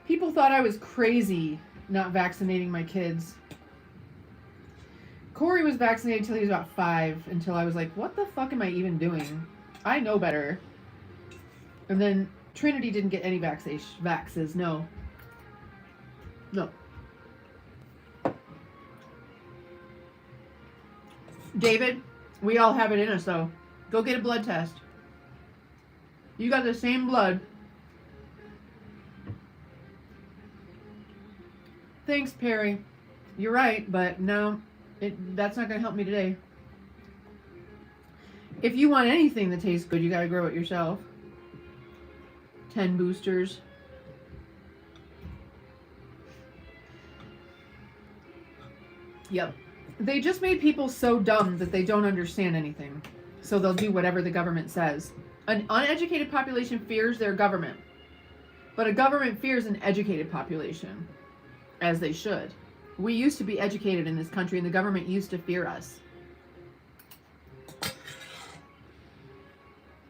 People thought I was crazy not vaccinating my kids. Corey was vaccinated until he was about 5, until I was like, what the fuck am I even doing? I know better. And then Trinity didn't get any vaxes, no. No. David, we all have it in us though. Go get a blood test. You got the same blood. Thanks, Perry. You're right, but no, that's not going to help me today. If you want anything that tastes good, you got to grow it yourself. 10 boosters. Yep. They just made people so dumb that they don't understand anything. So they'll do whatever the government says. An uneducated population fears their government. But a government fears an educated population. As they should. We used to be educated in this country and the government used to fear us.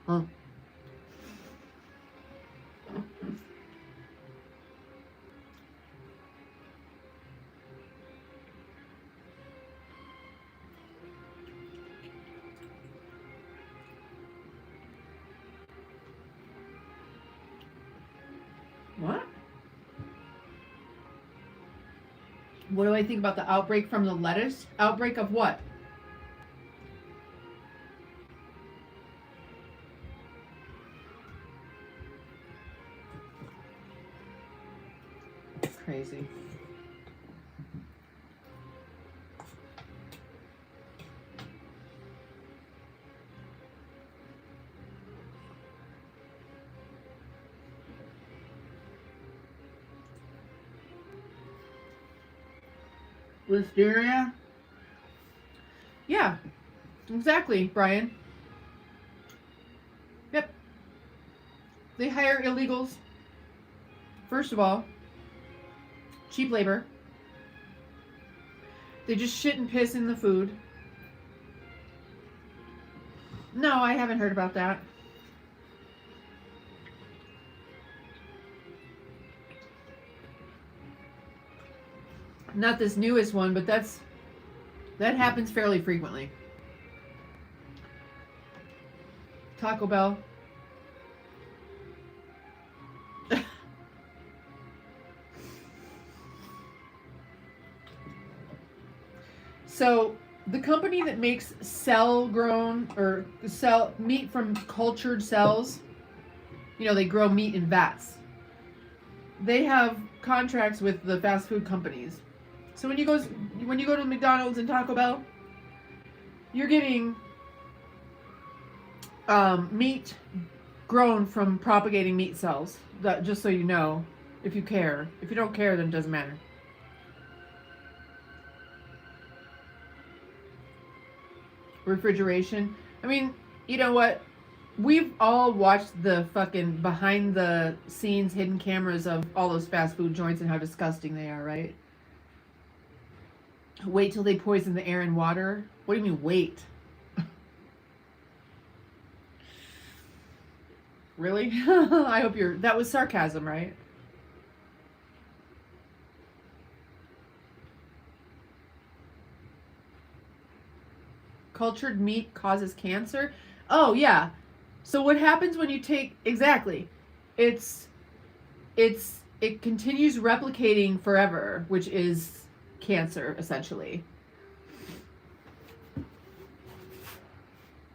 Huh. What? What do I think about the outbreak from the lettuce? Outbreak of what? Crazy. Listeria? Yeah, exactly, Brian. Yep. They hire illegals. First of all, cheap labor. They just shit and piss in the food. No, I haven't heard about that. Not this newest one, but that happens fairly frequently. Taco Bell. So the company that makes cell-grown or meat from cultured cells, you know, they grow meat in vats. They have contracts with the fast food companies. So when you go to McDonald's and Taco Bell, you're getting meat grown from propagating meat cells. That, just so you know, if you care. If you don't care, then it doesn't matter. Refrigeration. I mean, you know what? We've all watched the fucking behind the scenes hidden cameras of all those fast food joints and how disgusting they are, right? Wait till they poison the air and water? What do you mean wait? Really? I hope that was sarcasm, right? Cultured meat causes cancer? Oh, yeah. So what happens when you take, exactly, it continues replicating forever, which is cancer, essentially.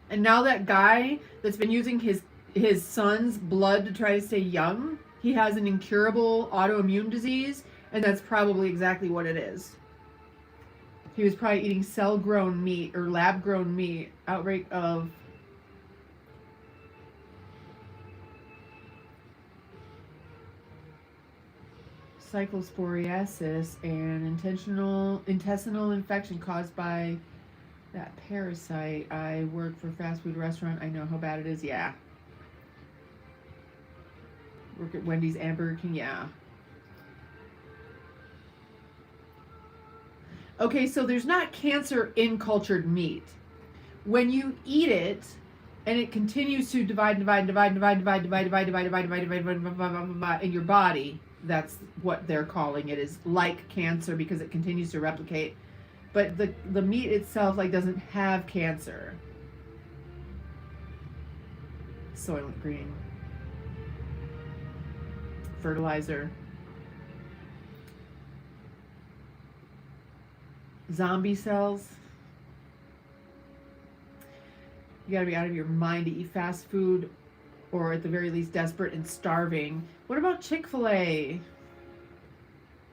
And now that guy that's been using his son's blood to try to stay young, he has an incurable autoimmune disease, and that's probably exactly what it is. He was probably eating cell-grown meat or lab-grown meat. Outbreak of cyclosporiasis and intestinal infection caused by that parasite. I work for a fast food restaurant. I know how bad it is. Yeah. Work at Wendy's and Burger King. Yeah. Okay, so there's not cancer in cultured meat. When you eat it and it continues to divide in your body, that's what they're calling it, is like cancer, because it continues to replicate. But the meat itself doesn't have cancer. Soylent Green. Fertilizer. Zombie cells. You gotta be out of your mind to eat fast food, or at the very least desperate and starving. What about Chick-fil-A?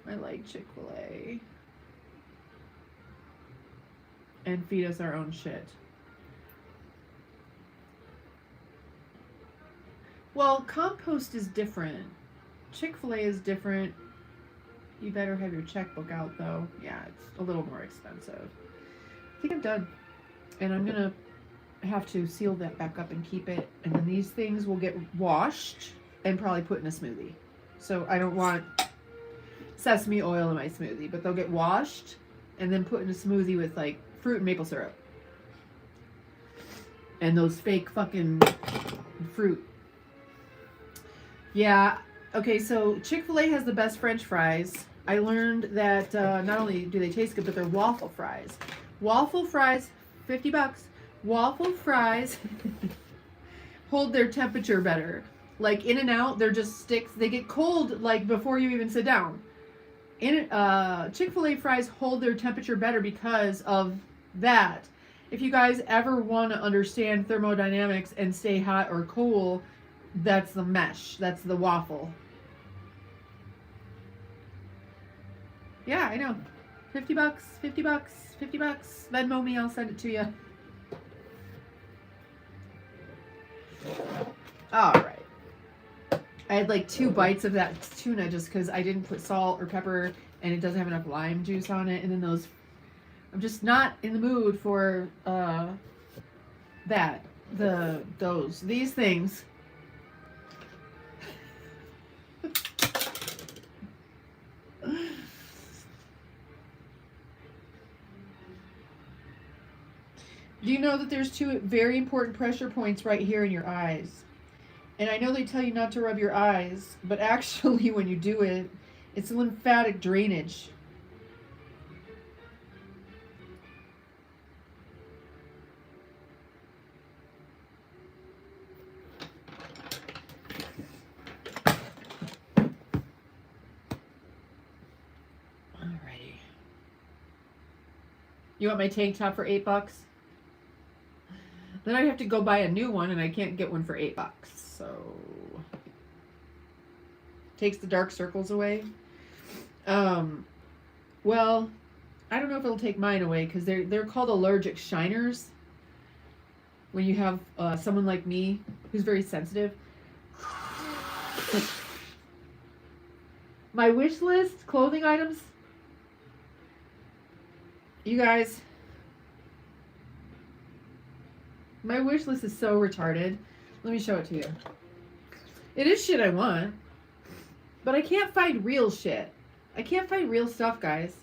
I like Chick-fil-A. And feed us our own shit. Well, compost is different. Chick-fil-A is different. You better have your checkbook out, though. Yeah, it's a little more expensive. I think I'm done. And I'm going to have to seal that back up and keep it. And then these things will get washed and probably put in a smoothie. So I don't want sesame oil in my smoothie, but they'll get washed and then put in a smoothie with fruit and maple syrup. And those fake fucking fruit. Yeah. Okay, so Chick-fil-A has the best French fries. I learned that not only do they taste good, but they're waffle fries. Waffle fries, $50. Waffle fries hold their temperature better. Like In-N-Out, they're just sticks. They get cold before you even sit down. Chick-fil-A fries hold their temperature better because of that. If you guys ever want to understand thermodynamics and stay hot or cool, that's the mesh. That's the waffle. Yeah, I know. $50, $50, $50. Venmo me, I'll send it to you. All right. I had 2 bites of that tuna just because I didn't put salt or pepper and it doesn't have enough lime juice on it. And then I'm just not in the mood for these things. Do you know that there's 2 very important pressure points right here in your eyes? And I know they tell you not to rub your eyes, but actually when you do it, it's lymphatic drainage. You want my tank top for $8? Then I'd have to go buy a new one, and I can't get one for $8. So takes the dark circles away. Well, I don't know if it'll take mine away because they're called allergic shiners. When you have someone like me who's very sensitive. My wish list, clothing items. You guys, my wish list is so retarded. Let me show it to you. It is shit I want, but I can't find real shit. I can't find real stuff, guys.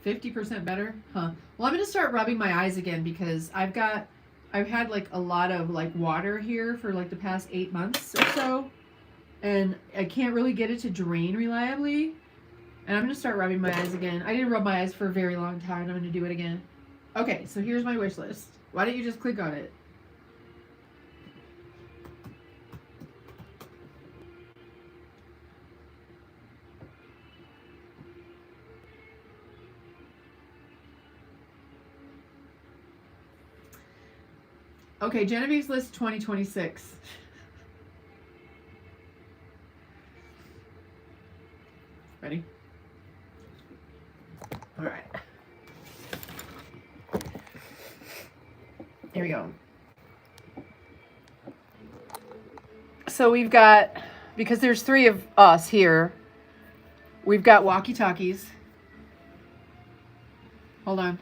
$50% better? Huh. Well, I'm going to start rubbing my eyes again because I've had like a lot of like water here for like the past 8 months or so. And I can't really get it to drain reliably. And I'm going to start rubbing my eyes again. I didn't rub my eyes for a very long time. I'm going to do it again. Okay, so here's my wish list. Why don't you just click on it? Okay, Genevieve's list 2026. Ready? All right. Here we go. So we've got, because there's 3 of us here, we've got walkie-talkies. Hold on.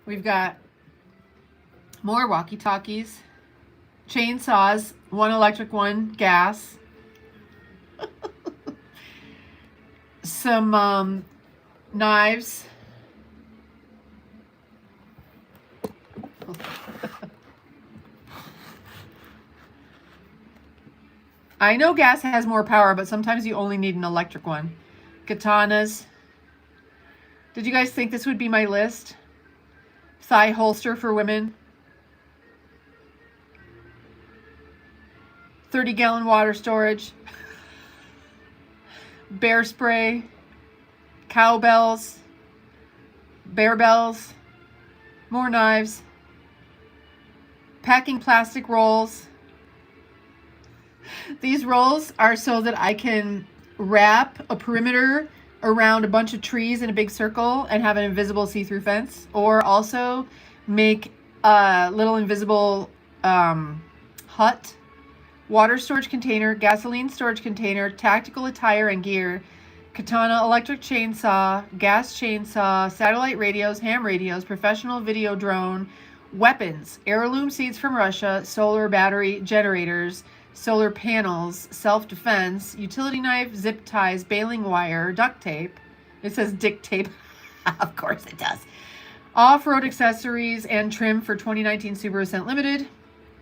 We've got more walkie-talkies, chainsaws, 1 electric, 1 gas, some knives, I know gas has more power, but sometimes you only need an electric one. Katanas. Did you guys think this would be my list? Thigh holster for women. 30-gallon water storage. Bear spray. Cowbells. Bear bells. More knives. Packing plastic rolls. These rolls are so that I can wrap a perimeter around a bunch of trees in a big circle and have an invisible see-through fence, or also make a little invisible hut, water storage container, gasoline storage container, tactical attire and gear, katana, electric chainsaw, gas chainsaw, satellite radios, ham radios, professional video drone, weapons, heirloom seeds from Russia, solar battery generators, solar panels, self-defense, utility knife, zip ties, baling wire, duct tape. It says dick tape. Of course it does. Off-road accessories and trim for 2019 Subaru Ascent Limited.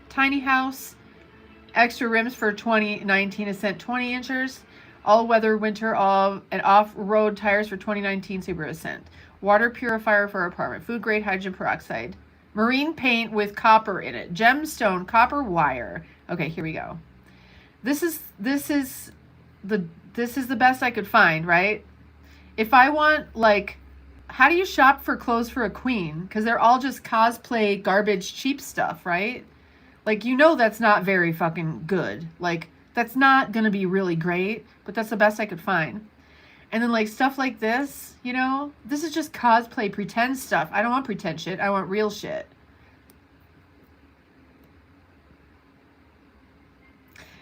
Tiny house. Extra rims for 2019 Ascent 20 inchers. All-weather winter and off-road tires for 2019 Subaru Ascent. Water purifier for apartment. Food-grade hydrogen peroxide. Marine paint with copper in it. Gemstone copper wire. Okay, here we go. This is the best I could find, right? If I want, like, how do you shop for clothes for a queen? Because they're all just cosplay garbage cheap stuff, right? Like, you know that's not very fucking good. Like, that's not gonna be really great, but that's the best I could find. And then like stuff like this, you know, this is just cosplay pretend stuff. I don't want pretend shit. I want real shit.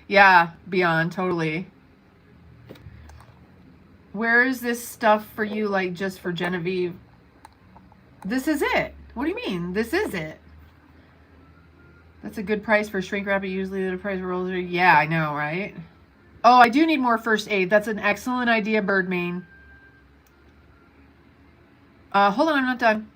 Yeah, Beyond, totally. Where is this stuff for you, like, just for Genevieve? This is it. What do you mean? This is it. That's a good price for shrink wrap. Usually the price rolls. Yeah, I know, right? Oh, I do need more first aid. That's an excellent idea, Birdmain. Hold on, I'm not done.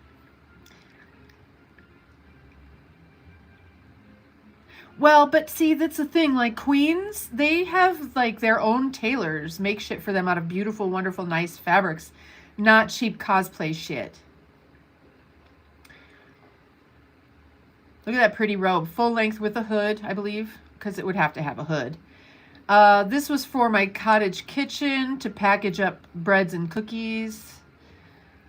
Well, but see, that's the thing. Like, queens, they have, like, their own tailors make shit for them out of beautiful, wonderful, nice fabrics. Not cheap cosplay shit. Look at that pretty robe. Full length with a hood, I believe, because it would have to have a hood. This was for my cottage kitchen to package up breads and cookies.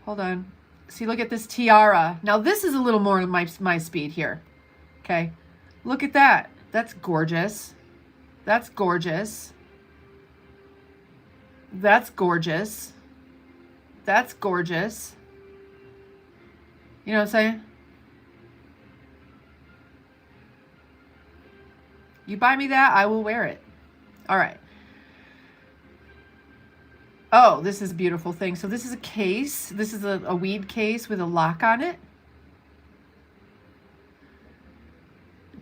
Hold on. See, look at this tiara. Now, this is a little more my speed here. Okay. Look at that. That's gorgeous. That's gorgeous. That's gorgeous. That's gorgeous. You know what I'm saying? You buy me that, I will wear it. All right. Oh, this is a beautiful thing. So this is a case. This is a weed case with a lock on it.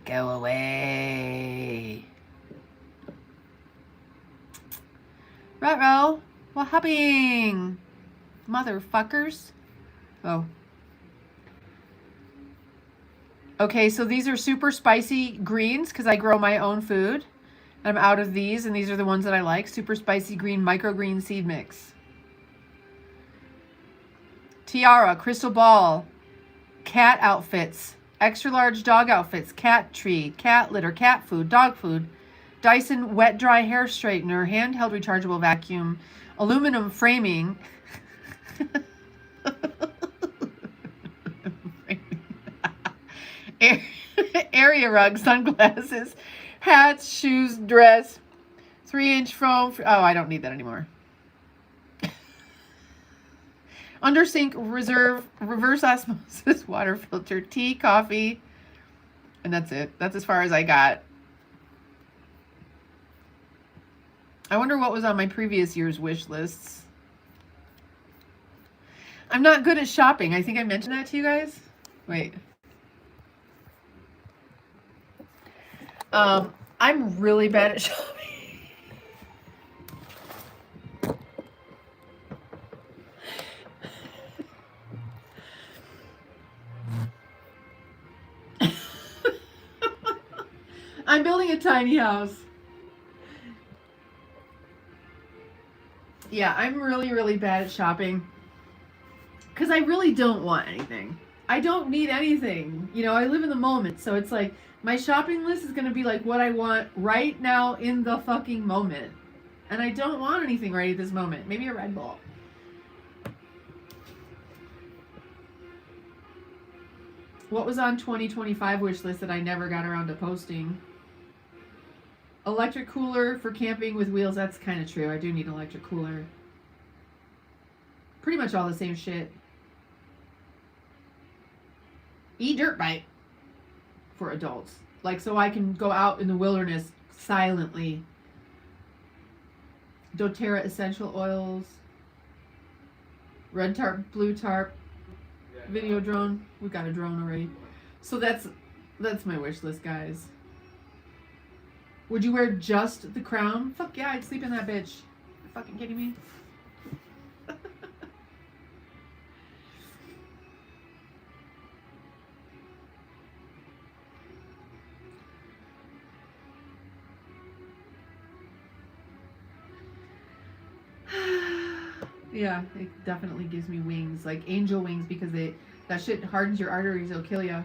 Go away. Ruh-roh. What happening? Motherfuckers. Oh. Okay, so these are super spicy greens because I grow my own food. I'm out of these, and these are the ones that I like. Super spicy green microgreen seed mix. Tiara, crystal ball, cat outfits, extra large dog outfits, cat tree, cat litter, cat food, dog food, Dyson wet dry hair straightener, handheld rechargeable vacuum, aluminum framing. Area rug, sunglasses, hats, shoes, dress, 3-inch foam. Oh, I don't need that anymore. Under sink reserve, reverse osmosis water filter, tea, coffee, and that's it. That's as far as I got. I wonder what was on my previous year's wish lists. I'm not good at shopping. I think I mentioned that to you guys. Wait. I'm really bad at shopping. I'm building a tiny house. Yeah, I'm really, really bad at shopping. Because I really don't want anything. I don't need anything. You know, I live in the moment. So it's like, my shopping list is going to be like what I want right now in the fucking moment. And I don't want anything right at this moment. Maybe a Red Bull. What was on 2025 wish list that I never got around to posting? Electric cooler for camping with wheels. That's kind of true. I do need an electric cooler. Pretty much all the same shit. E-dirt bike for adults. Like, so I can go out in the wilderness silently. doTERRA essential oils. Red tarp, blue tarp. Video drone. We got a drone already. So that's my wish list, guys. Would you wear just the crown? Fuck yeah, I'd sleep in that bitch. You fucking kidding me? Yeah, it definitely gives me wings, like angel wings, because that shit hardens your arteries. It'll kill you.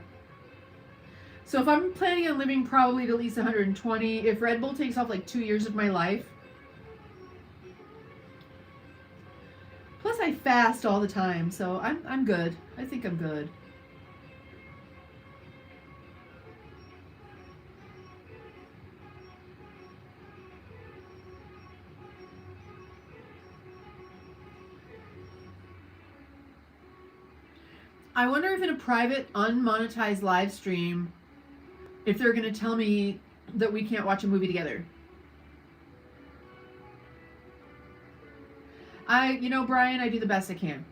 So if I'm planning on living probably to at least 120, if Red Bull takes off like 2 years of my life, plus I fast all the time, so I'm good. I think I'm good. I wonder if in a private, unmonetized live stream, if they're going to tell me that we can't watch a movie together. You know, Brian, I do the best I can.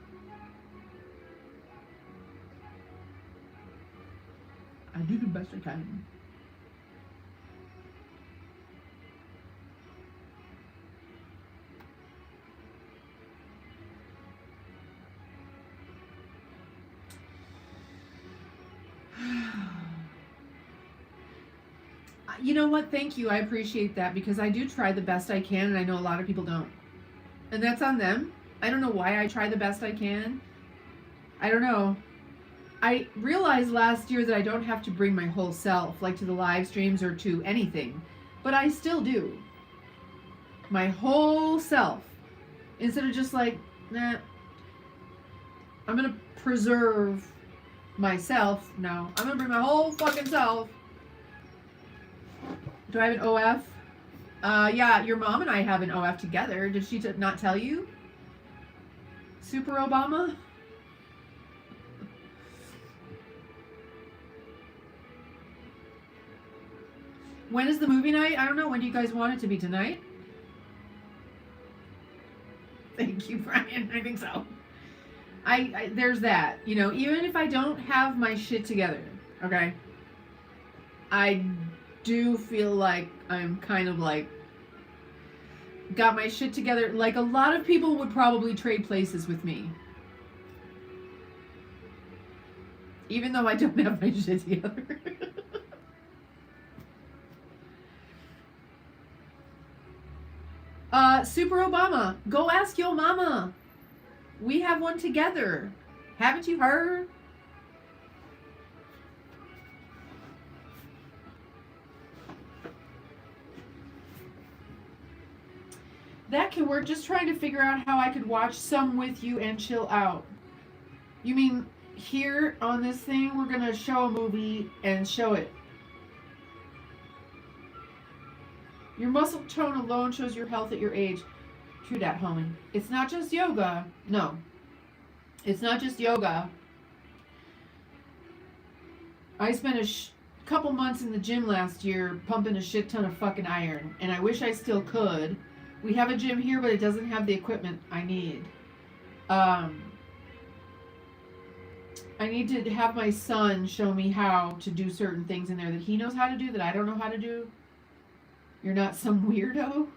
I do the best I can. You know what? Thank you. I appreciate that, because I do try the best I can, and I know a lot of people don't. And that's on them. I don't know why I try the best I can. I don't know. I realized last year that I don't have to bring my whole self, like to the live streams or to anything, but I still do. My whole self. Instead of just like, nah, I'm going to preserve myself. No, I'm going to bring my whole fucking self. Do I have an OF? Yeah, your mom and I have an OF together. Did she not tell you? Super Obama? When is the movie night? I don't know. When do you guys want it to be? Tonight? Thank you, Brian. I think so. I there's that. You know, even if I don't have my shit together, okay? I do feel like I'm kind of like got my shit together. Like a lot of people would probably trade places with me. Even though I don't have my shit together. Super Obama, go ask your mama. We have one together. Haven't you heard? That can work. Just trying to figure out how I could watch some with you and chill out. You mean here on this thing, we're going to show a movie and show it. Your muscle tone alone shows your health at your age. True that, homie. It's not just yoga. No. It's not just yoga. I spent a couple months in the gym last year pumping a shit ton of fucking iron. And I wish I still could. We have a gym here, but it doesn't have the equipment I need. I need to have my son show me how to do certain things in there that he knows how to do that I don't know how to do. You're not some weirdo?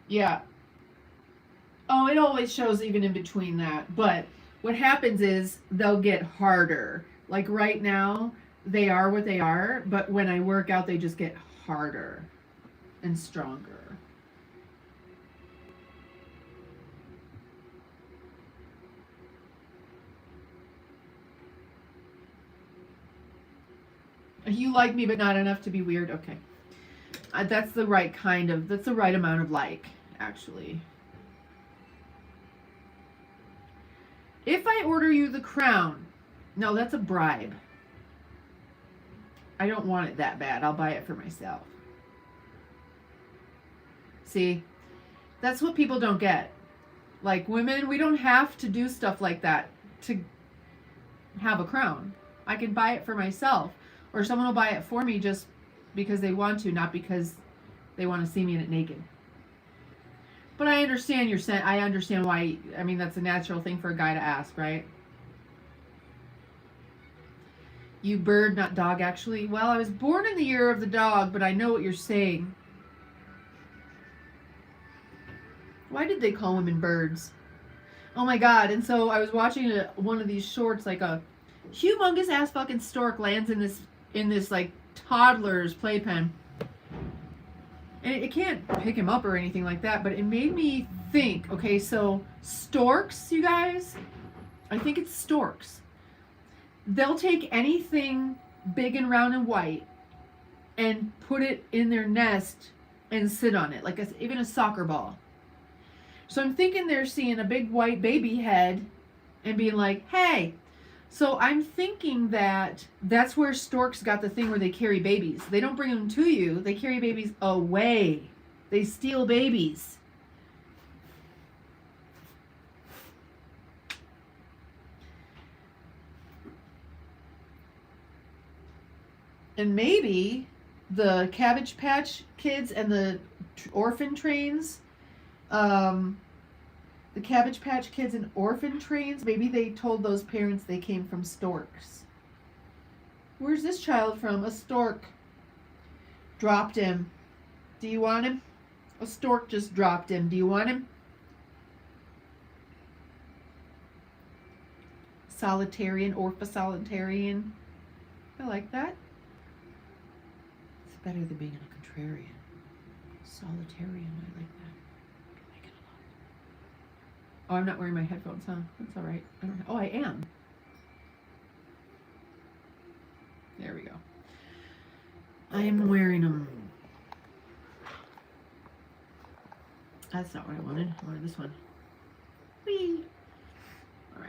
Yeah. Oh, it always shows even in between that. But what happens is they'll get harder. Like right now, they are what they are. But when I work out, they just get harder and stronger. You like me, but not enough to be weird? Okay. That's the right kind of, that's the right amount of like, actually. If I order you the crown, no, that's a bribe. I don't want it that bad. I'll buy it for myself. See, that's what people don't get. Like women, we don't have to do stuff like that to have a crown. I can buy it for myself. Or someone will buy it for me just because they want to, not because they want to see me in it naked. But I understand I understand why. I mean, that's a natural thing for a guy to ask, right? You bird, not dog, actually. Well, I was born in the year of the dog, but I know what you're saying. Why did they call women birds? Oh my god. And so I was watching one of these shorts, like a humongous ass fucking stork lands in this like toddler's playpen. And it can't pick him up or anything like that, but it made me think, okay, so storks, you guys, I think it's storks. They'll take anything big and round and white and put it in their nest and sit on it, like even a soccer ball. So I'm thinking they're seeing a big white baby head and being like, hey. So I'm thinking that that's where storks got the thing where they carry babies. They don't bring them to you. They carry babies away. They steal babies. And maybe the Cabbage Patch Kids and the orphan trains, the Cabbage Patch Kids and orphan trains, maybe they told those parents they came from storks. Where's this child from? A stork dropped him. Do you want him? A stork just dropped him. Do you want him? Solitarian, orpha-solitarian. I like that. It's better than being a contrarian. Solitarian, I like that. Oh, I'm not wearing my headphones, huh? That's all right. Oh, I am. There we go. I am wearing them. That's not what I wanted. I wanted this one. Whee! All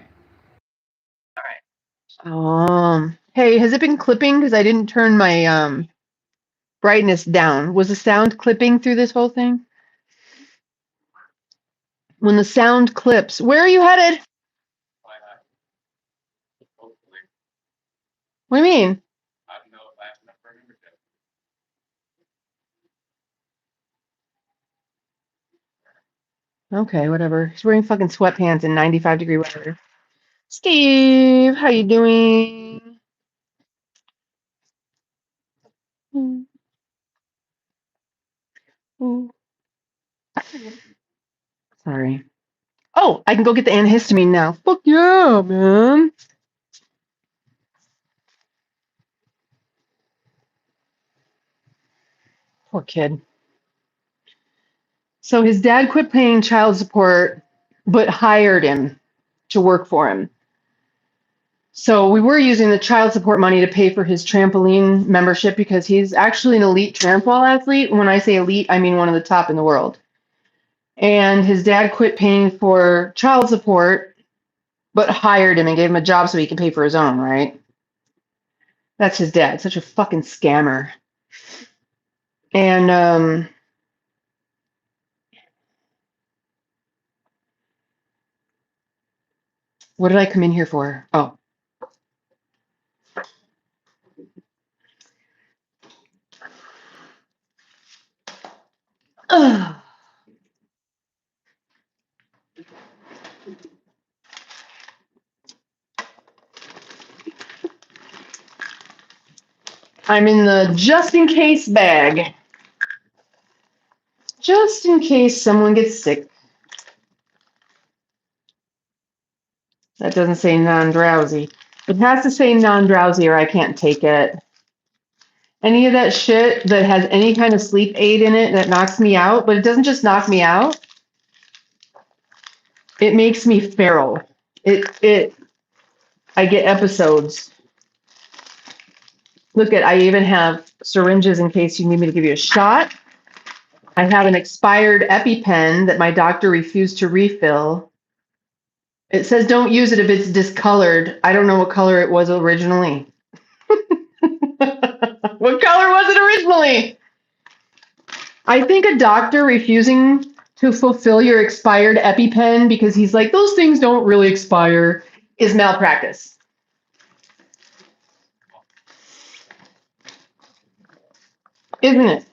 right. Hey, has it been clipping? Because I didn't turn my brightness down. Was the sound clipping through this whole thing? When the sound clips, where are you headed? What do you mean? Okay, whatever. He's wearing fucking sweatpants in 95-degree weather. Steve, how you doing? Sorry. Oh, I can go get the antihistamine now. Fuck yeah, man. Poor kid. So his dad quit paying child support, but hired him to work for him. So we were using the child support money to pay for his trampoline membership because he's actually an elite trampoline athlete. When I say elite, I mean one of the top in the world. And his dad quit paying for child support, but hired him and gave him a job so he can pay for his own, right? That's his dad. Such a fucking scammer. And what did I come in here for? Oh. Ugh. I'm in the just in case bag. Just in case someone gets sick. That doesn't say non-drowsy. It has to say non-drowsy or I can't take it. Any of that shit that has any kind of sleep aid in it that knocks me out, but it doesn't just knock me out. It makes me feral. I get episodes. Look I even have syringes in case you need me to give you a shot. I have an expired EpiPen that my doctor refused to refill. It says don't use it if it's discolored. I don't know what color it was originally. What color was it originally? I think a doctor refusing to fulfill your expired EpiPen because he's like, those things don't really expire, is malpractice. Isn't it?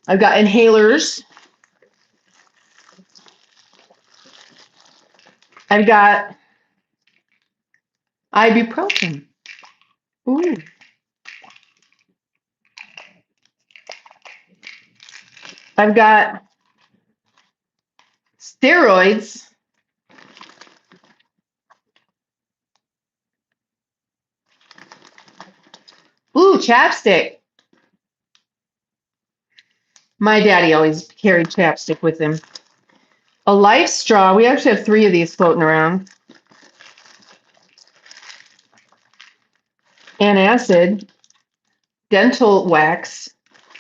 I've got inhalers. I've got ibuprofen. Ooh. I've got steroids. Ooh, chapstick. My daddy always carried chapstick with him. A life straw. We actually have 3 of these floating around. Antacid. Dental wax.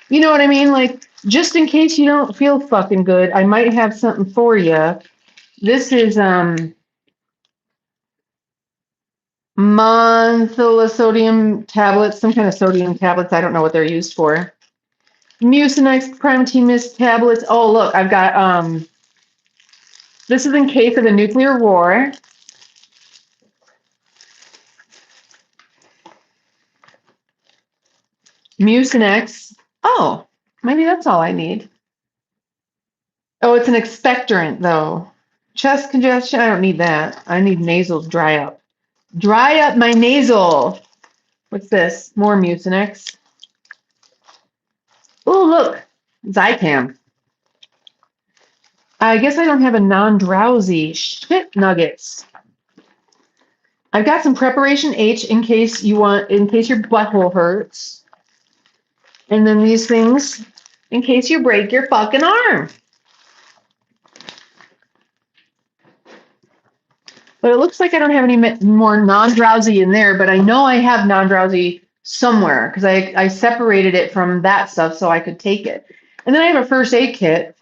You know what I mean? Like, just in case you don't feel fucking good, I might have something for you. This is monosodium tablets, some kind of sodium tablets. I don't know what they're used for. Mucinex Primatine Mist tablets. Oh, look, I've got this is in case of a nuclear war. Mucinex. Oh, maybe that's all I need. Oh, it's an expectorant though. Chest congestion, I don't need that. I need nasal dry up. Dry up my nasal. What's this? More Mucinex. Oh, look. Zicam. I guess I don't have a non-drowsy. Shit nuggets. I've got some Preparation H in case your butthole hurts. And then these things. in case you break your fucking arm. But it looks like I don't have any more non-drowsy in there, but I know I have non-drowsy somewhere because I separated it from that stuff so I could take it. And then I have a first aid kit.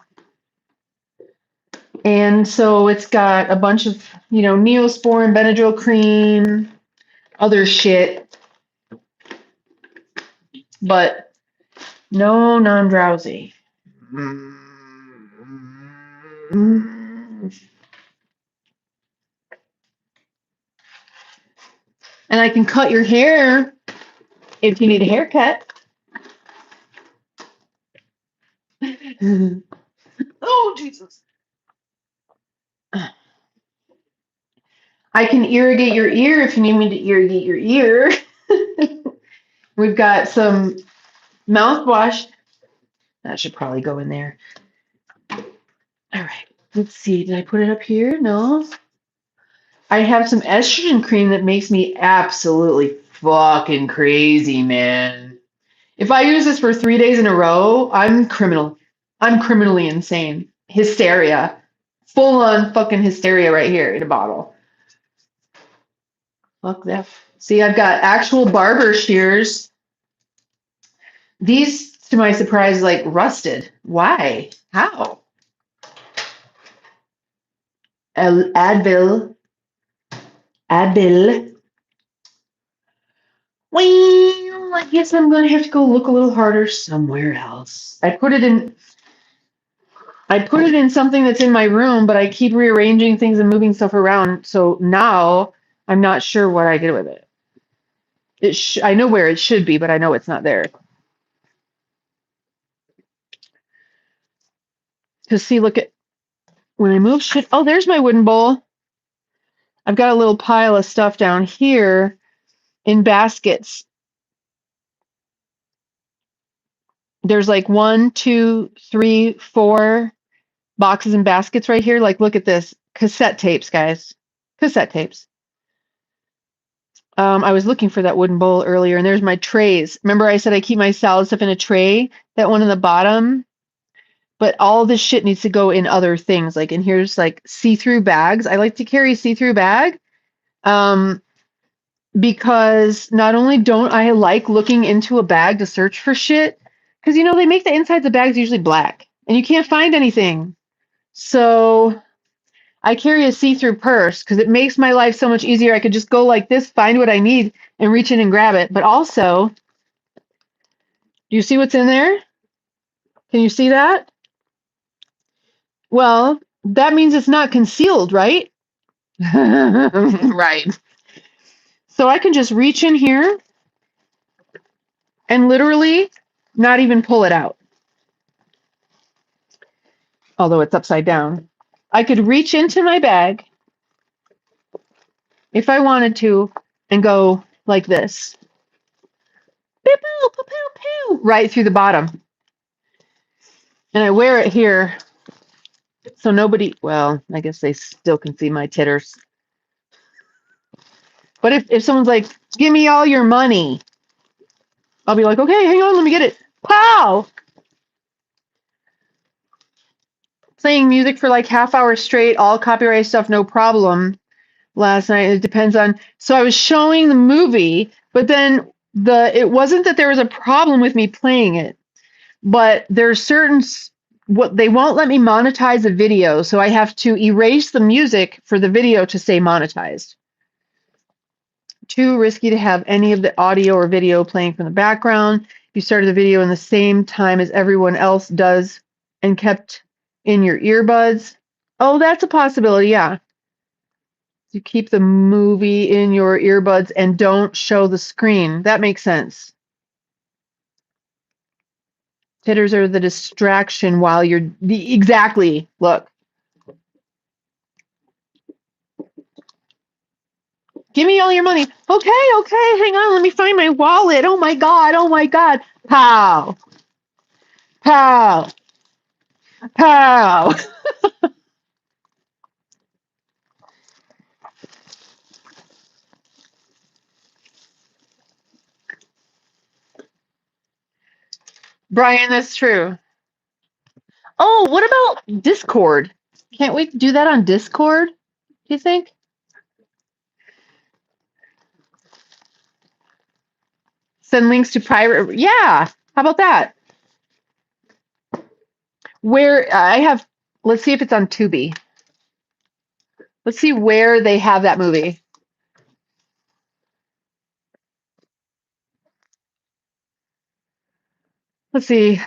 And so it's got a bunch of, Neosporin, Benadryl cream, other shit, but no non-drowsy. And I can cut your hair if you need a haircut. Oh, Jesus. I can irrigate your ear if you need me to irrigate your ear. We've got some mouthwash. That should probably go in there. All right. Let's see. Did I put it up here? No. I have some estrogen cream that makes me absolutely fucking crazy, man. If I use this for 3 days in a row, I'm criminal. I'm criminally insane. Hysteria. Full on fucking hysteria right here in a bottle. Fuck that. See, I've got actual barber shears. These, to my surprise, like rusted. Why? How? Advil. Well, I guess I'm going to have to go look a little harder somewhere else. I put it in something that's in my room, but I keep rearranging things and moving stuff around. So now I'm not sure what I did with it. I know where it should be, but I know it's not there. Because see, look at when I move shit. Oh, there's my wooden bowl. I've got a little pile of stuff down here in baskets. There's like 1, 2, 3, 4 boxes and baskets right here. Like, look at this. Cassette tapes, guys. Cassette tapes. I was looking for that wooden bowl earlier, and there's my trays. Remember I said I keep my salad stuff in a tray? That one in the bottom? But all this shit needs to go in other things. Like, and here's like see-through bags. I like to carry a see-through bag because not only don't I like looking into a bag to search for shit, because, they make the insides of bags usually black, and you can't find anything. So I carry a see-through purse because it makes my life so much easier. I could just go like this, find what I need, and reach in and grab it. But also, do you see what's in there? Can you see that? Well, that means it's not concealed, right? Right. So I can just reach in here and literally not even pull it out. Although it's upside down. I could reach into my bag if I wanted to and go like this. Pew, pew, pew, pew, pew, right through the bottom. And I wear it here so nobody, well, I guess they still can see my titters. But if someone's like, give me all your money, I'll be like, okay, hang on, let me get it. Pow! Playing music for like half hour straight, all copyright stuff, no problem. Last night, it depends on. So I was showing the movie, but then it wasn't that there was a problem with me playing it, but there's certain what they won't let me monetize a video, so I have to erase the music for the video to stay monetized. Too risky to have any of the audio or video playing from the background. You started the video in the same time as everyone else does and kept in your earbuds. Oh, that's a possibility, yeah. You keep the movie in your earbuds and don't show the screen. That makes sense. Titters are the distraction while you're exactly. Look. Give me all your money. Okay, hang on. Let me find my wallet. Oh my God. Pow. Pow. Pow. Brian, that's true. Oh, what about Discord? Can't we do that on Discord? Do you think? Send links to private. Yeah. How about that? Where I have, let's see if it's on Tubi. Let's see where they have that movie. Let's see.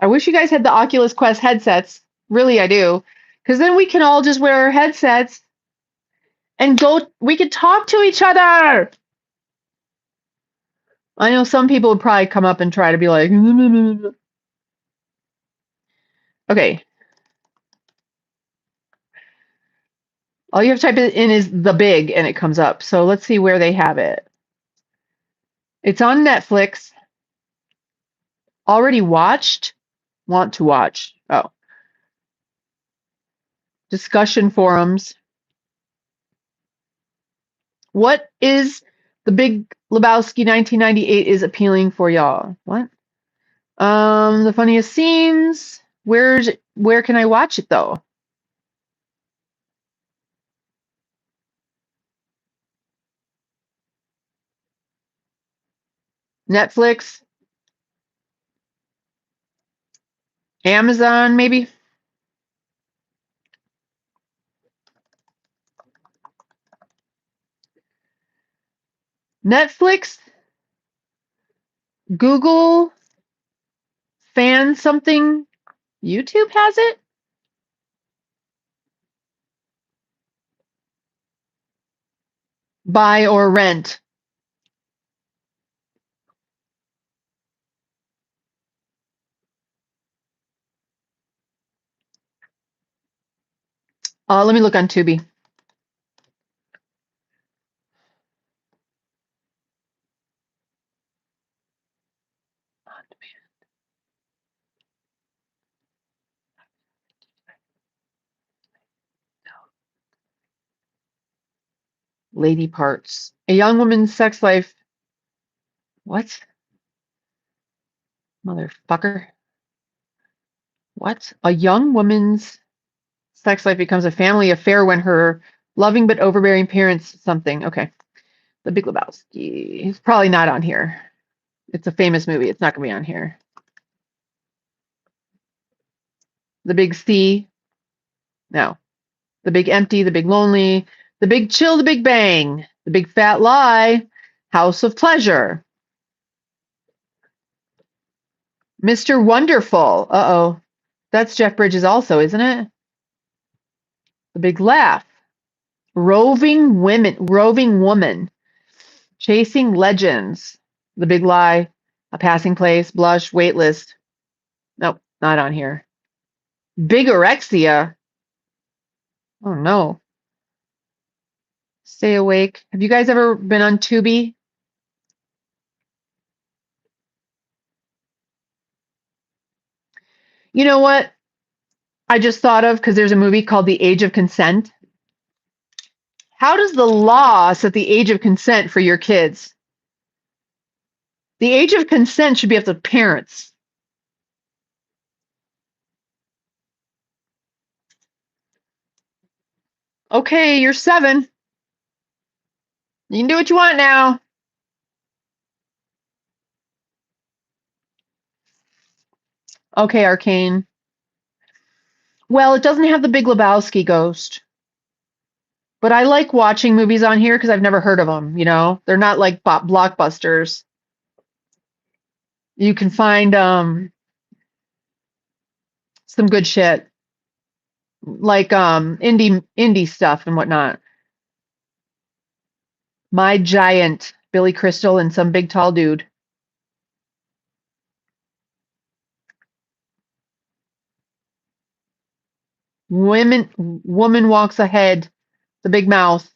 I wish you guys had the Oculus Quest headsets. Really, I do. Because then we can all just wear our headsets and we could talk to each other. I know some people would probably come up and try to be like, okay. All you have to type it in is the big and it comes up. So let's see where they have it. It's on Netflix. Already watched? Want to watch. Oh. Discussion forums. What is the Big Lebowski 1998 is appealing for y'all? What? The funniest scenes. Where can I watch it though? Netflix? Amazon maybe? Netflix? Google? Fan something? YouTube has it? Buy or rent? Let me look on Tubi. Lady parts. A young woman's sex life. What? Motherfucker. What? A young woman's sex life becomes a family affair when her loving but overbearing parents something. Okay. The Big Lebowski. It's probably not on here. It's a famous movie. It's not going to be on here. The Big C. No. The Big Empty. The Big Lonely. The Big Chill. The Big Bang. The Big Fat Lie. House of Pleasure. Mr. Wonderful. Uh-oh. That's Jeff Bridges also, isn't it? The Big Laugh. Roving Woman. Chasing Legends. The Big Lie. A Passing Place. Blush. Waitlist. Nope, not on here. Bigorexia. Oh no. Stay Awake. Have you guys ever been on Tubi? You know what? I just thought of, because there's a movie called The Age of Consent. How does the law set the age of consent for your kids? The age of consent should be up to parents. Okay, you're 7. You can do what you want now. Okay, Arcane. Well, it doesn't have the Big Lebowski ghost. But I like watching movies on here because I've never heard of them, you know? They're not like blockbusters. You can find some good shit. Like indie stuff and whatnot. My Giant, Billy Crystal and some big tall dude. Woman walks ahead, the big mouth.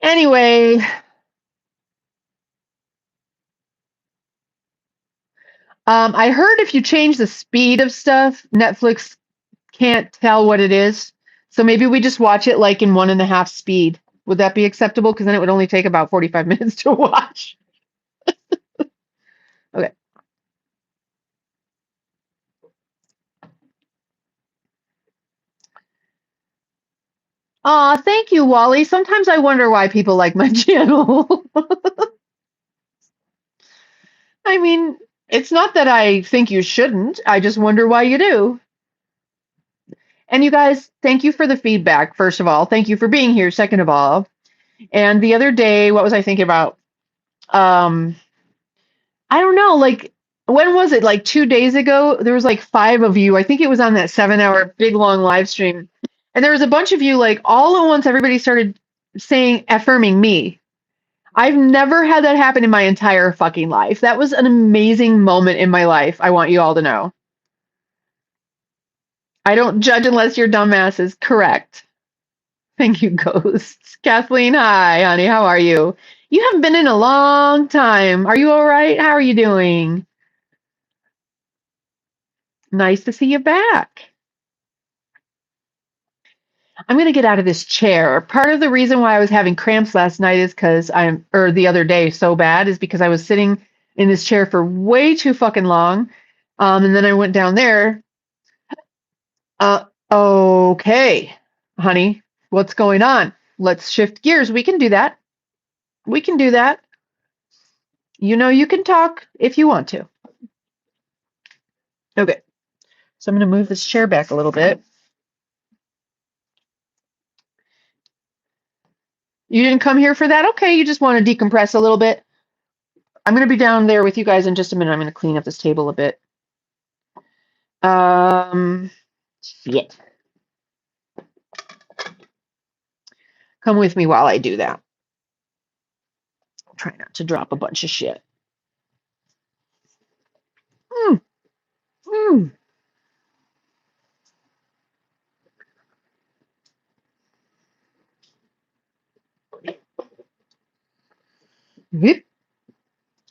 Anyway, I heard if you change the speed of stuff, Netflix can't tell what it is. So maybe we just watch it like in 1.5 speed. Would that be acceptable? Because then it would only take about 45 minutes to watch. Okay. Aw, thank you, Wally. Sometimes I wonder why people like my channel. I mean, it's not that I think you shouldn't. I just wonder why you do. And you guys, thank you for the feedback, first of all. Thank you for being here, second of all. And the other day, what was I thinking about? I don't know, like, when was it? Like 2 days ago, there was like 5 of you. I think it was on that 7-hour big long live stream. And there was a bunch of you, like, all at once, everybody started saying, affirming me. I've never had that happen in my entire fucking life. That was an amazing moment in my life. I want you all to know. I don't judge unless your dumbass is correct. Thank you, Ghosts. Kathleen, hi, honey. How are you? You haven't been in a long time. Are you all right? How are you doing? Nice to see you back. I'm going to get out of this chair. Part of the reason why I was having cramps last night is or the other day so bad, is because I was sitting in this chair for way too fucking long. And then I went down there. Okay, honey, what's going on? Let's shift gears. We can do that. We can do that. You know, you can talk if you want to. Okay. So I'm going to move this chair back a little bit. You didn't come here for that? Okay, you just want to decompress a little bit. I'm going to be down there with you guys in just a minute. I'm going to clean up this table a bit. Shit. Come with me while I do that. Try not to drop a bunch of shit. Mm. Mm.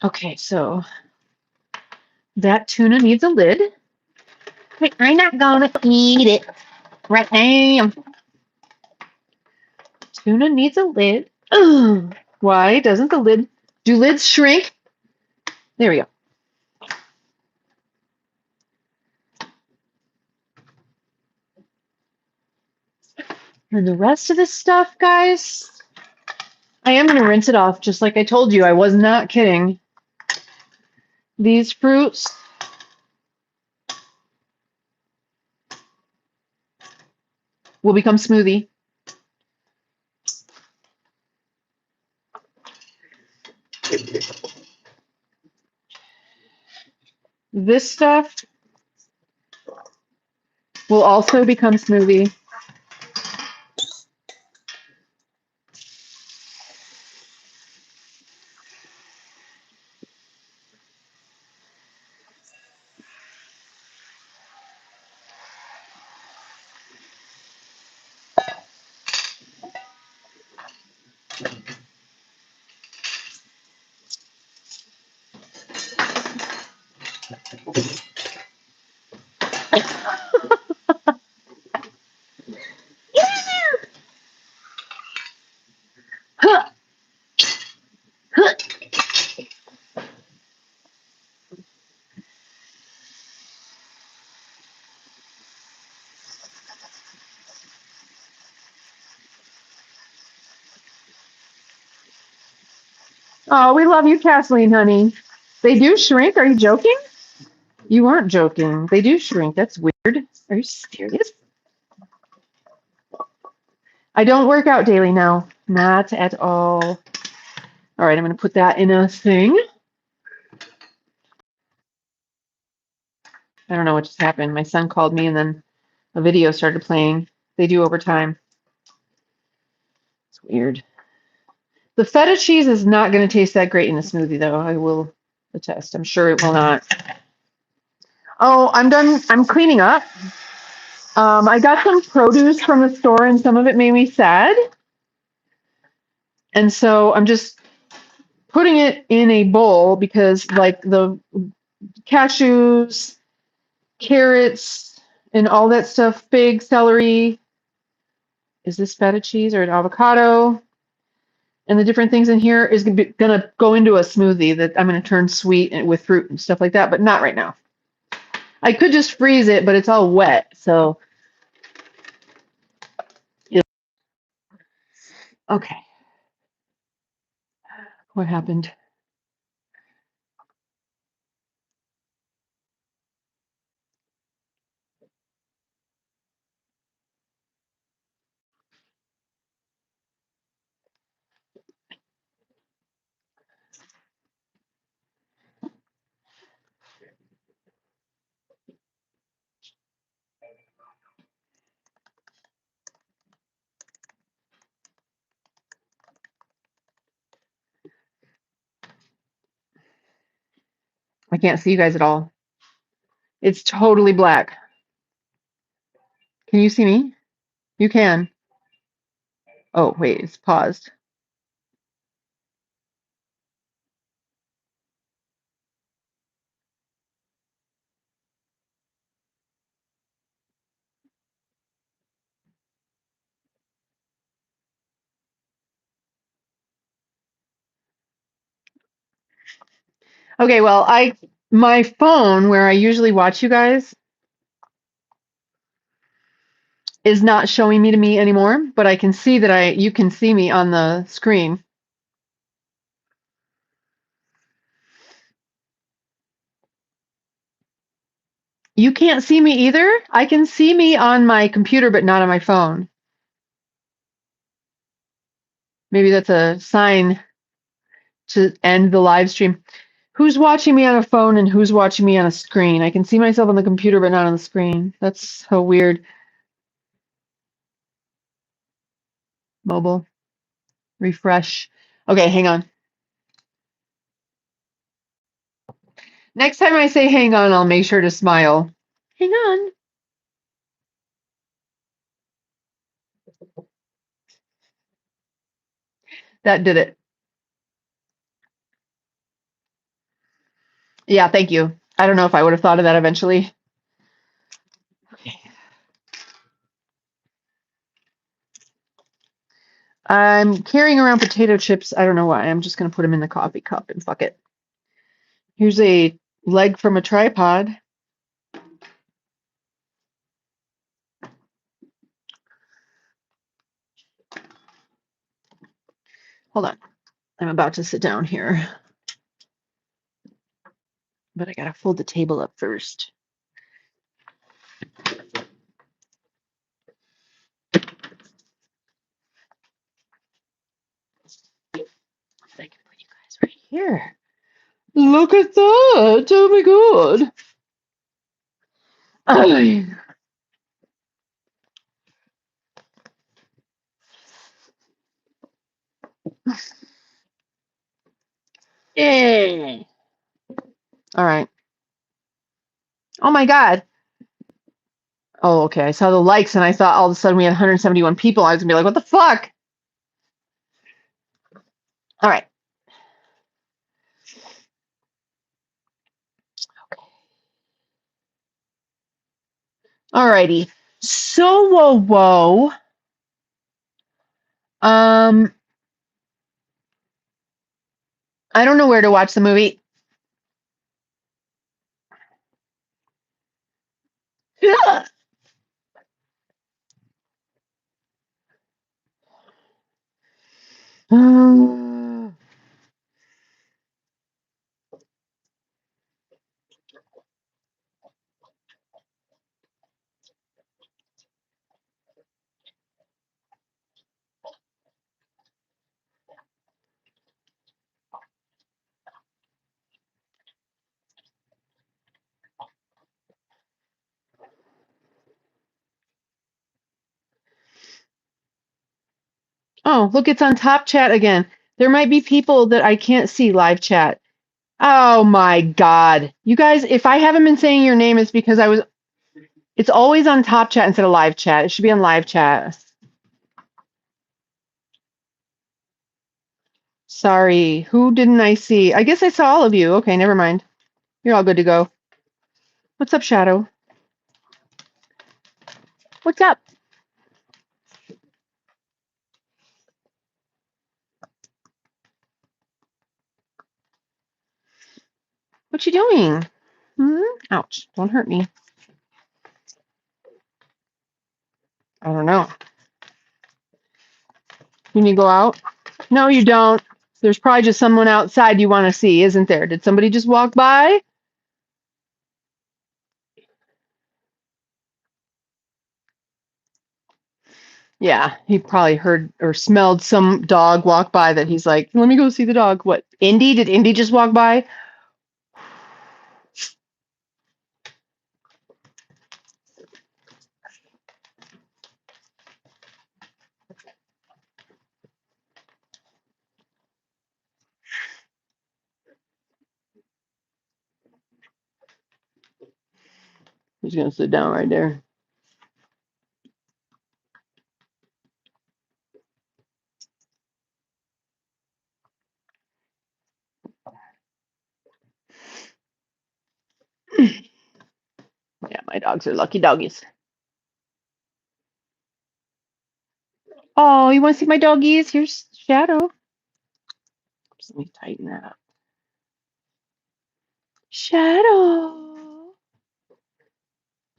Okay, so that tuna needs a lid. Wait, I'm not gonna eat it right now. Tuna needs a lid. Ugh. Why doesn't the lid? Do lids shrink? There we go. And the rest of this stuff, guys, I am gonna rinse it off, just like I told you. I was not kidding. These fruits will become smoothie. This stuff will also become smoothie. Oh, we love you, Kathleen, honey. They do shrink. Are you joking? You aren't joking. They do shrink. That's weird. Are you serious? I don't work out daily now. Not at all. All right, I'm going to put that in a thing. I don't know what just happened. My son called me and then a video started playing. They do over time. It's weird. The feta cheese is not going to taste that great in a smoothie, though. I will attest. I'm sure it will not. Oh, I'm done. I'm cleaning up. I got some produce from the store and some of it made me sad. And so I'm just putting it in a bowl because, like, the cashews, carrots, and all that stuff, fig, celery. Is this feta cheese or an avocado? And the different things in here is going to go into a smoothie that I'm going to turn sweet and with fruit and stuff like that, but not right now. I could just freeze it, but it's all wet, so Okay. What happened? I can't see you guys at all. It's totally black. Can you see me? You can. Oh, wait, it's paused. Okay, well, my phone where I usually watch you guys is not showing me to me anymore, but I can see that you can see me on the screen. You can't see me either? I can see me on my computer, but not on my phone. Maybe that's a sign to end the live stream. Who's watching me on a phone and who's watching me on a screen? I can see myself on the computer, but not on the screen. That's so weird. Mobile. Refresh. Okay, hang on. Next time I say hang on, I'll make sure to smile. Hang on. That did it. Yeah, thank you. I don't know if I would have thought of that eventually. Okay. I'm carrying around potato chips. I don't know why. I'm just going to put them in the coffee cup and fuck it. Here's a leg from a tripod. Hold on. I'm about to sit down here. But I got to fold the table up first. I can put you guys right here. Look at that. Oh my god. Yeah. All right. Oh my god. Oh, okay. I saw the likes and I thought all of a sudden we had 171 people. I was going to be like, what the fuck? All right. All righty. So, whoa. I don't know where to watch the movie. Oh, look, it's on top chat again. There might be people that I can't see live chat. Oh my god. You guys, if I haven't been saying your name, it's because it's always on top chat instead of live chat. It should be on live chat. Sorry. Who didn't I see? I guess I saw all of you. Okay, never mind. You're all good to go. What's up, Shadow? What's up? What you doing? Ouch. Don't hurt me. I don't know. You need to go out? No, you don't. There's probably just someone outside you want to see, isn't there? Did somebody just walk by? Yeah, he probably heard or smelled some dog walk by that he's like, let me go see the dog. What, Indy? Did Indy just walk by? He's going to sit down right there. Yeah, my dogs are lucky doggies. Oh, you want to see my doggies? Here's Shadow. Oops, let me tighten that up. Shadow.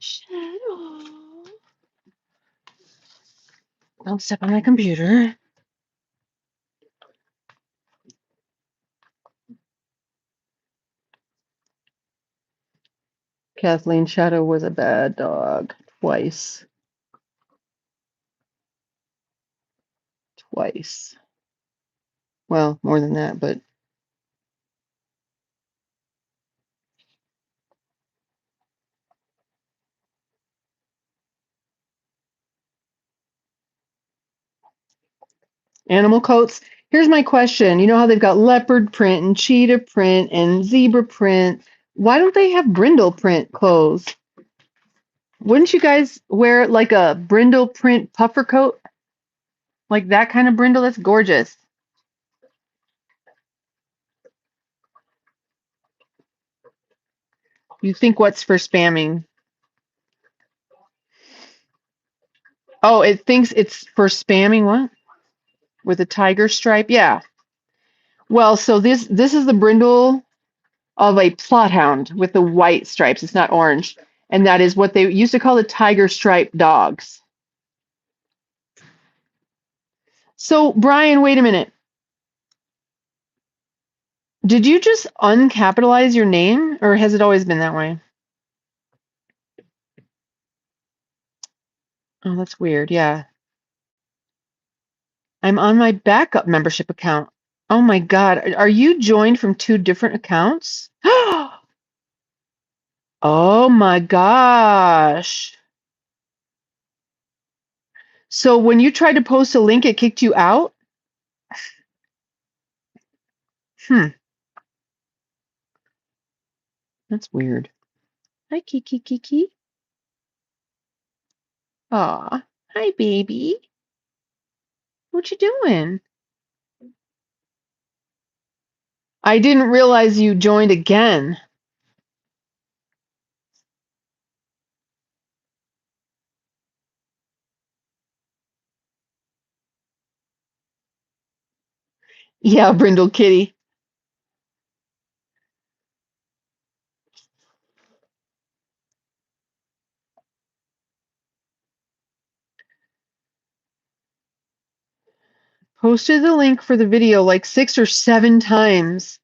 Shadow. Don't step on my computer. Kathleen, Shadow was a bad dog. Twice. Twice. Well, more than that, but animal coats. Here's my question. You know how they've got leopard print and cheetah print and zebra print? Why don't they have brindle print clothes? Wouldn't you guys wear like a brindle print puffer coat? Like that kind of brindle? That's gorgeous. You think what's for spamming? Oh, it thinks it's for spamming what? With a tiger stripe? Yeah. Well, so this is the brindle of a plot hound with the white stripes. It's not orange. And that is what they used to call the tiger stripe dogs. So, Brian, wait a minute. Did you just uncapitalize your name or has it always been that way? Oh, that's weird. Yeah. I'm on my backup membership account. Oh my God. Are you joined from two different accounts? Oh my gosh. So when you tried to post a link, it kicked you out? Hmm. That's weird. Hi, Kiki Kiki. Aw. Hi, baby. What you doing? I didn't realize you joined again. Yeah, Brindle Kitty. Posted the link for the video like 6 or 7 times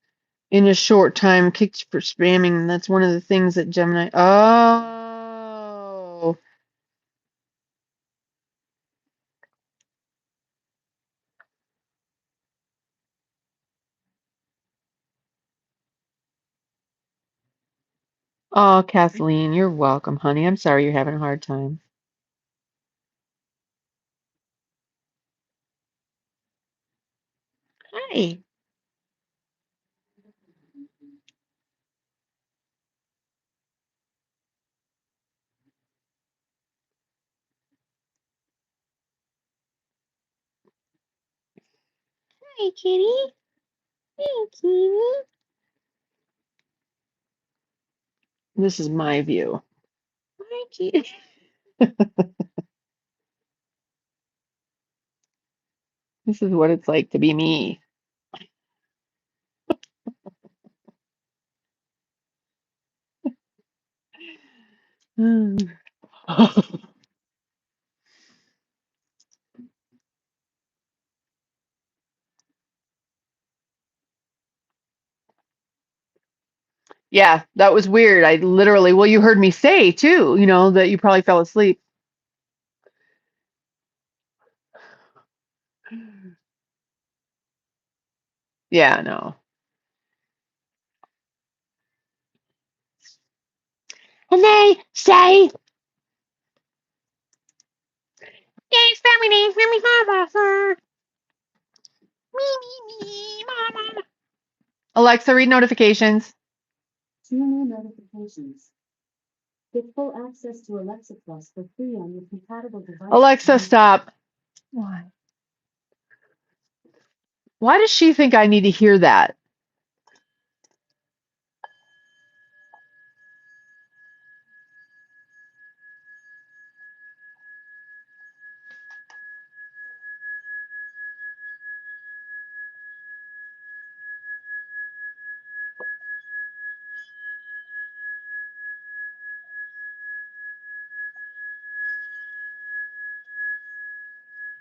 in a short time. Kicked for spamming. That's one of the things that Gemini. Oh. Oh, Kathleen, you're welcome, honey. I'm sorry you're having a hard time. Hi. Hi, kitty. Hey, kitty. This is my view. Hi, kitty. This is what it's like to be me. Hmm. Yeah, that was weird. I literally, well, you heard me say too, that you probably fell asleep. Yeah, no. And they say, yes, family, father. Me, mama. Alexa, read notifications. 2 new notifications. Get full access to Alexa Plus for free on your compatible device. Alexa, stop. Why? Why does she think I need to hear that?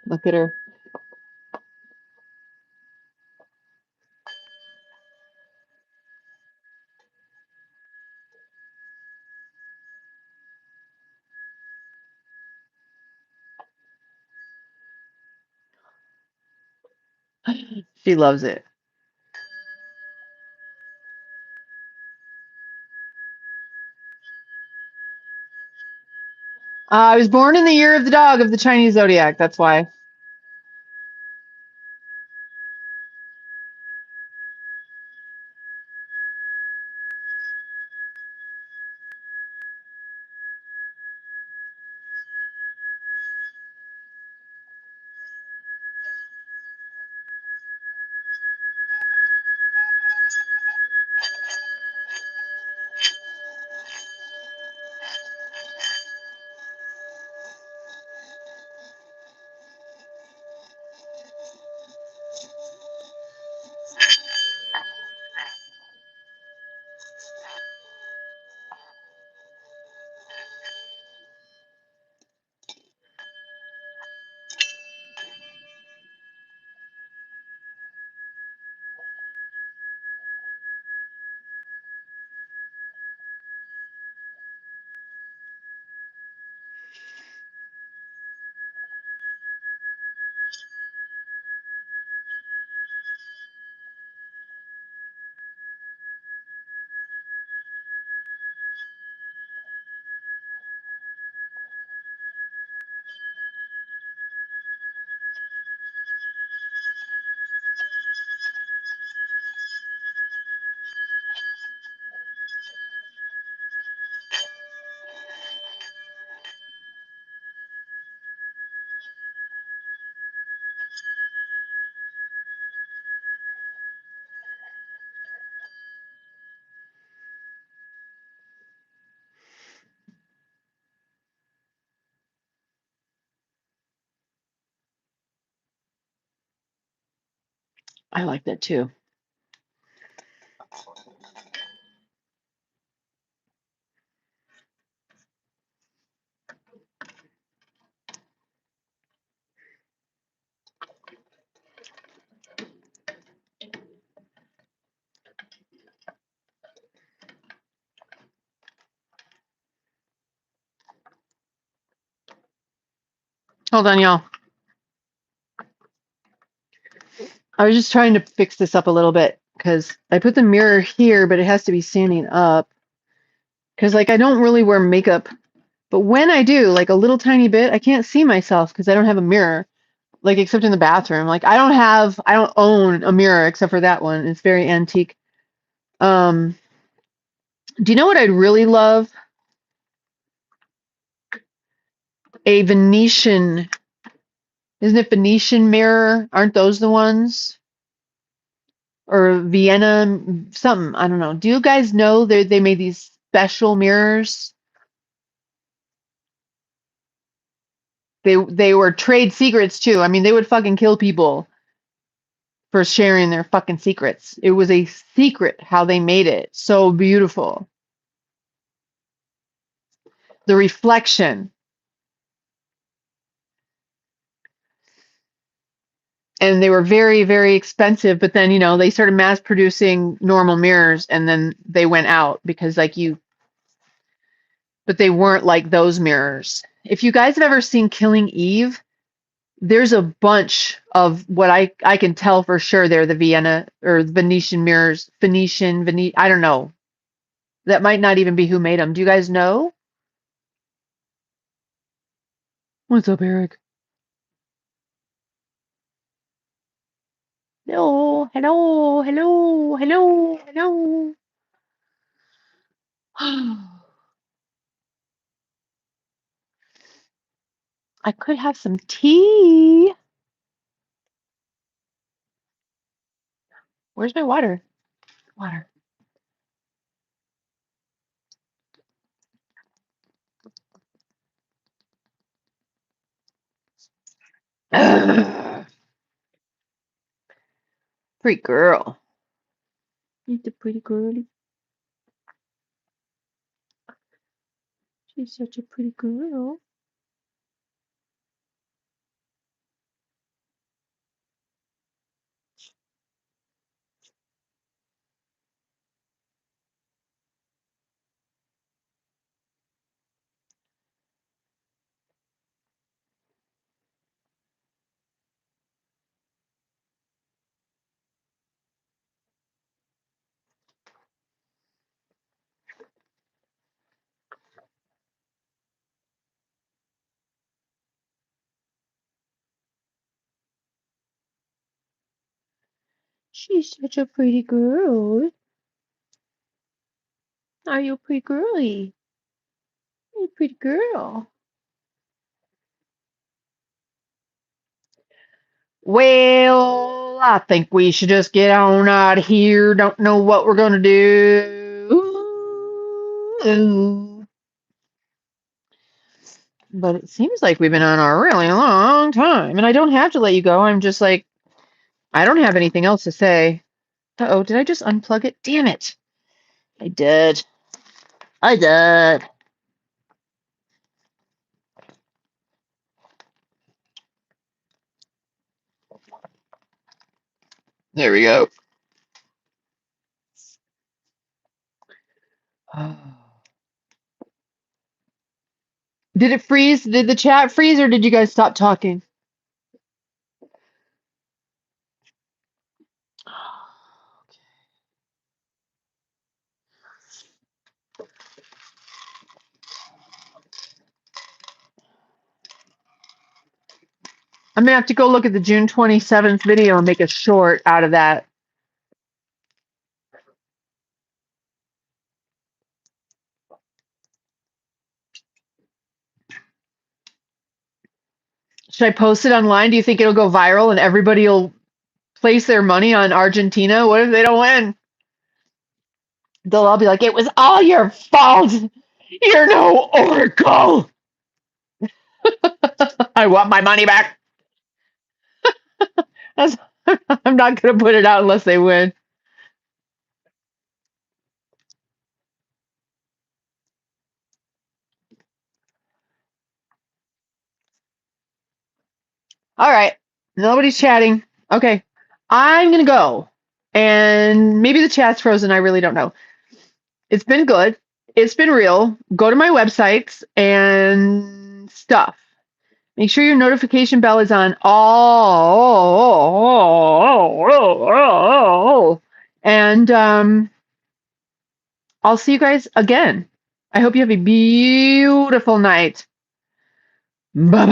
Look at her. She loves it. I was born in the year of the dog of the Chinese zodiac. That's why. I like that too. Hold on, y'all. I was just trying to fix this up a little bit because I put the mirror here, but it has to be standing up. Because, I don't really wear makeup. But when I do, a little tiny bit, I can't see myself because I don't have a mirror, except in the bathroom. I don't own a mirror except for that one. It's very antique. Do you know what I'd really love? A Venetian, isn't it Venetian mirror? Aren't those the ones? Or Vienna, something, I don't know. Do you guys know they made these special mirrors? They were trade secrets too. I mean, they would fucking kill people for sharing their fucking secrets. It was a secret how they made it. So beautiful. The reflection. and they were very, very expensive. But then, they started mass producing normal mirrors, and then they went out because but they weren't like those mirrors. If you guys have ever seen Killing Eve, there's a bunch of what I can tell for sure they're the Vienna or Venetian mirrors, I don't know. That might not even be who made them. Do you guys know? What's up, Eric? Hello, hello, hello, hello, hello. I could have some tea. Where's my water? Water. Pretty girl. She's a pretty girl. She's such a pretty girl. She's such a pretty girl. Are you a pretty girly? You're a pretty girl. Well, I think we should just get on out of here. Don't know what we're gonna do. But it seems like we've been on a really long time. And I don't have to let you go. I'm just like, I don't have anything else to say. Uh-oh, did I just unplug it? Damn it. I did. I did. There we go. Did it freeze? Did the chat freeze or did you guys stop talking? I'm gonna have to go look at the June 27th video and make a short out of that. Should I post it online? Do you think it'll go viral and everybody will place their money on Argentina? What if they don't win? They'll all be like, it was all your fault. You're no oracle. I want my money back. I'm not going to put it out unless they win. All right. Nobody's chatting. Okay. I'm going to go. And maybe the chat's frozen. I really don't know. It's been good. It's been real. Go to my websites and stuff. Make sure your notification bell is on all. And I'll see you guys again. I hope you have a beautiful night. Bye-bye.